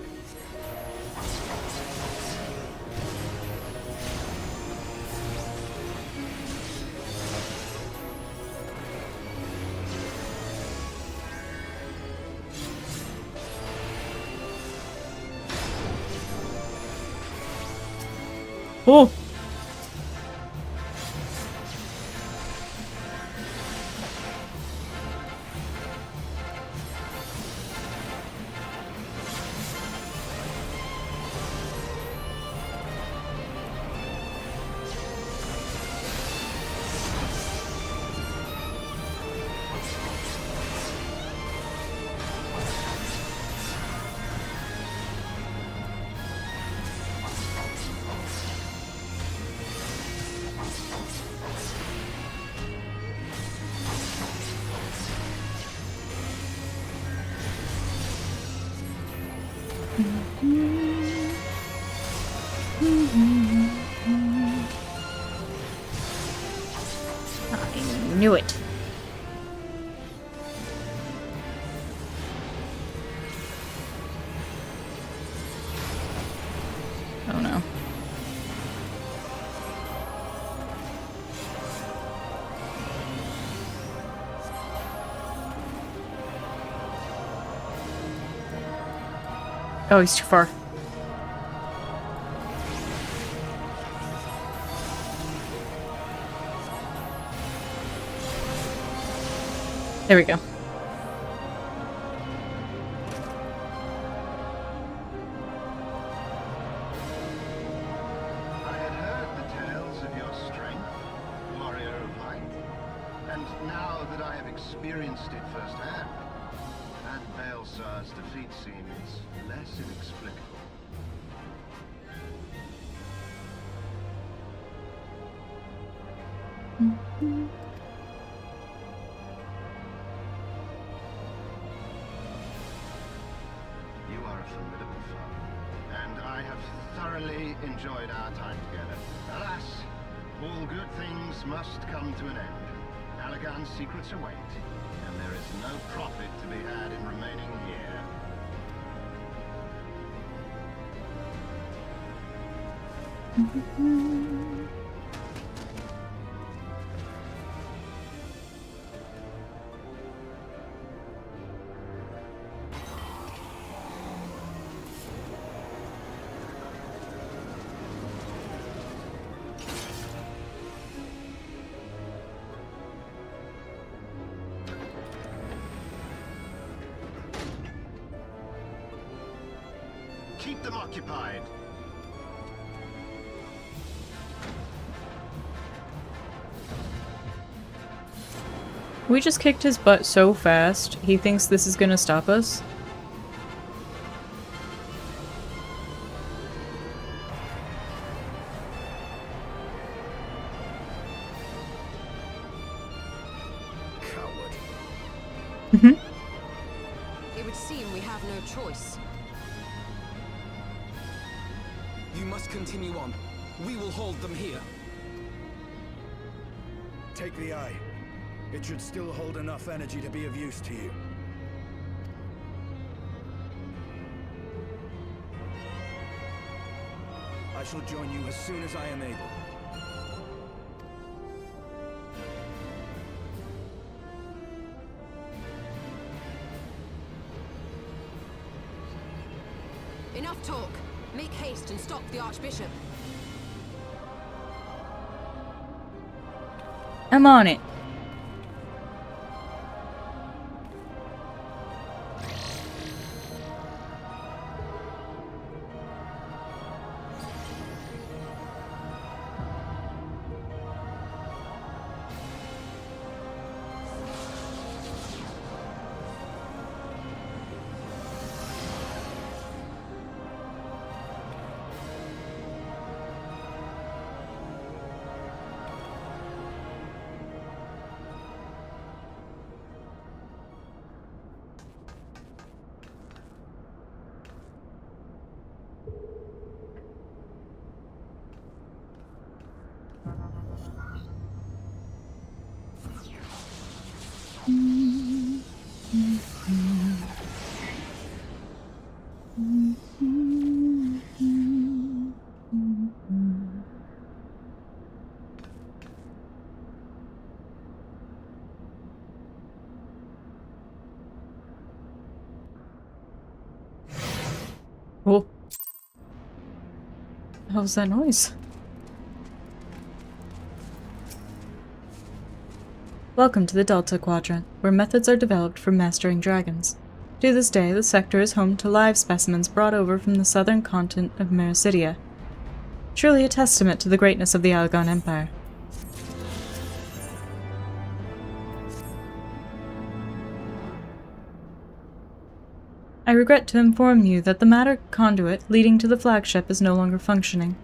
Oh! I knew it. Oh no. Oh, he's too far. There we go. I had heard the tales of your strength, warrior of light, and now that I have experienced it firsthand, that Baelsar's defeat seems less inexplicable. You are a formidable foe, and I have thoroughly enjoyed our time together. Alas, all good things must come to an end. Allagan's secrets await, and there is no profit to be had in remaining here. Keep them occupied. We just kicked his butt so fast, he thinks this is gonna stop us. Coward. It would seem we have no choice. You must continue on. We will hold them here. Take the eye. It should still hold enough energy to be of use to you. I shall join you as soon as I am able. Enough talk. Make haste and stop the Archbishop. I'm on it. Oh. What was that noise? Welcome to the Delta Quadrant, where methods are developed for mastering dragons. To this day, the sector is home to live specimens brought over from the southern continent of Mericidia. Truly a testament to the greatness of the Algon Empire. I regret to inform you that the matter conduit leading to the flagship is no longer functioning.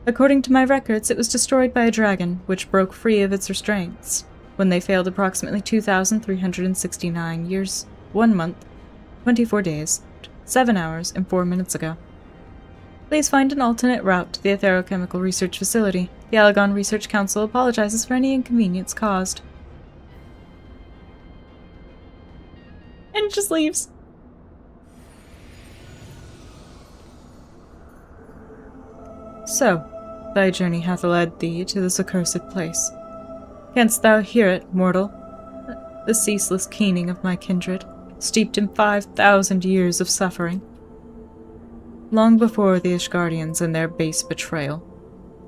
According to my records, it was destroyed by a dragon, which broke free of its restraints when they failed approximately 2,369 years, 1 month, 24 days, 7 hours, and 4 minutes ago. Please find an alternate route to the Aetherochemical Research Facility. The Alagon Research Council apologizes for any inconvenience caused. And it just leaves. So, thy journey hath led thee to this accursed place. Canst thou hear it, mortal? The ceaseless keening of my kindred, steeped in 5,000 years of suffering. Long before the Ishgardians and their base betrayal,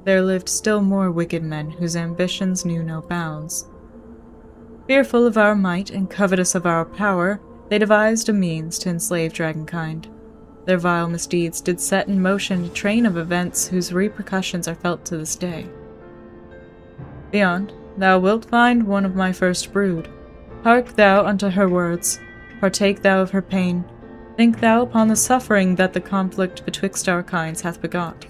there lived still more wicked men whose ambitions knew no bounds. Fearful of our might and covetous of our power, they devised a means to enslave dragonkind. Their vile misdeeds did set in motion a train of events whose repercussions are felt to this day. Beyond, thou wilt find one of my first brood. Hark thou unto her words, partake thou of her pain, think thou upon the suffering that the conflict betwixt our kinds hath begot.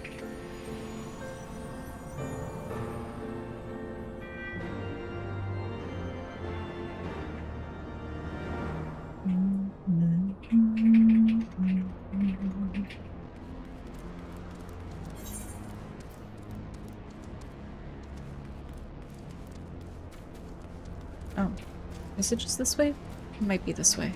Oh, is it just this way? It might be this way.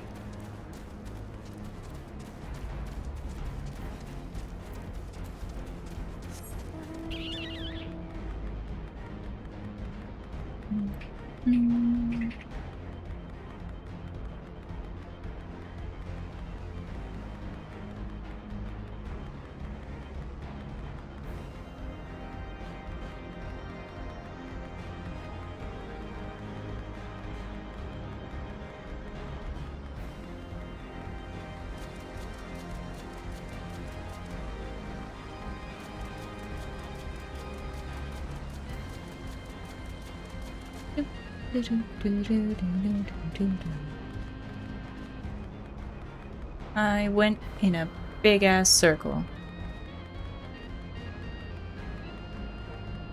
I went in a big-ass circle.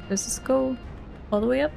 Does this go all the way up?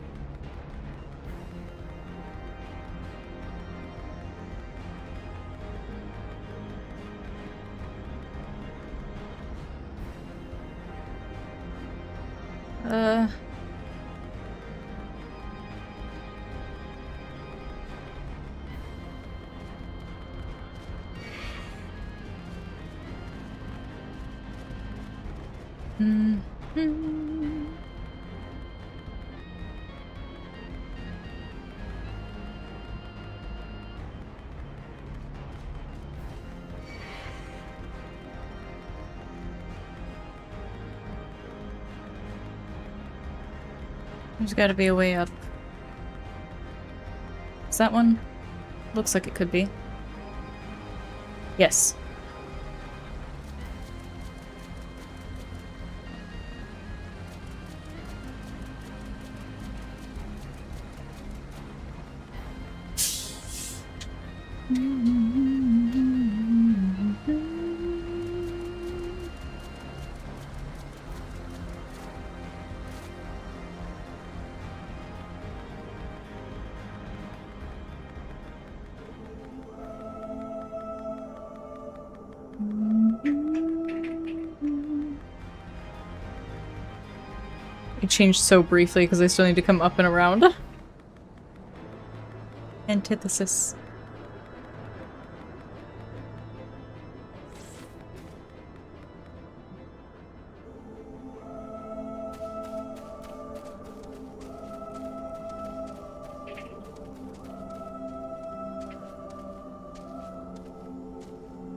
There's gotta be a way up. Is that one? Looks like it could be. Yes. It changed so briefly because I still need to come up and around. Antithesis.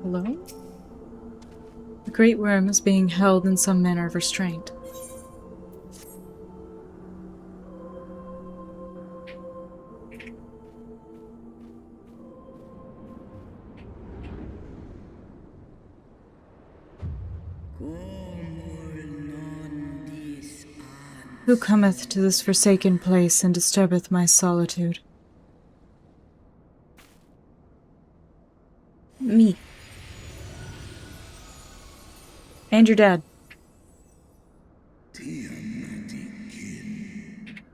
Hello? The Great Worm is being held in some manner of restraint. Who cometh to this forsaken place and disturbeth my solitude? Me. And your dad.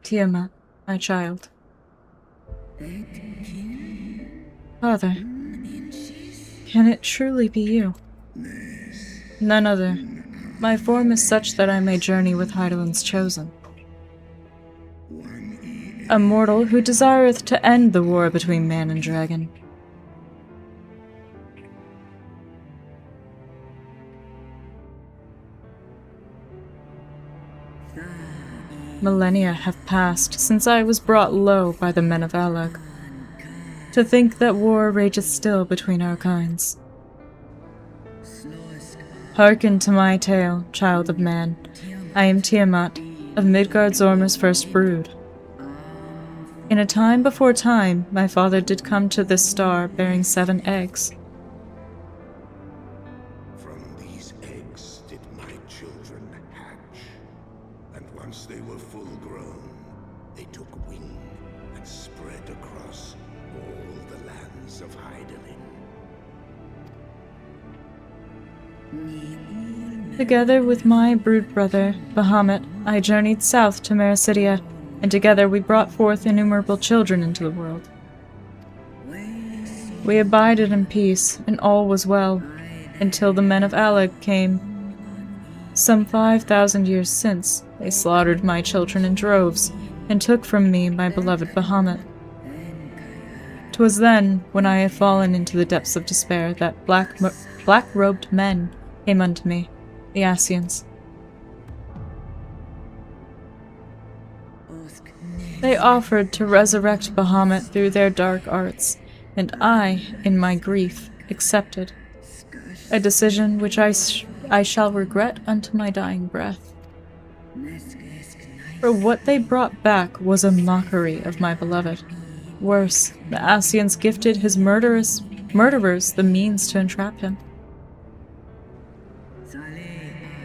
Tiamat, my child. Father, can it truly be you? None other. My form is such that I may journey with Heidelin's chosen. A mortal who desireth to end the war between man and dragon. Millennia have passed since I was brought low by the men of Alag. To think that war rageth still between our kinds. Hearken to my tale, child of man. I am Tiamat, of Midgard Zormer's first brood. In a time before time, my father did come to this star bearing 7 eggs. From these eggs did my children hatch. And once they were full grown, they took wing and spread across all the lands of Heidelin. Together with my brood brother, Bahamut, I journeyed south to Mericidia, and together we brought forth innumerable children into the world. We abided in peace, and all was well, until the men of Alag came. Some 5,000 years since, they slaughtered my children in droves, and took from me my beloved Bahamut. 'Twas then, when I had fallen into the depths of despair, that black-robed men came unto me, the Asians. They offered to resurrect Bahamut through their dark arts, and I, in my grief, accepted. A decision which I shall regret unto my dying breath. For what they brought back was a mockery of my beloved. Worse, the Asians gifted his murderers the means to entrap him.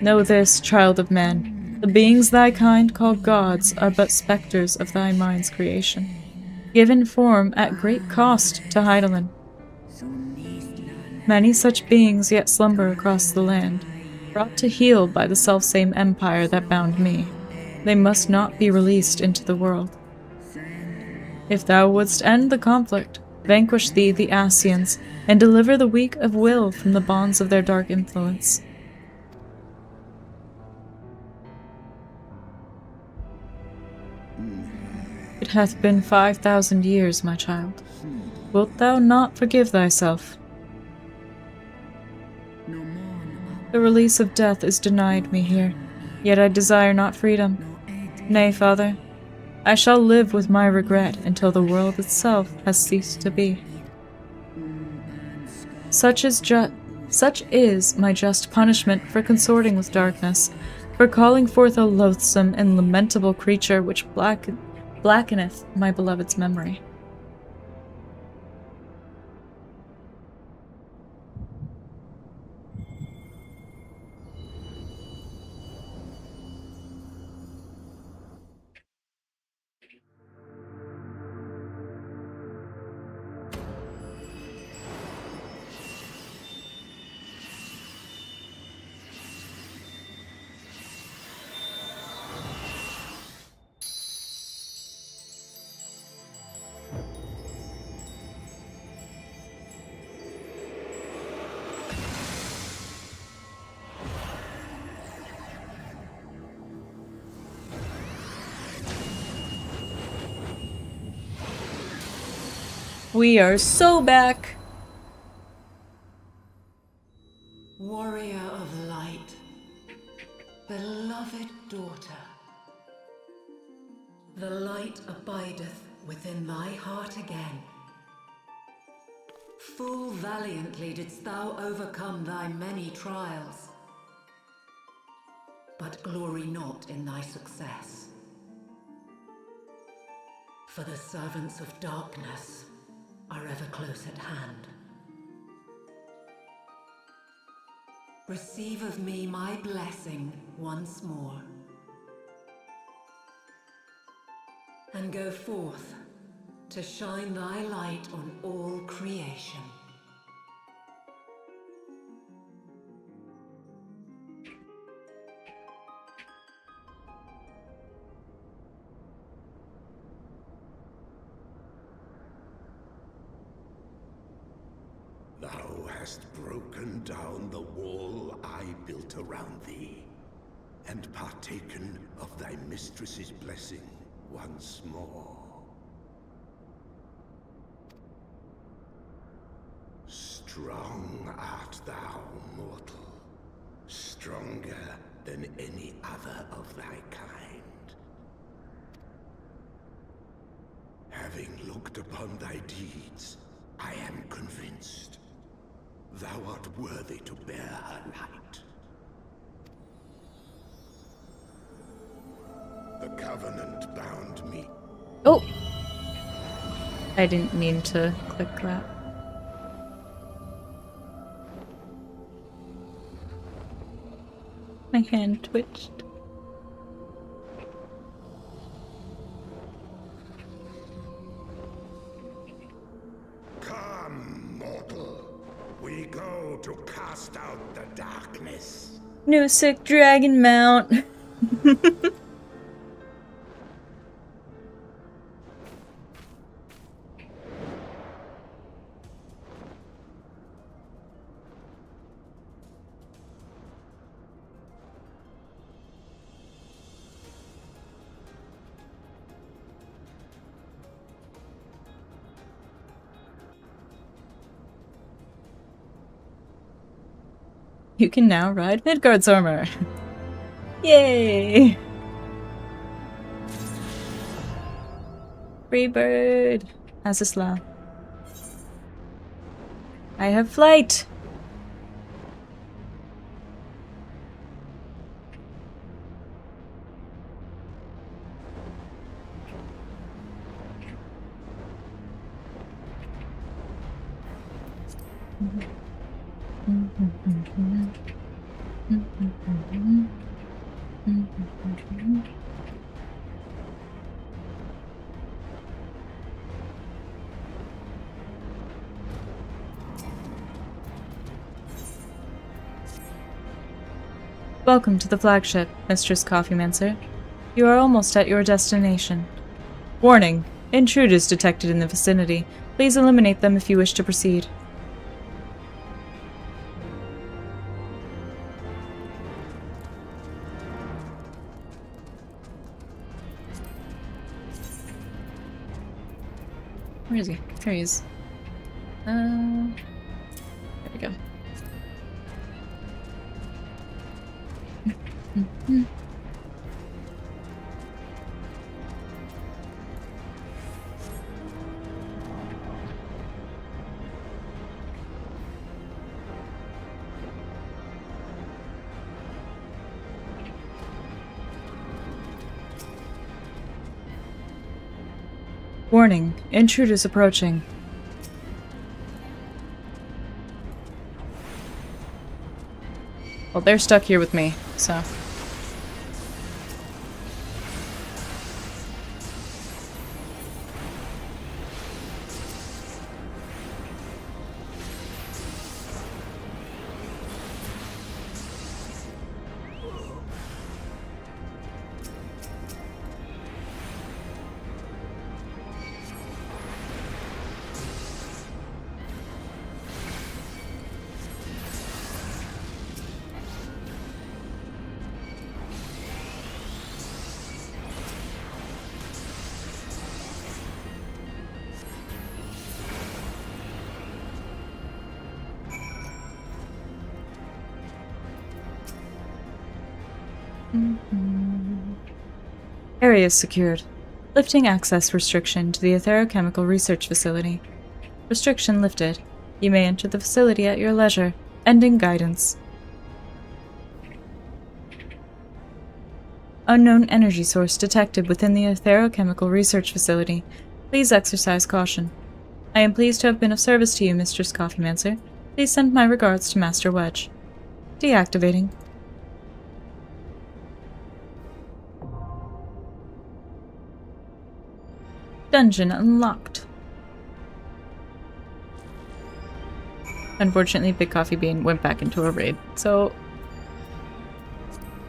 Know this, child of man. The beings thy kind call gods are but spectres of thy mind's creation, given form at great cost to Heidelin. Many such beings yet slumber across the land, brought to heel by the selfsame empire that bound me. They must not be released into the world. If thou wouldst end the conflict, vanquish thee the Asians, and deliver the weak of will from the bonds of their dark influence. It hath been 5,000 years, my child. Wilt thou not forgive thyself? The release of death is denied me here, yet I desire not freedom. Nay, father, I shall live with my regret until the world itself has ceased to be. Such is my just punishment for consorting with darkness, for calling forth a loathsome and lamentable creature which blackeneth my beloved's memory. We are so back! Warrior of light, beloved daughter, the light abideth within thy heart again. Full valiantly didst thou overcome thy many trials, but glory not in thy success. For the servants of darkness are ever close at hand. Receive of me my blessing once more. And go forth to shine thy light on all creation. Thou hast broken down the wall I built around thee, and partaken of thy mistress's blessing once more. Strong art thou, mortal, stronger than any other of thy kind. Having looked upon thy deeds, I am convinced thou art worthy to bear her light. The Covenant bound me. Oh! I didn't mean to click that. My hand twitched. Come, mortal. We go to cast out the darkness. New sick dragon mount. You can now ride Midgard's armor. Yay! Free bird. Azisla. I have flight! Welcome to the flagship, Mistress Coffeemancer. You are almost at your destination. Warning! Intruders detected in the vicinity. Please eliminate them if you wish to proceed. Where is he? There he is. There we go. Warning, intruders approaching. Well, they're stuck here with me, so... Area secured. Lifting access restriction to the Aetherochemical Research Facility. Restriction lifted. You may enter the facility at your leisure. Ending guidance. Unknown energy source detected within the Aetherochemical Research Facility. Please exercise caution. I am pleased to have been of service to you, Mistress Coffeemancer. Please send my regards to Master Wedge. Deactivating. Dungeon unlocked. Unfortunately, Big Coffee Bean went back into a raid, so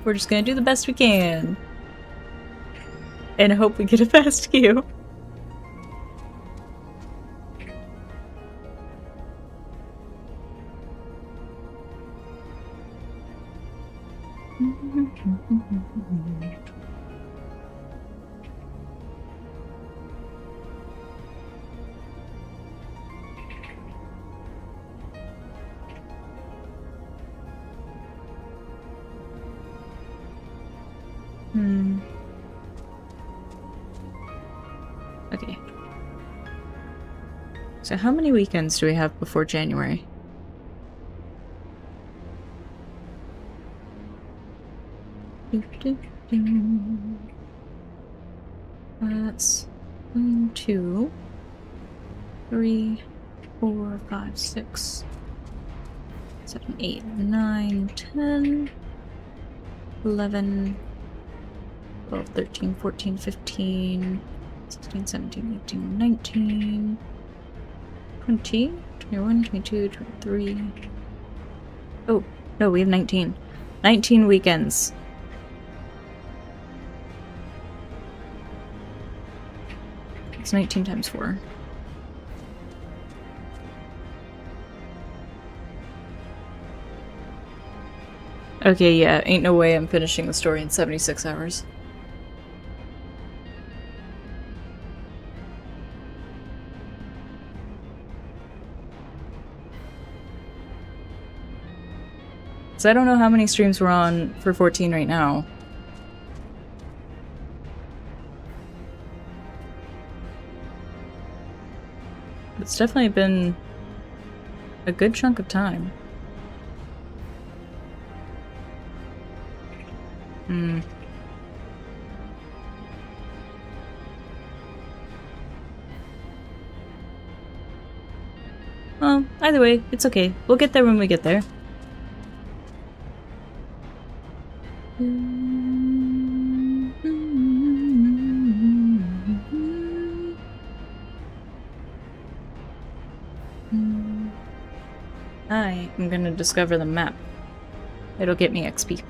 we're just gonna do the best we can. And hope we get a fast queue. Okay. So how many weekends do we have before January? That's 1, 2, 3, 4, 5, 6, 7, 8, 9, 10, 11, 12, 13, 14, 15, 16, 17, 18, 19, 20, 21, 22, 23. Oh, no, we have 19. 19 weekends. It's 19 times 4. Okay, yeah, ain't no way I'm finishing the story in 76 hours. So I don't know how many streams we're on for 14 right now. It's definitely been a good chunk of time. Well, either way, it's okay. We'll get there when we get there. I am gonna discover the map. It'll get me XP.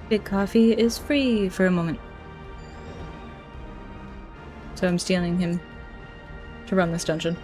Big Coffee is free for a moment. So I'm stealing him to run this dungeon.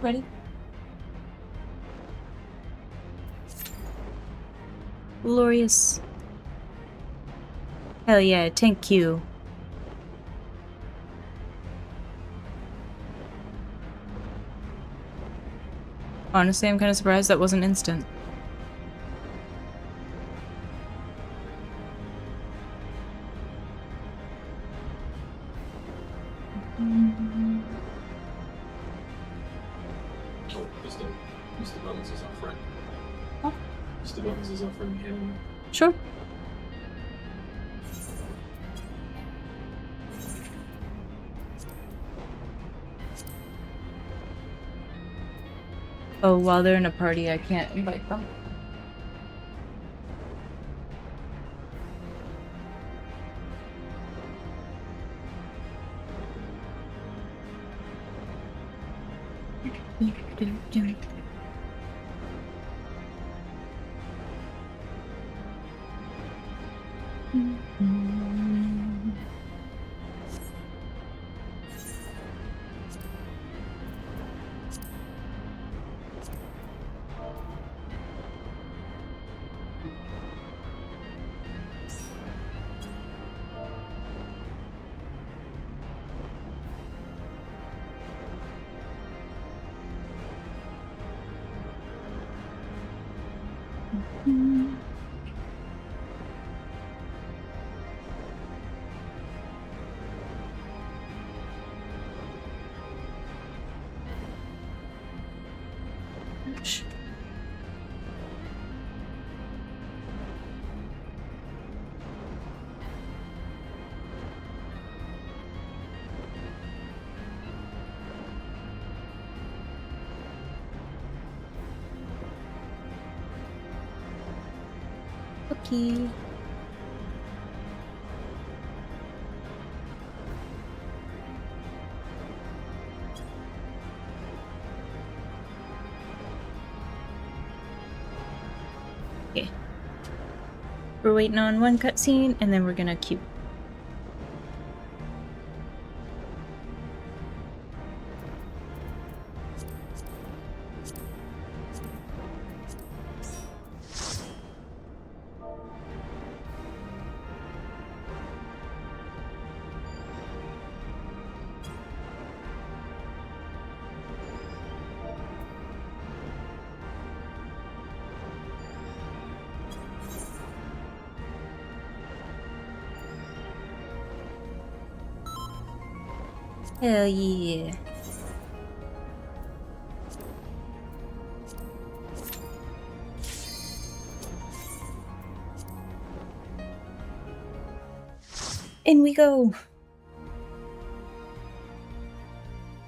Ready? Glorious. Hell yeah, thank you. Honestly, I'm kind of surprised that wasn't instant. Oh, Mr. Bones is our friend. Oh. Mr. Bones is our friend here. Sure. Oh, while they're in a party, I can't invite them. Okay. Okay. We're waiting on one cutscene, and then we're gonna queue. Hell yeah. In we go.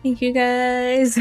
Thank you guys.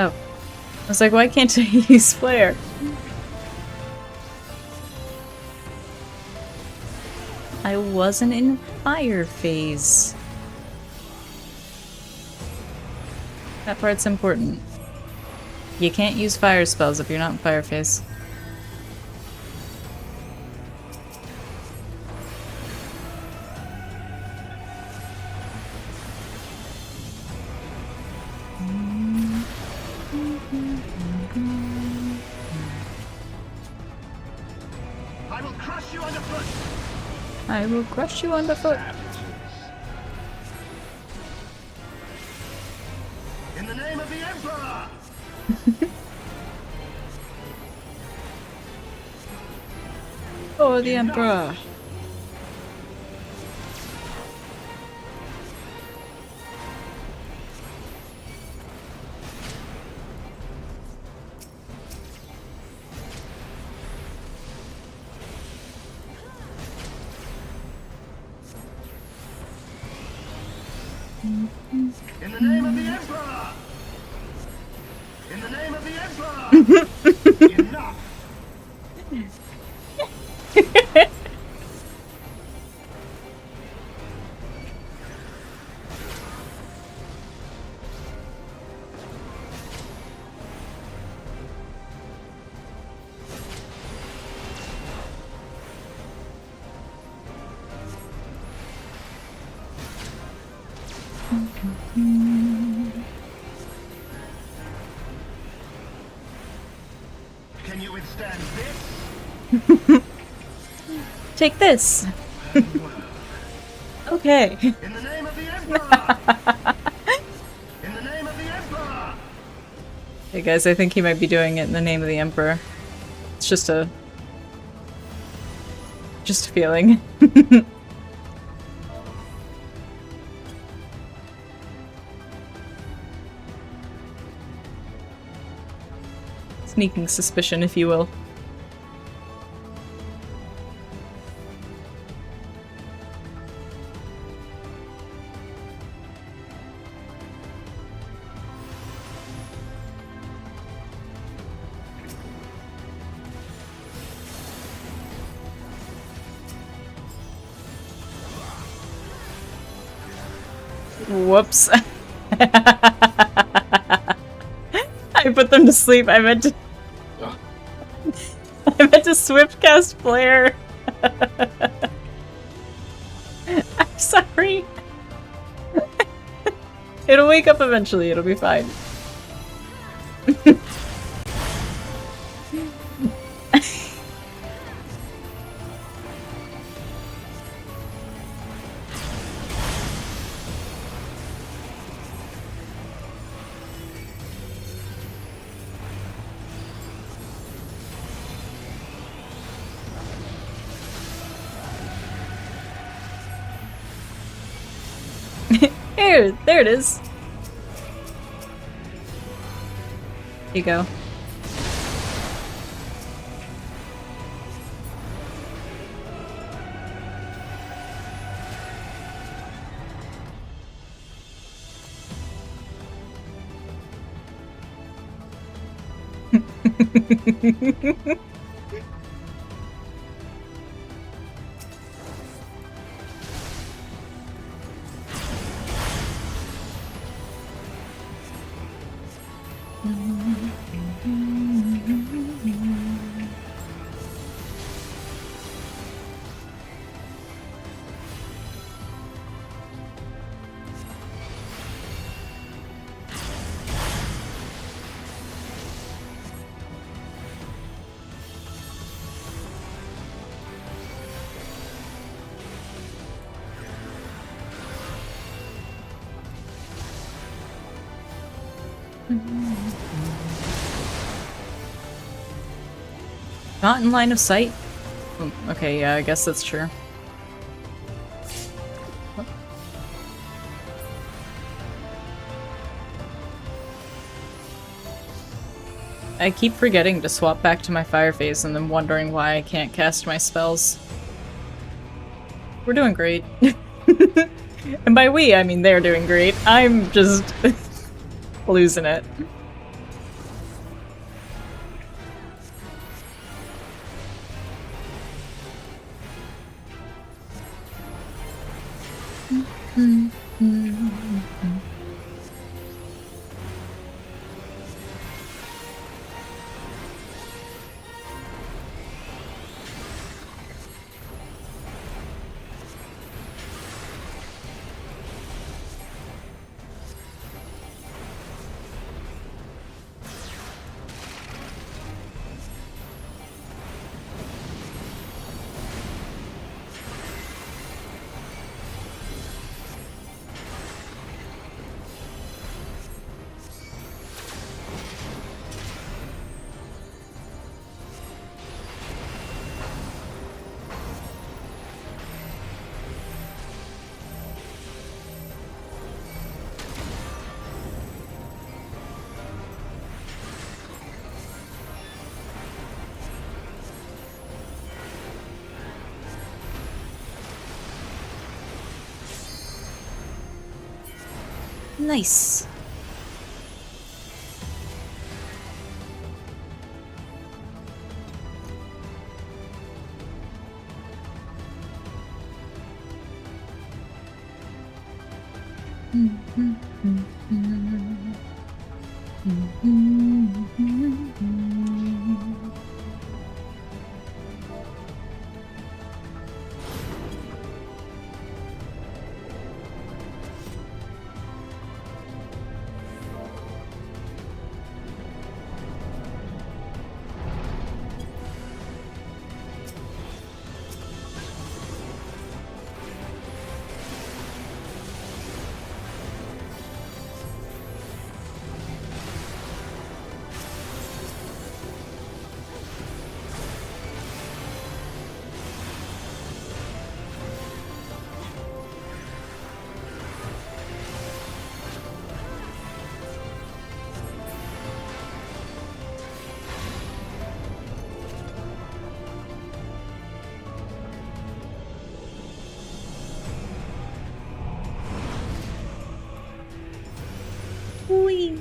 Oh. I was like, why can't I use flare? I wasn't in fire phase. That part's important. You can't use fire spells if you're not in fire phase. I will crush you underfoot. I will crush you underfoot. In the name of the Emperor! Oh, the Emperor. In the name of the Emperor! In the name of the Emperor! Enough! Can you withstand this? Take this. Okay. In the name of the Emperor! In the name of the Emperor! Hey guys, I think he might be doing it in the name of the Emperor. It's just a feeling. Sneaking suspicion, if you will. Whoops. I put them to sleep. I meant to swift cast flare. I'm sorry. It'll wake up eventually. It'll be fine. There it is. Here you go. Not in line of sight? Okay, yeah, I guess that's true. I keep forgetting to swap back to my fire phase and then wondering why I can't cast my spells. We're doing great. And by we, I mean they're doing great. I'm just losing it. Nice. Whee.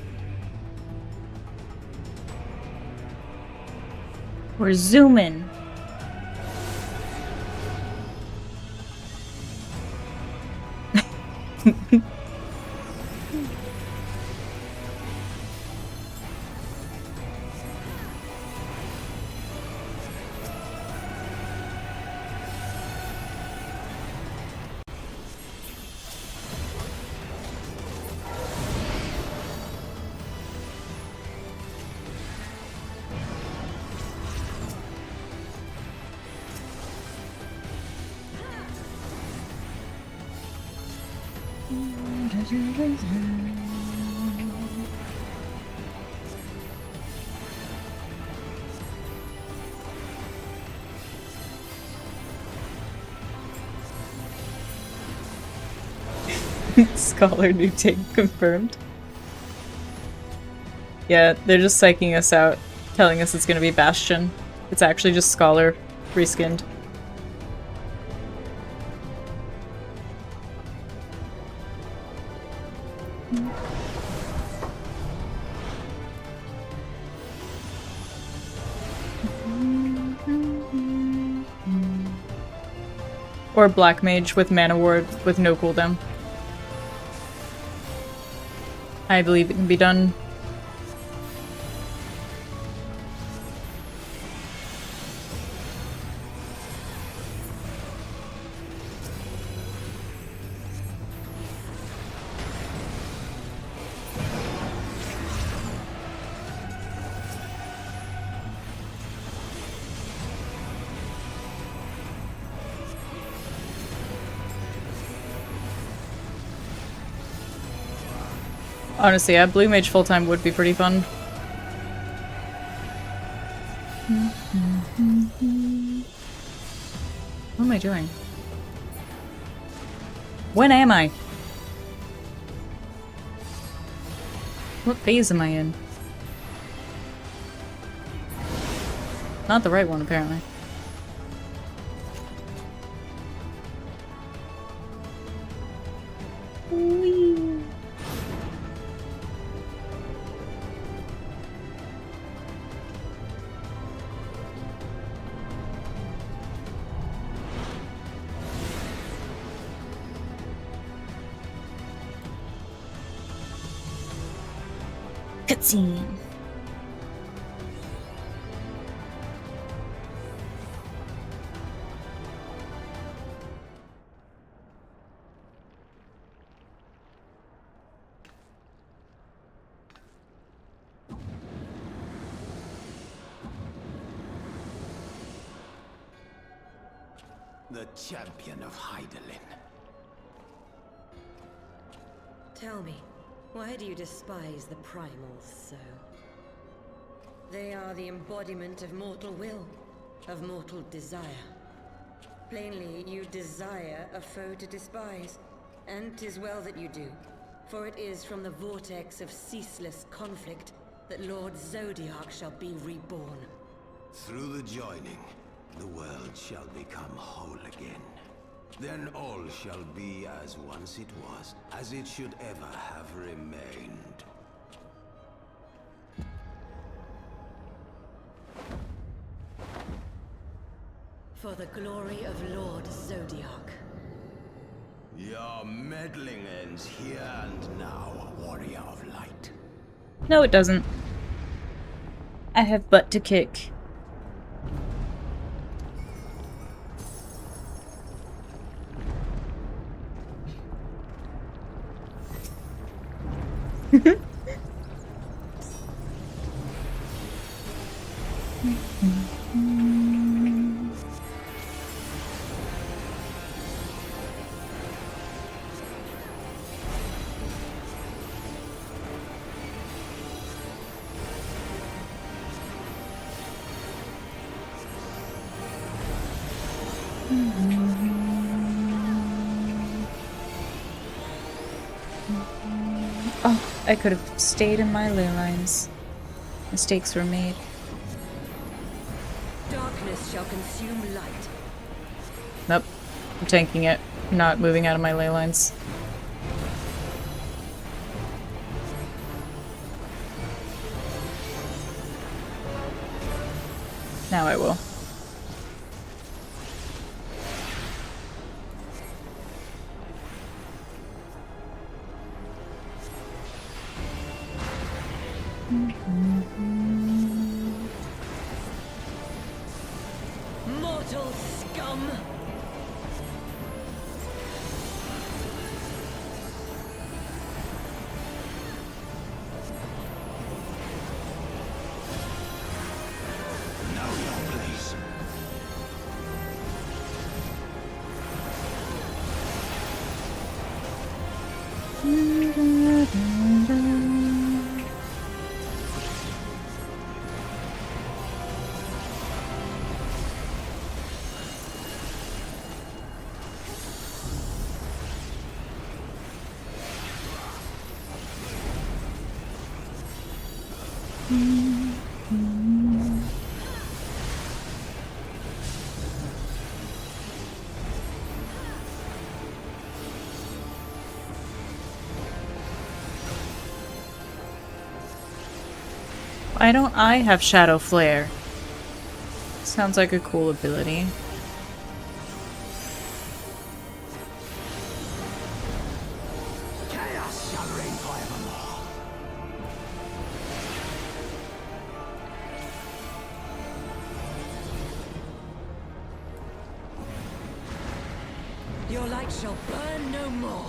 We're zooming. Scholar new take confirmed. Yeah, they're just psyching us out, telling us it's gonna be Bastion. It's actually just Scholar reskinned. Or Black Mage with Mana Ward with no cooldown. I believe it can be done. Honestly, yeah, Blue Mage full-time would be pretty fun. What am I doing? When am I? What phase am I in? Not the right one, apparently. Whee! Cutscene. The champion of Hydaelyn. Tell me, why do you despise the primals so? They are the embodiment of mortal will, of mortal desire. Plainly, you desire a foe to despise, and 'tis well that you do, for it is from the vortex of ceaseless conflict that Lord Zodiac shall be reborn. Through the joining, the world shall become whole again. Then all shall be as once it was, as it should ever have remained. For the glory of Lord Zodiac. Your meddling ends here and now, warrior of light. No, it doesn't. I have butt to kick. Oh, I could have stayed in my ley lines. Mistakes were made. Darkness shall consume light. Nope. I'm tanking it. Not moving out of my ley lines. Now I will. Mortal scum! Know your place. Why don't I have Shadow Flare? Sounds like a cool ability. Chaos shall reign forevermore. Your light shall burn no more.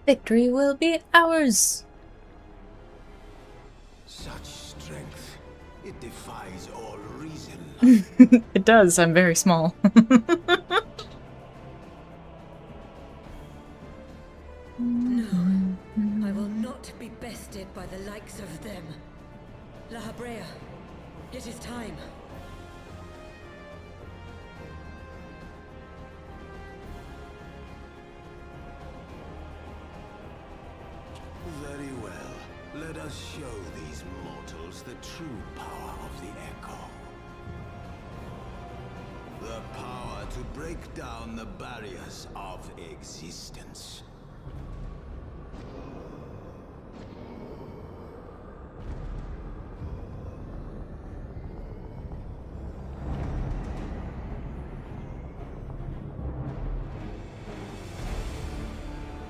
Victory will be ours! Such strength, it defies all reason. It does, I'm very small. No, I will not be bested by the likes of them. La Habrea, it is time. us show these mortals the true power of the Echo. The power to break down the barriers of existence.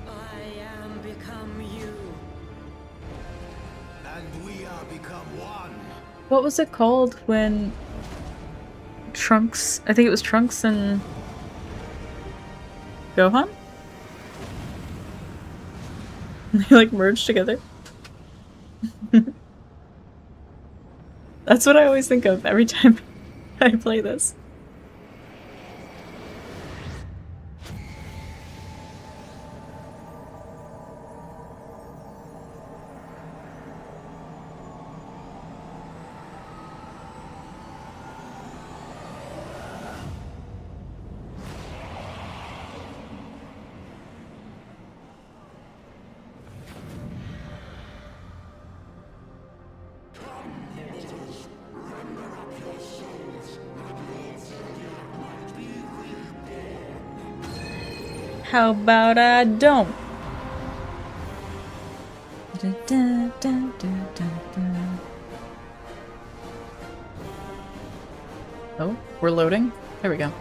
I am become you. And we are become one. What was it called when Trunks, I think it was Trunks and Gohan? They like merged together. That's what I always think of every time I play this. How about I don't? Da, da, da, da, da, da. Oh, we're loading? There we go.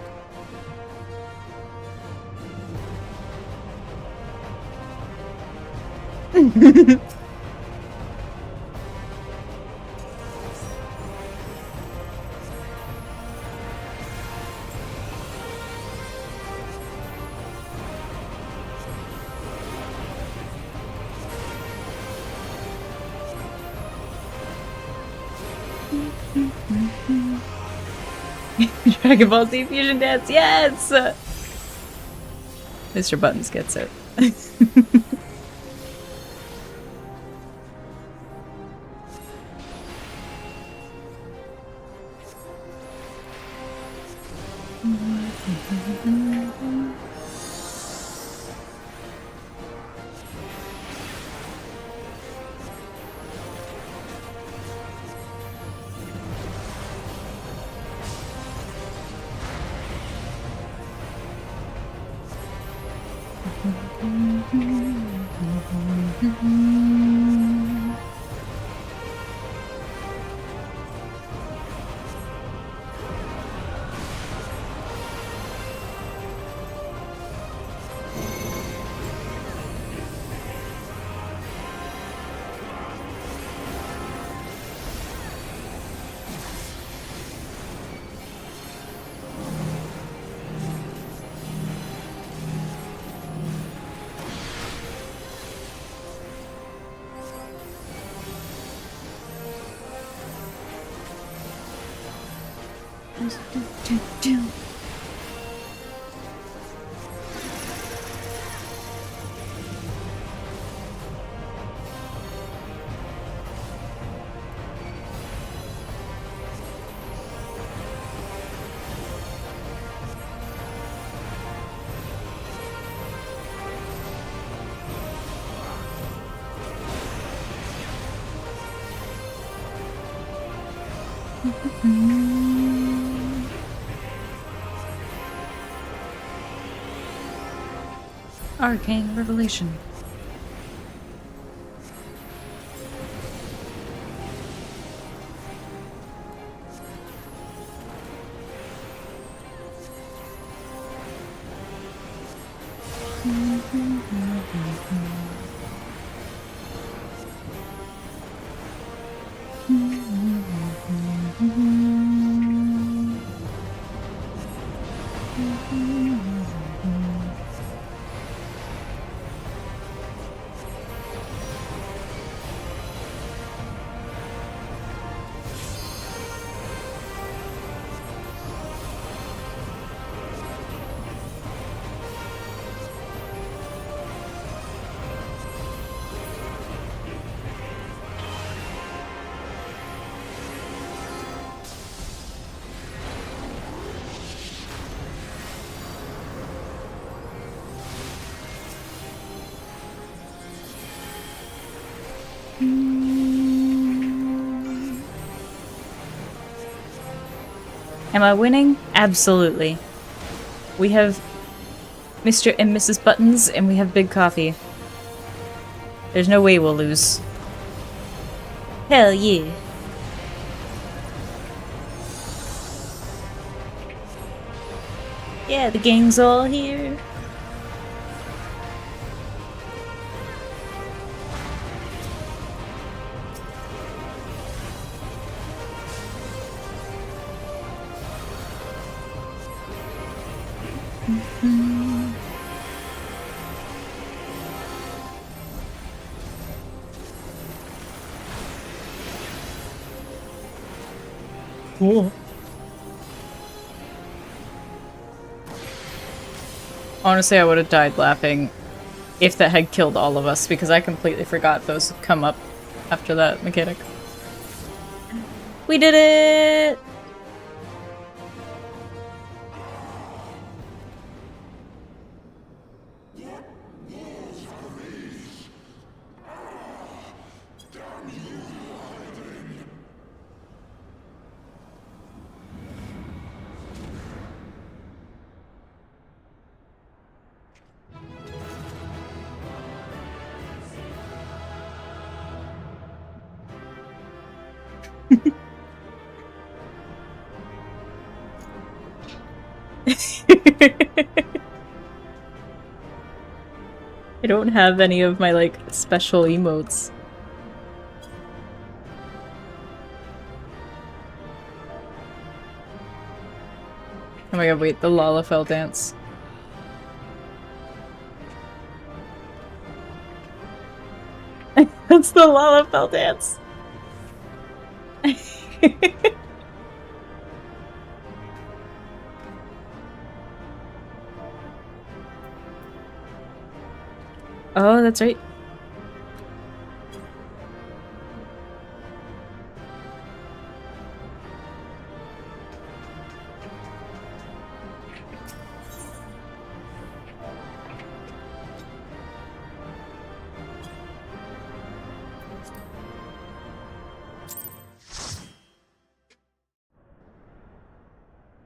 Dragon Ball Z Fusion Dance, yes! Mr. Buttons gets it. Arcane Revelation. Am I winning? Absolutely. We have Mr. and Mrs. Buttons, and we have Big Coffee. There's no way we'll lose. Hell yeah. Yeah, the gang's all here. Cool. Honestly, I would have died laughing if that had killed all of us, because I completely forgot those come up after that mechanic. We did it! I don't have any of my, like, special emotes. Oh my god, wait, the Lalafell dance. That's the Lalafell dance! Oh, that's right.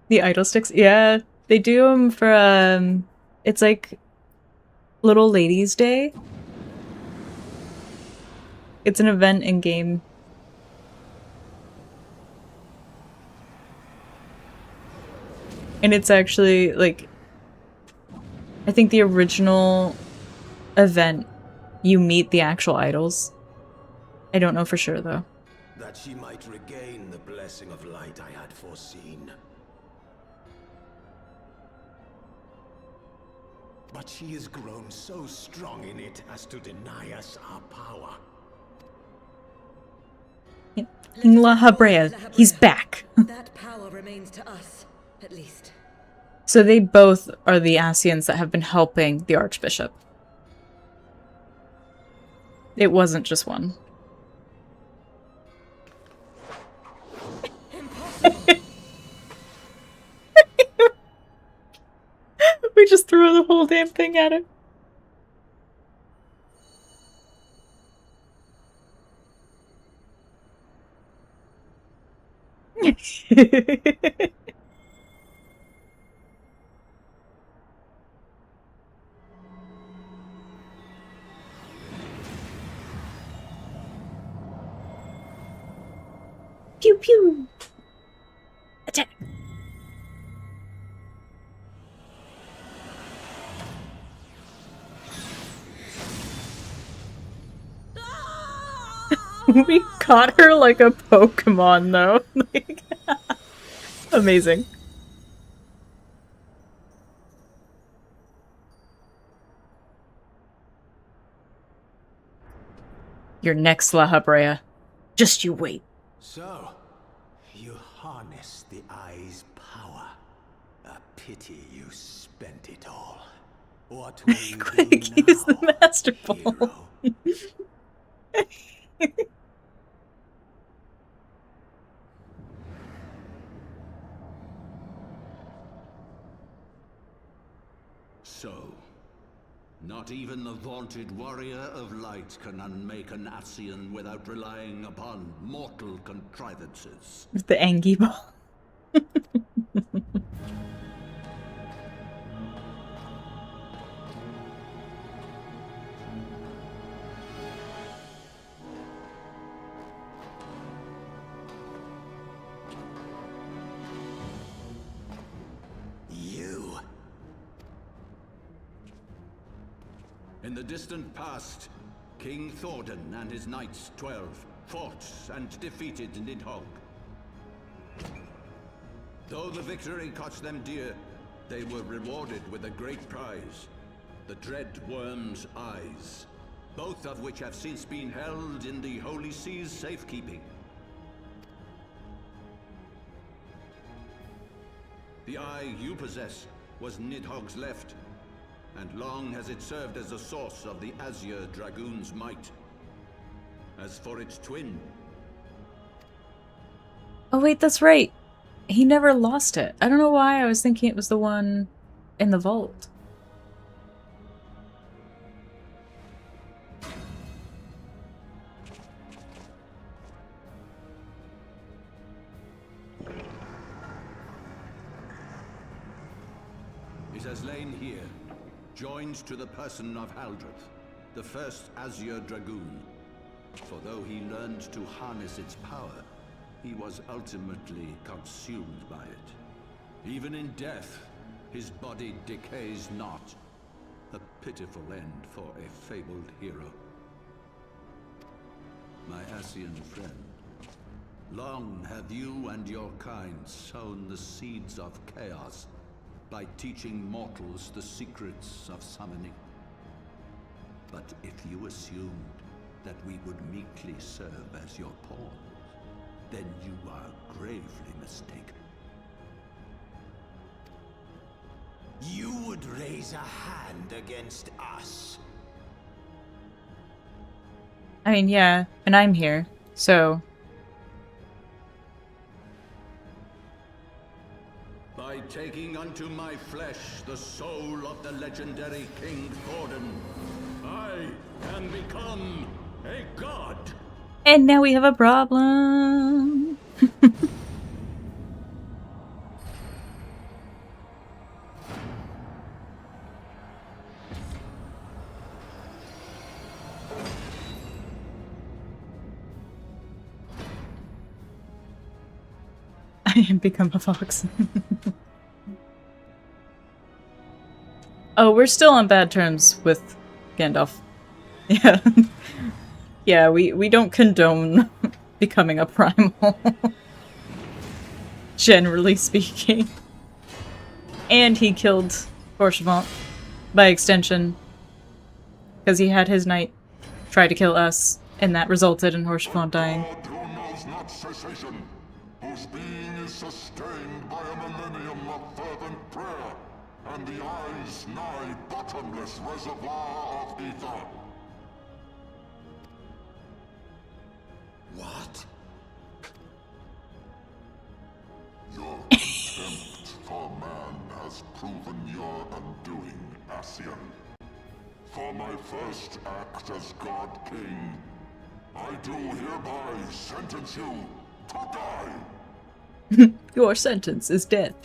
The idol sticks? Yeah, they do them for, it's like Little Ladies' Day. It's an event in-game. And it's actually, like, I think the original event, you meet the actual idols. I don't know for sure, though. That she might regain the blessing of light I had foreseen. But she has grown so strong in it as to deny us our power. King La Habrea, he's back. That power remains to us, at least. So they both are the Asians that have been helping the Archbishop. It wasn't just one. We just threw the whole damn thing at him. Pew pew! Attack! We caught her like a Pokemon, though. Like, amazing. You're next, La Habrea. Just you wait. So, you harness the eye's power. A pity you spent it all. What will you Quick, do use now, the Master Ball. So, not even the vaunted warrior of light can unmake an Asian without relying upon mortal contrivances. The Angie Ball. In the distant past, King Thordan and his knights 12 fought and defeated Nidhogg. Though the victory cost them dear, they were rewarded with a great prize, the Dread Worm's Eyes, both of which have since been held in the Holy Sea's safekeeping. The eye you possess was Nidhogg's left, and long has it served as a source of the Azure Dragoon's might. As for its twin... Oh wait, that's right. He never lost it. I don't know why I was thinking it was the one in the vault. It has lain here, joined to the person of Haldreth, the first Azure Dragoon. For though he learned to harness its power, he was ultimately consumed by it. Even in death, his body decays not. A pitiful end for a fabled hero. My Ascian friend, long have you and your kind sown the seeds of chaos by teaching mortals the secrets of summoning. But if you assumed that we would meekly serve as your pawns, then you are gravely mistaken. You would raise a hand against us? I mean, yeah, and I'm here, so... By taking unto my flesh the soul of the legendary King Thordan, I can become a god! And now we have a problem! I am become a fox. Oh, we're still on bad terms with Gandalf. Yeah. Yeah, we don't condone becoming a primal. Generally speaking. And he killed Forchevant, by extension. Because he had his knight try to kill us, and that resulted in Forchevant dying. God who knows not cessation, whose being is sustained by a millennium of fervent prayer, and the eye's nigh bottomless reservoir of ether. What? Your contempt for man has proven your undoing, Ascian. For my first act as God King, I do hereby sentence you to die. Your sentence is death.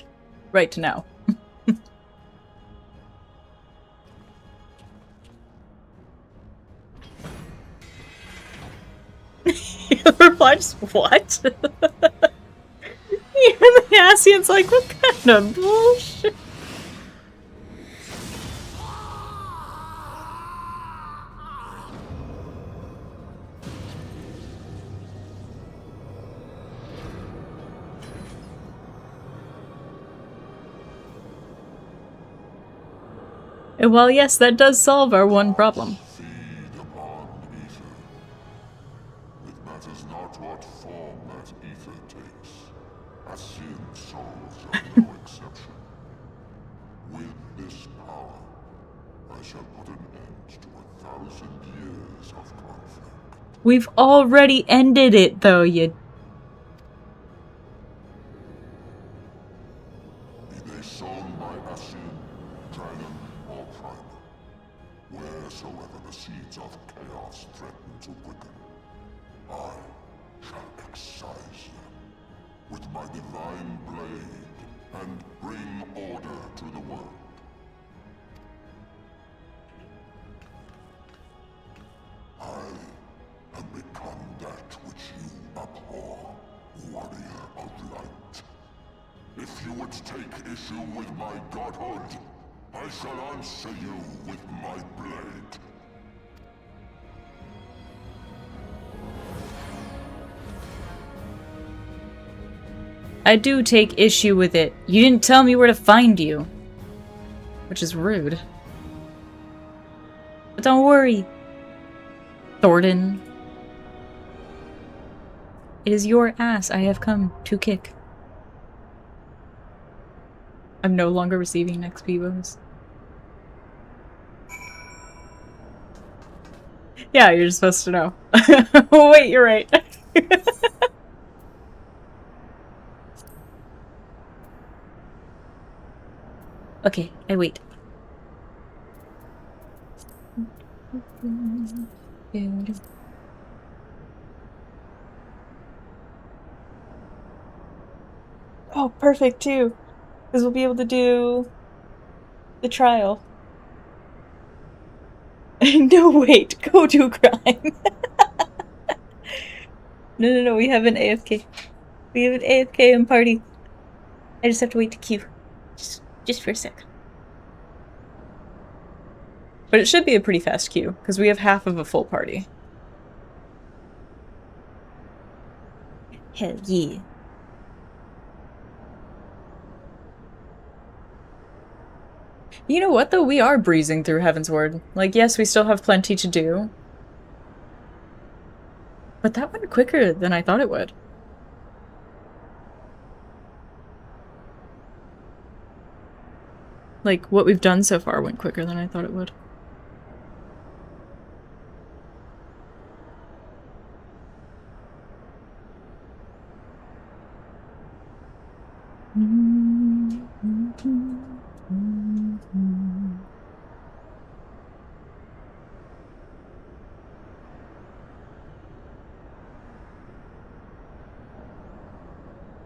Right now. He replies, what? Even the Ascian's like, what kind of bullshit? Well, yes, that does solve our one problem. Feed upon ether. It matters not what form that ether takes. Ascian souls are no exception. With this power, I shall put an end to 1,000 years of conflict. We've already ended it, though, you... Be they sown by Ascian, dragon, or primal, wheresoever the seeds of chaos threaten to quicken, I shall excise them with my divine blade and bring order to the world. I have become that which you abhor, warrior of light. If you would take issue with my godhood, I shall answer you with my blade. I do take issue with it. You didn't tell me where to find you. Which is rude. But don't worry, Thornton. It is your ass I have come to kick. I'm no longer receiving XP bonus. Yeah, you're just supposed to know. Oh, wait, you're right. Okay, I wait. Oh, perfect too. Because we'll be able to do the trial. No, wait, go do crime. No, we have an AFK. We have an AFK and party. I just have to wait to queue. Just for a sec. But it should be a pretty fast queue, because we have half of a full party. Hell yeah. You know what, though? We are breezing through Heavensward. Like, yes, we still have plenty to do. But that went quicker than I thought it would. Like, what we've done so far went quicker than I thought it would.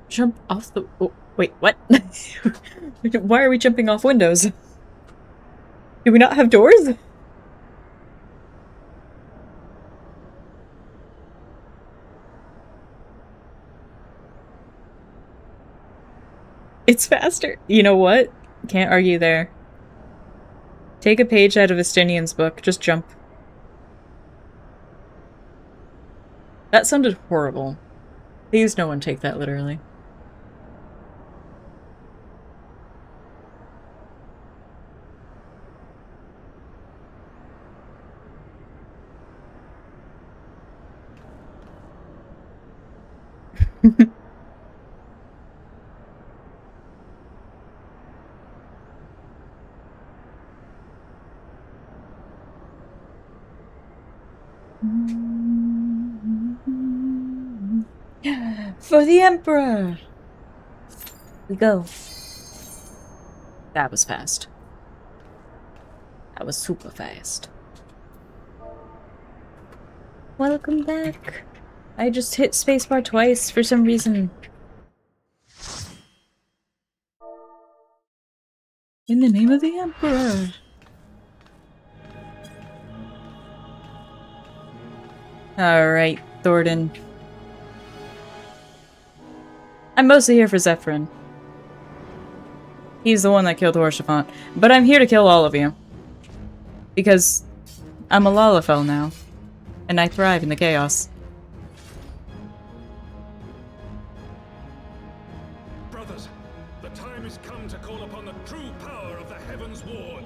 Jump off the— oh, wait, what? Why are we jumping off windows? Do we not have doors? It's faster. You know what? Can't argue there. Take a page out of Estinian's book. Just jump. That sounded horrible. Please no one take that literally. For the Emperor! We go. That was fast. That was super fast. Welcome back. I just hit spacebar twice for some reason. In the name of the Emperor. Alright, Thornton. I'm mostly here for Zephyrin. He's the one that killed Horshaphant. But I'm here to kill all of you. Because I'm a Lalafell now. And I thrive in the chaos. Brothers, the time has come to call upon the true power of the Heavens Ward.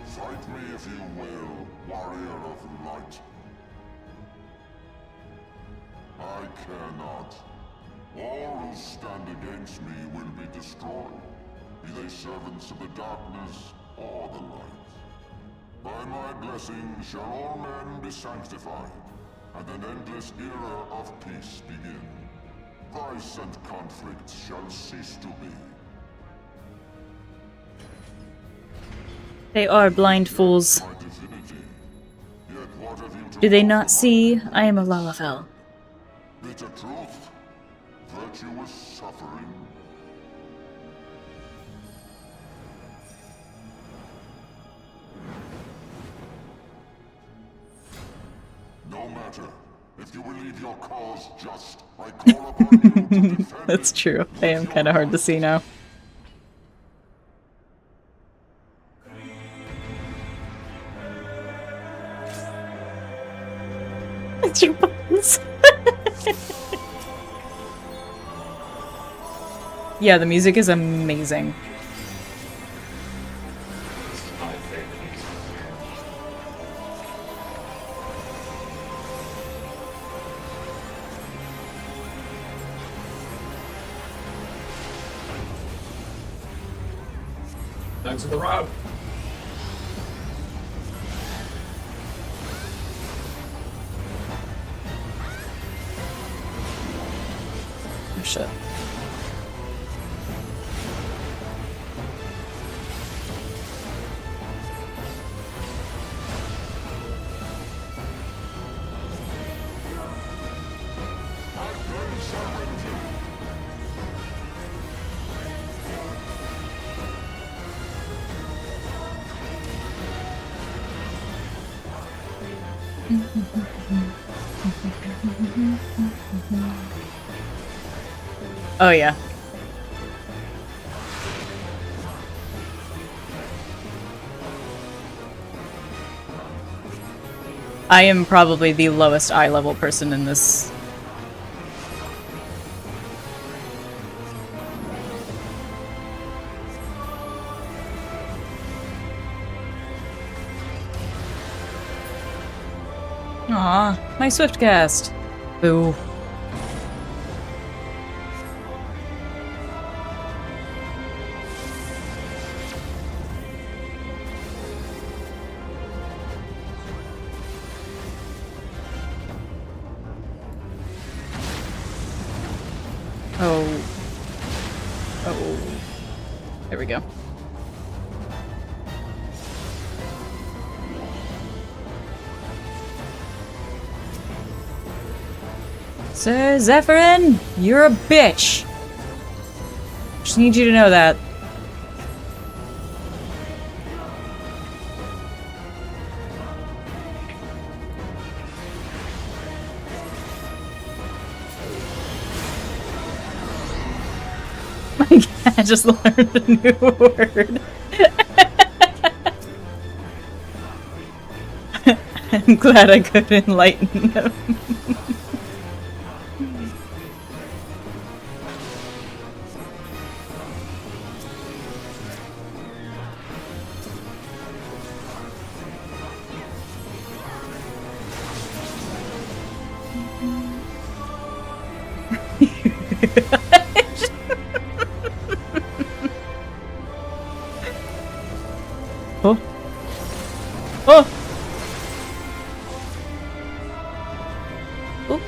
Fight me if you will, warrior of light. I care not. All who stand against me will be destroyed, be they servants of the darkness or the light. By my blessing shall all men be sanctified, and an endless era of peace begin. Vice and conflict shall cease to be. They are blind fools. Do they not see I am a Lalafell? Bitter truth, virtuous suffering. No matter. If you believe your cause just, I call upon you to defend That's true. I am kind of hard to see now. Magic buttons. Yeah, the music is amazing. Thanks for the rub. Oh shit. Oh yeah. I am probably the lowest eye level person in this. Aw, my Swiftcast. Boo. Oh. Oh. There we go. Sir Zephyrin, you're a bitch. Just need you to know that. I just learned a new word. I'm glad I could enlighten him. Oh. Oh. Oh.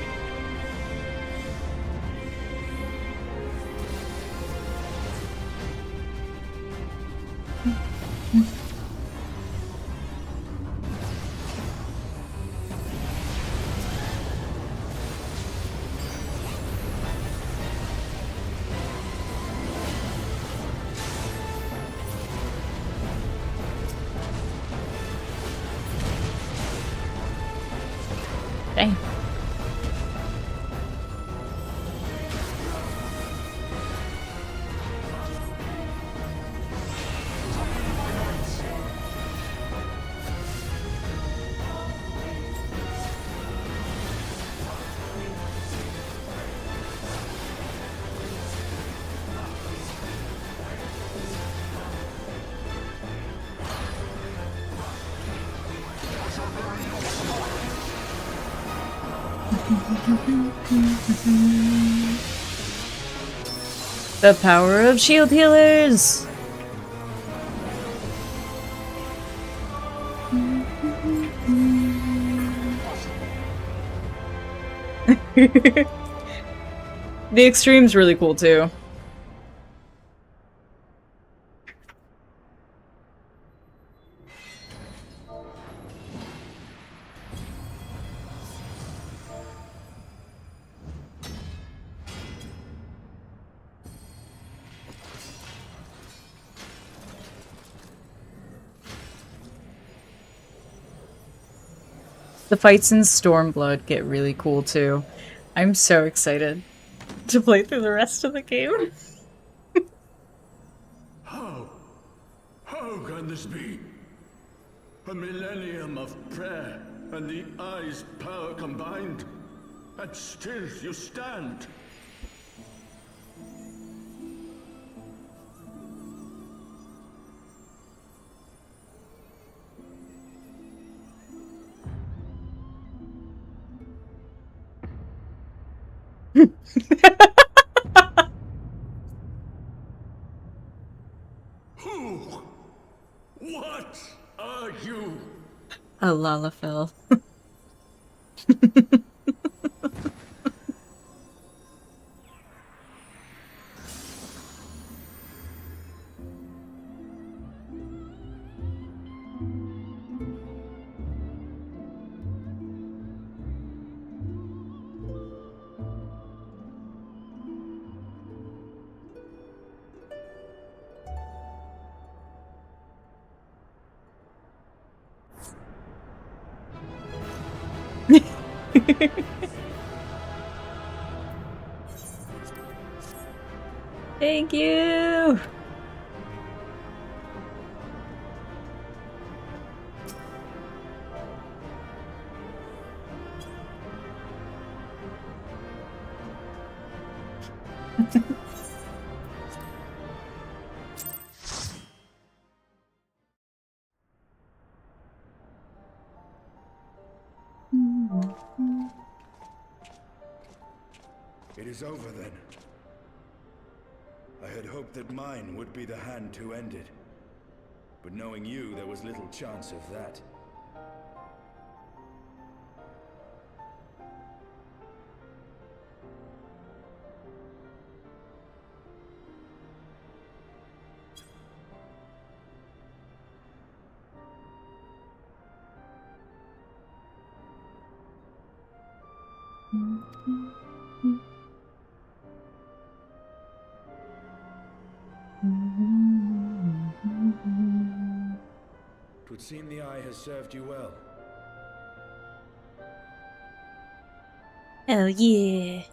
Dang. The power of shield healers! The extreme's really cool too. The fights in Stormblood get really cool too. I'm so excited to play through the rest of the game. How? How can this be? A millennium of prayer and the eye's power combined. And still you stand. Who? What are you? A Lalafell. Thank you. It is over then. I had hoped that mine would be the hand to end it. But knowing you, there was little chance of that. Twould seem the eye has served you well. Oh yeah.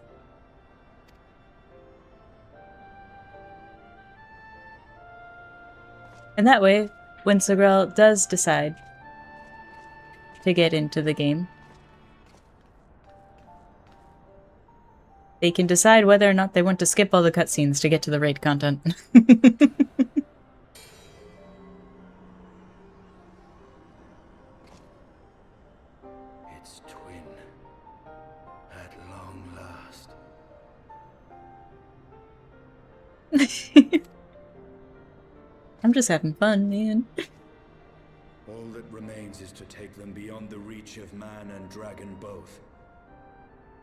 And that way, when Sigrel does decide to get into the game, they can decide whether or not they want to skip all the cutscenes to get to the raid content. Its twin. At long last. I'm just having fun, man. All that remains is to take them beyond the reach of man and dragon both.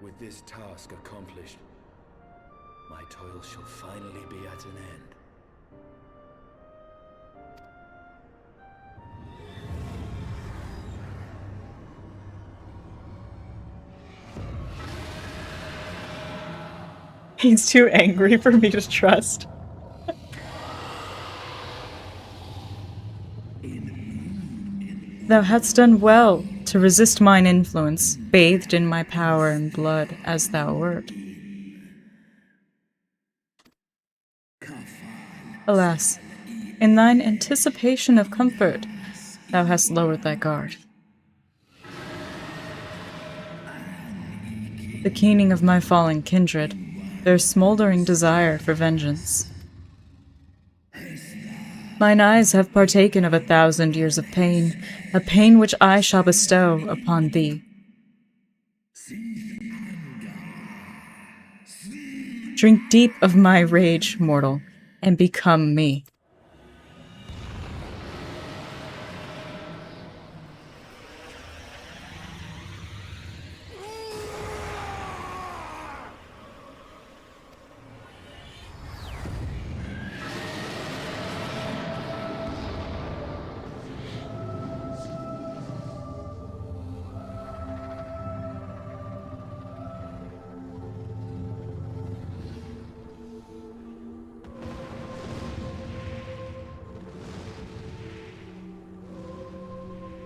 With this task accomplished, my toil shall finally be at an end. He's too angry for me to trust. Thou hadst done well to resist mine influence, bathed in my power and blood as thou wert. Alas, in thine anticipation of comfort, thou hast lowered thy guard. The keening of my fallen kindred, their smoldering desire for vengeance. Mine eyes have partaken of 1,000 years of pain, a pain which I shall bestow upon thee. Drink deep of my rage, mortal, and become me.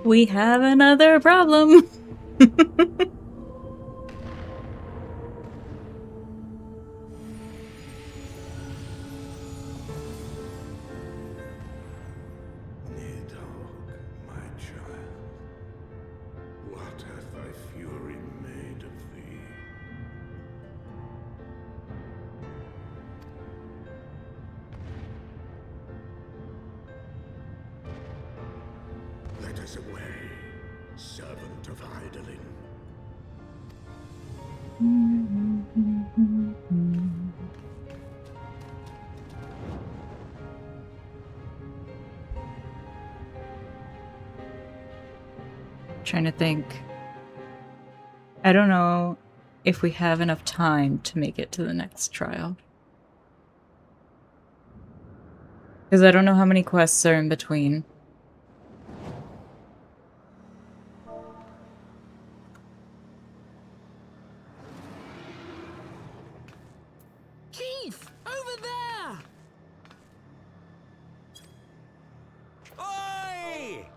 We have another problem. Nidhogg, my child. fury made of thee? Let us away, servant of Hydaelyn. Trying to think. I don't know if we have enough time to make it to the next trial. Because I don't know how many quests are in between. Keith! Over there! Oi!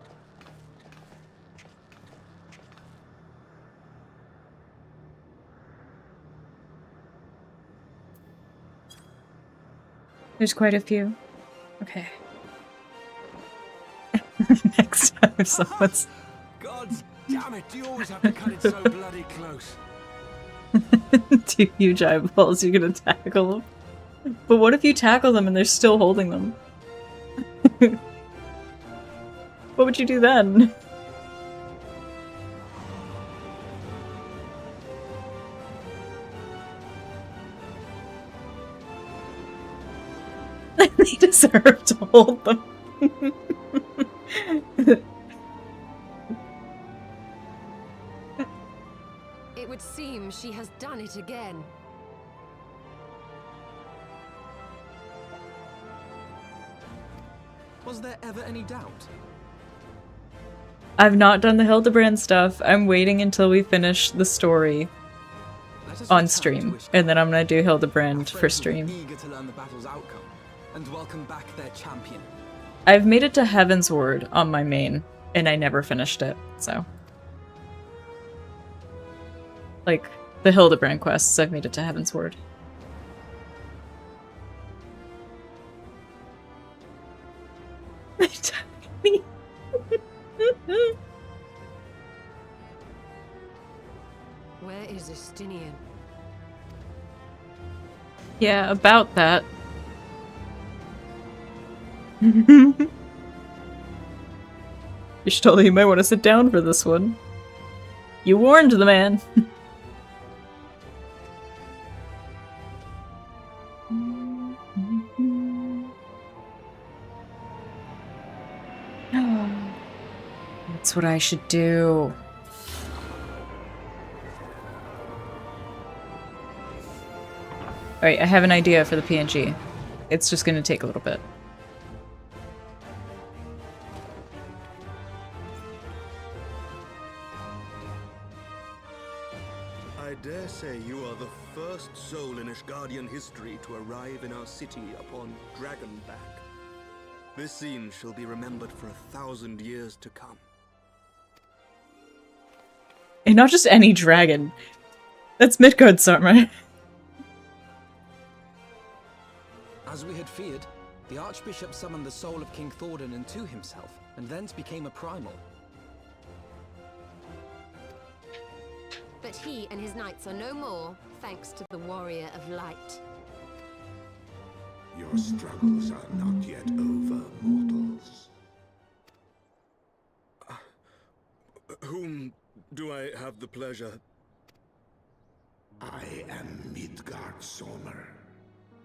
There's quite a few. Okay. Next time someone's... God damn it, do you always have to cut it so bloody close? 2 huge eyeballs, you're gonna tackle them. But what if you tackle them and they're still holding them? What would you do then? They deserve to hold them. It would seem she has done it again. Was there ever any doubt? I've not done the Hildebrand stuff. I'm waiting until we finish the story on stream, and then I'm gonna do Hildebrand for stream. Eager to learn the battle's outcome and welcome back their champion. I've made it to Heaven's Word on my main, and I never finished it, so. Like, the Hildebrand quests, I've made it to Heaven's Word. Where is Estinian? Yeah, about that. Ishtola, you might want to sit down for this one. You warned the man. That's what I should do. Alright, I have an idea for the PNG. It's just gonna take a little bit. I dare say you are the first soul in Ishgardian history to arrive in our city upon Dragonback. This scene shall be remembered for 1,000 years to come. And not just any dragon. That's Midgard's armor. As we had feared, the Archbishop summoned the soul of King Thordan into himself, and thence became a primal. But he and his knights are no more, thanks to the Warrior of Light. Your struggles are not yet over, mortals. Whom do I have the pleasure? I am Midgard Sommer.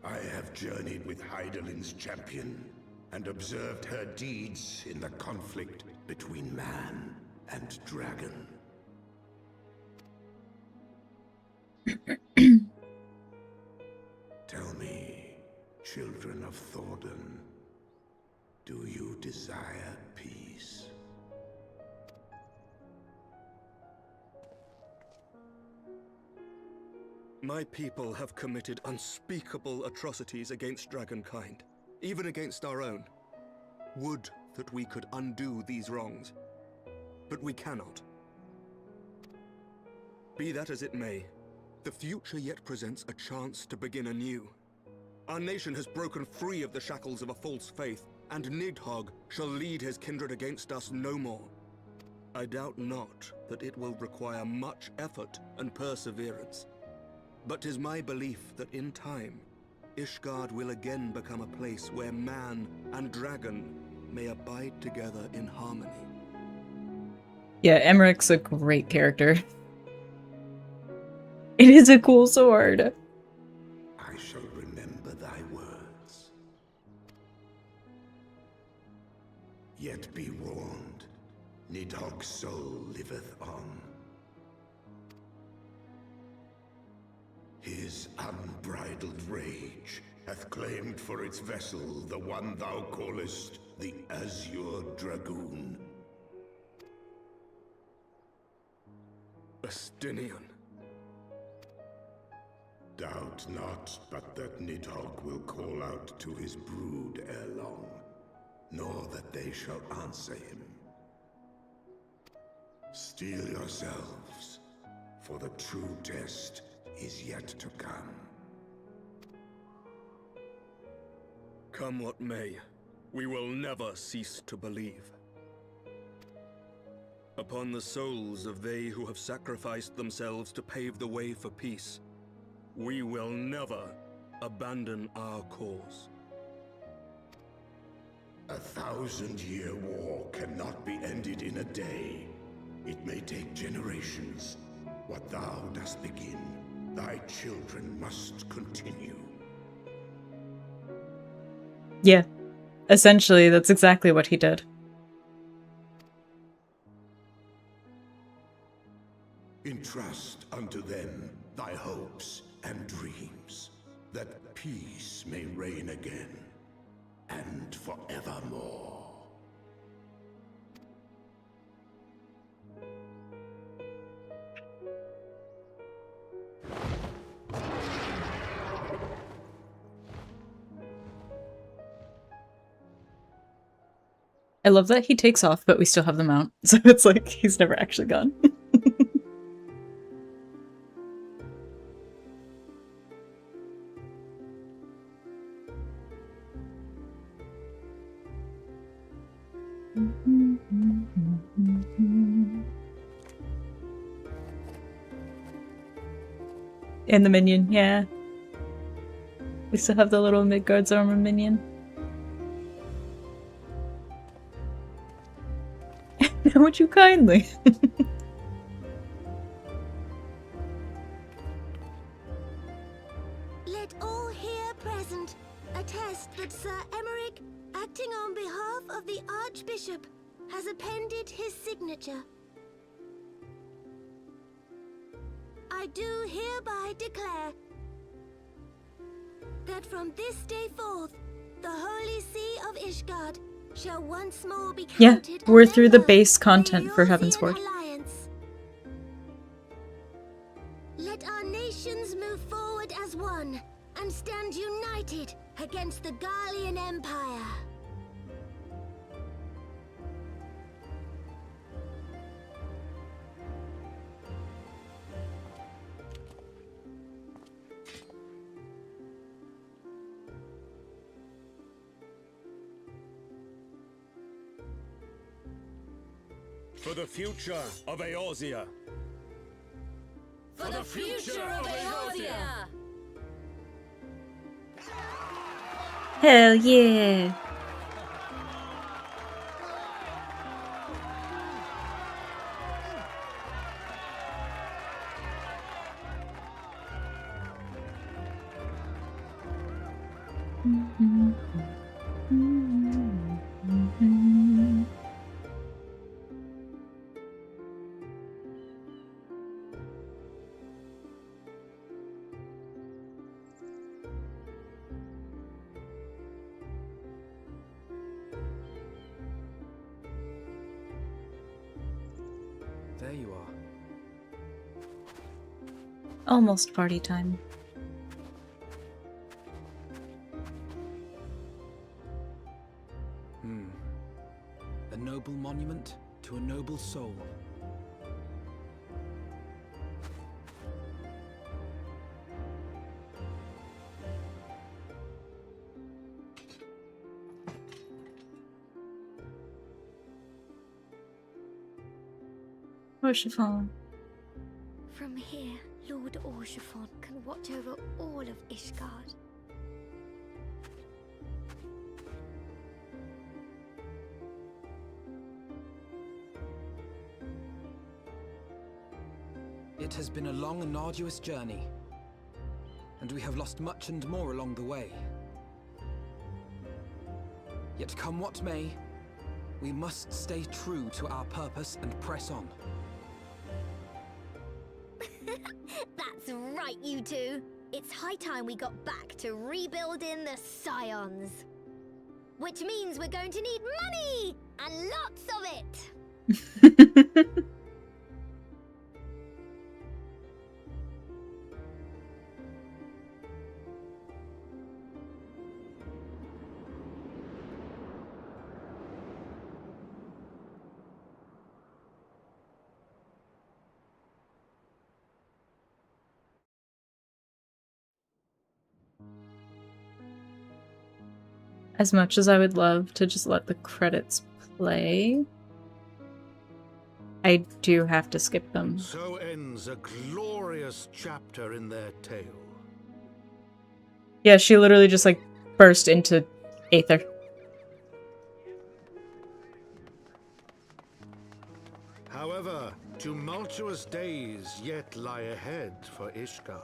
I have journeyed with Hydaelyn's champion and observed her deeds in the conflict between man and dragon. Tell me, children of Thordan, do you desire peace? My people have committed unspeakable atrocities against dragonkind, even against our own. Would that we could undo these wrongs, but we cannot. Be that as it may, the future yet presents a chance to begin anew. Our nation has broken free of the shackles of a false faith, and Nidhogg shall lead his kindred against us no more. I doubt not that it will require much effort and perseverance. But 'tis my belief that in time, Ishgard will again become a place where man and dragon may abide together in harmony. Yeah, Emmerich's a great character. It is a cool sword. I shall remember thy words. Yet be warned, Nidhogg's soul liveth on. His unbridled rage hath claimed for its vessel the one thou callest the Azure Dragoon. Estinian. Doubt not but that Nidhogg will call out to his brood ere long, nor that they shall answer him. Steel yourselves, for the true test is yet to come. Come what may, we will never cease to believe. Upon the souls of they who have sacrificed themselves to pave the way for peace, we will never abandon our cause. 1,000-year war cannot be ended in a day. It may take generations. What thou dost begin, thy children must continue. Yeah. Essentially, that's exactly what he did. Entrust unto them thy hopes and dreams, that peace may reign again, and forevermore. I love that he takes off, but we still have the mount. So it's like he's never actually gone. And the minion, yeah. We still have the little Midgard's armor minion. Now would you kindly? Let all here present attest that Sir Emmerich, acting on behalf of the Archbishop, has appended his signature. I do hereby declare that from this day forth, the Holy See of Ishgard shall once more be counted. Yeah, we're through the base content for Heavensward. Alliance. Let our nations move forward as one and stand united against the Garlean Empire. For the future of Eorzea. For the future of Eorzea! Hell yeah! There you are. Almost party time. A noble monument to a noble soul. Orchiffon. From here, Lord Orchiffon can watch over all of Ishgard. It has been a long and arduous journey, and we have lost much and more along the way. Yet come what may, we must stay true to our purpose and press on. That's right, you two. It's high time we got back to rebuilding the Scions. Which means we're going to need money! And lots of it! As much as I would love to just let the credits play, I do have to skip them. So ends a glorious chapter in their tale. Yeah, she literally just like burst into Aether. However, tumultuous days yet lie ahead for Ishgard.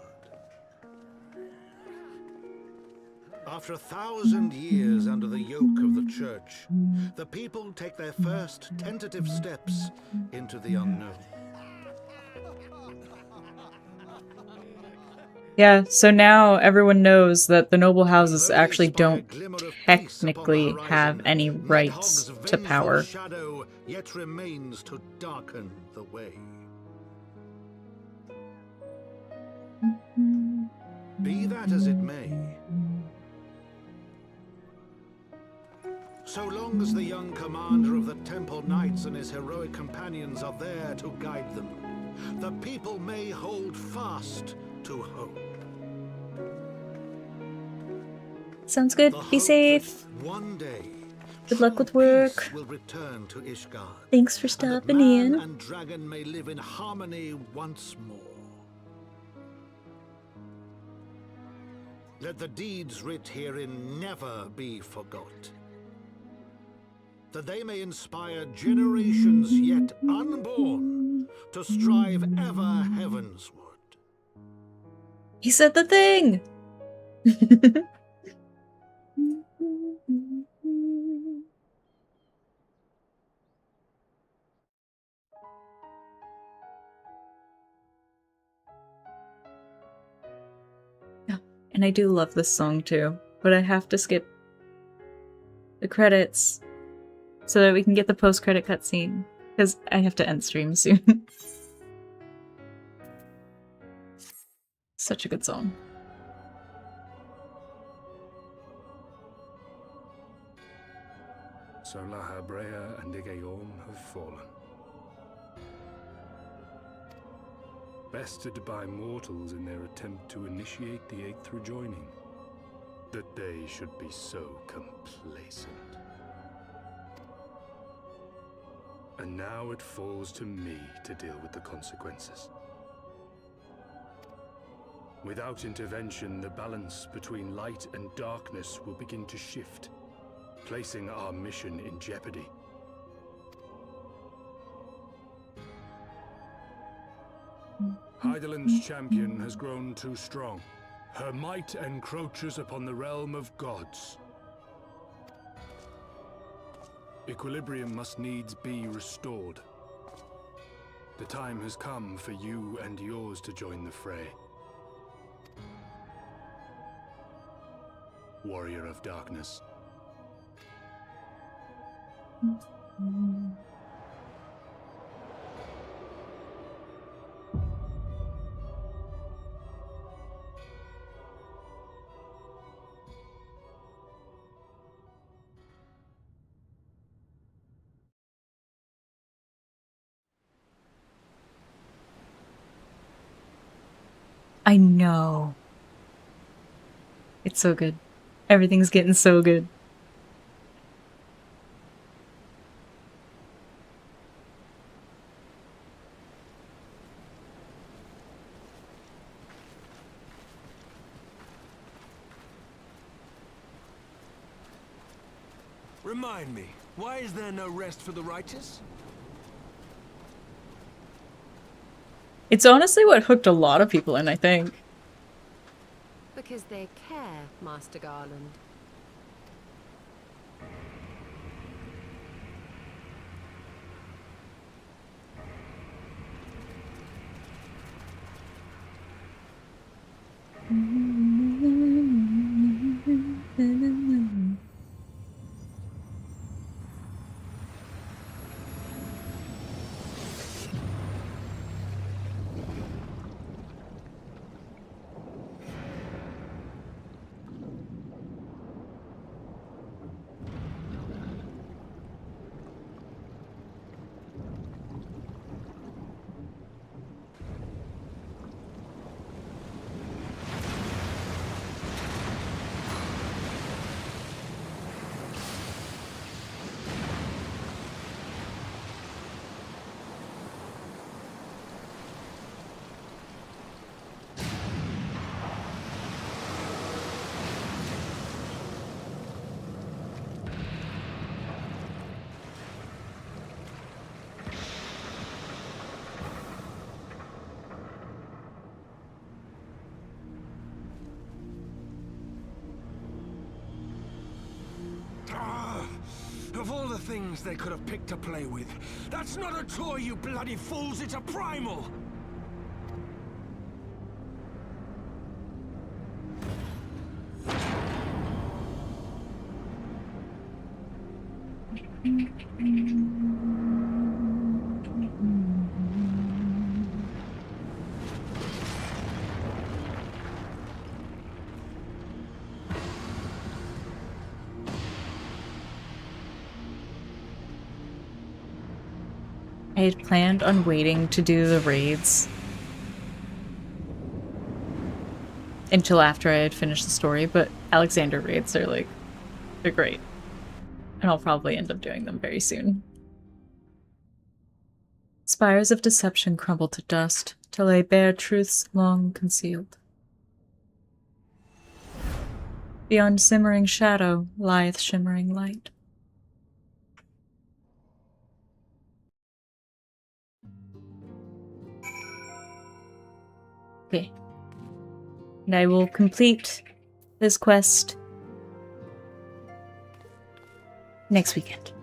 After 1,000 years under the yoke of the Church, the people take their first tentative steps into the unknown. Yeah, so now everyone knows that the noble houses actually don't technically have any rights to power. Shadow yet remains to darken the way. Be that as it may, so long as the young commander of the Temple Knights and his heroic companions are there to guide them, the people may hold fast to hope. Sounds good. Be safe. One day, good luck with work. will return to Ishgard. Thanks for stopping man in. And dragon may live in harmony once more. Let the deeds writ herein never be forgot, that they may inspire generations yet unborn to strive ever heavensward. He said the thing! And I do love this song too, but I have to skip the credits so that we can get the post-credit cutscene, because I have to end stream soon. Such a good song. So La Habrea and Igaeorn have fallen, bested by mortals in their attempt to initiate the Eighth Rejoining. That they should be so complacent. And now it falls to me to deal with the consequences. Without intervention, the balance between light and darkness will begin to shift, placing our mission in jeopardy. Hydaelyn's champion has grown too strong. Her might encroaches upon the realm of gods. Equilibrium must needs be restored. The time has come for you and yours to join the fray. Warrior of Darkness. I know. It's so good. Everything's getting so good. Remind me, why is there no rest for the righteous? It's honestly what hooked a lot of people in, I think. Because they care, Master Garland. Of all the things they could have picked to play with, that's not a toy, you bloody fools, it's a primal! I had planned on waiting to do the raids until after I had finished the story, but Alexander raids are like, they're great. And I'll probably end up doing them very soon. Spires of deception crumble to dust, to lay bare truths long concealed. Beyond simmering shadow lieth shimmering light. Okay. And I will complete this quest next weekend.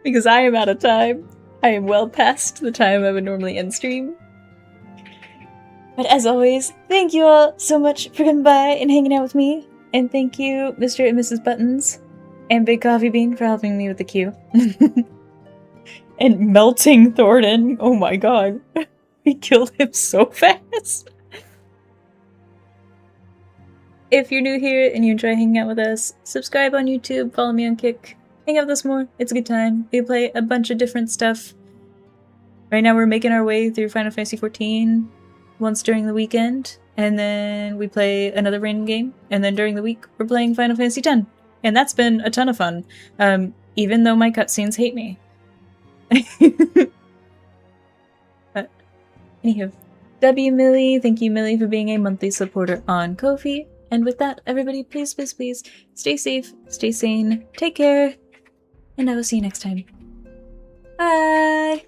Because I am out of time. I am well past the time I would normally end stream. But as always, thank you all so much for coming by and hanging out with me. And thank you, Mr. and Mrs. Buttons and Big Coffee Bean for helping me with the queue. And melting Thornton. Oh my god. We killed him so fast. If you're new here and you enjoy hanging out with us, subscribe on YouTube, follow me on Kick, hang out with us more. It's a good time. We play a bunch of different stuff. Right now we're making our way through Final Fantasy XIV once during the weekend, and then we play another random game, and then during the week we're playing Final Fantasy X. And that's been a ton of fun, even though my cutscenes hate me. But anywho, W Millie, thank you Millie for being a monthly supporter on Ko-fi. And with that, everybody, please, please, please, stay safe, stay sane, take care, and I will see you next time. Bye!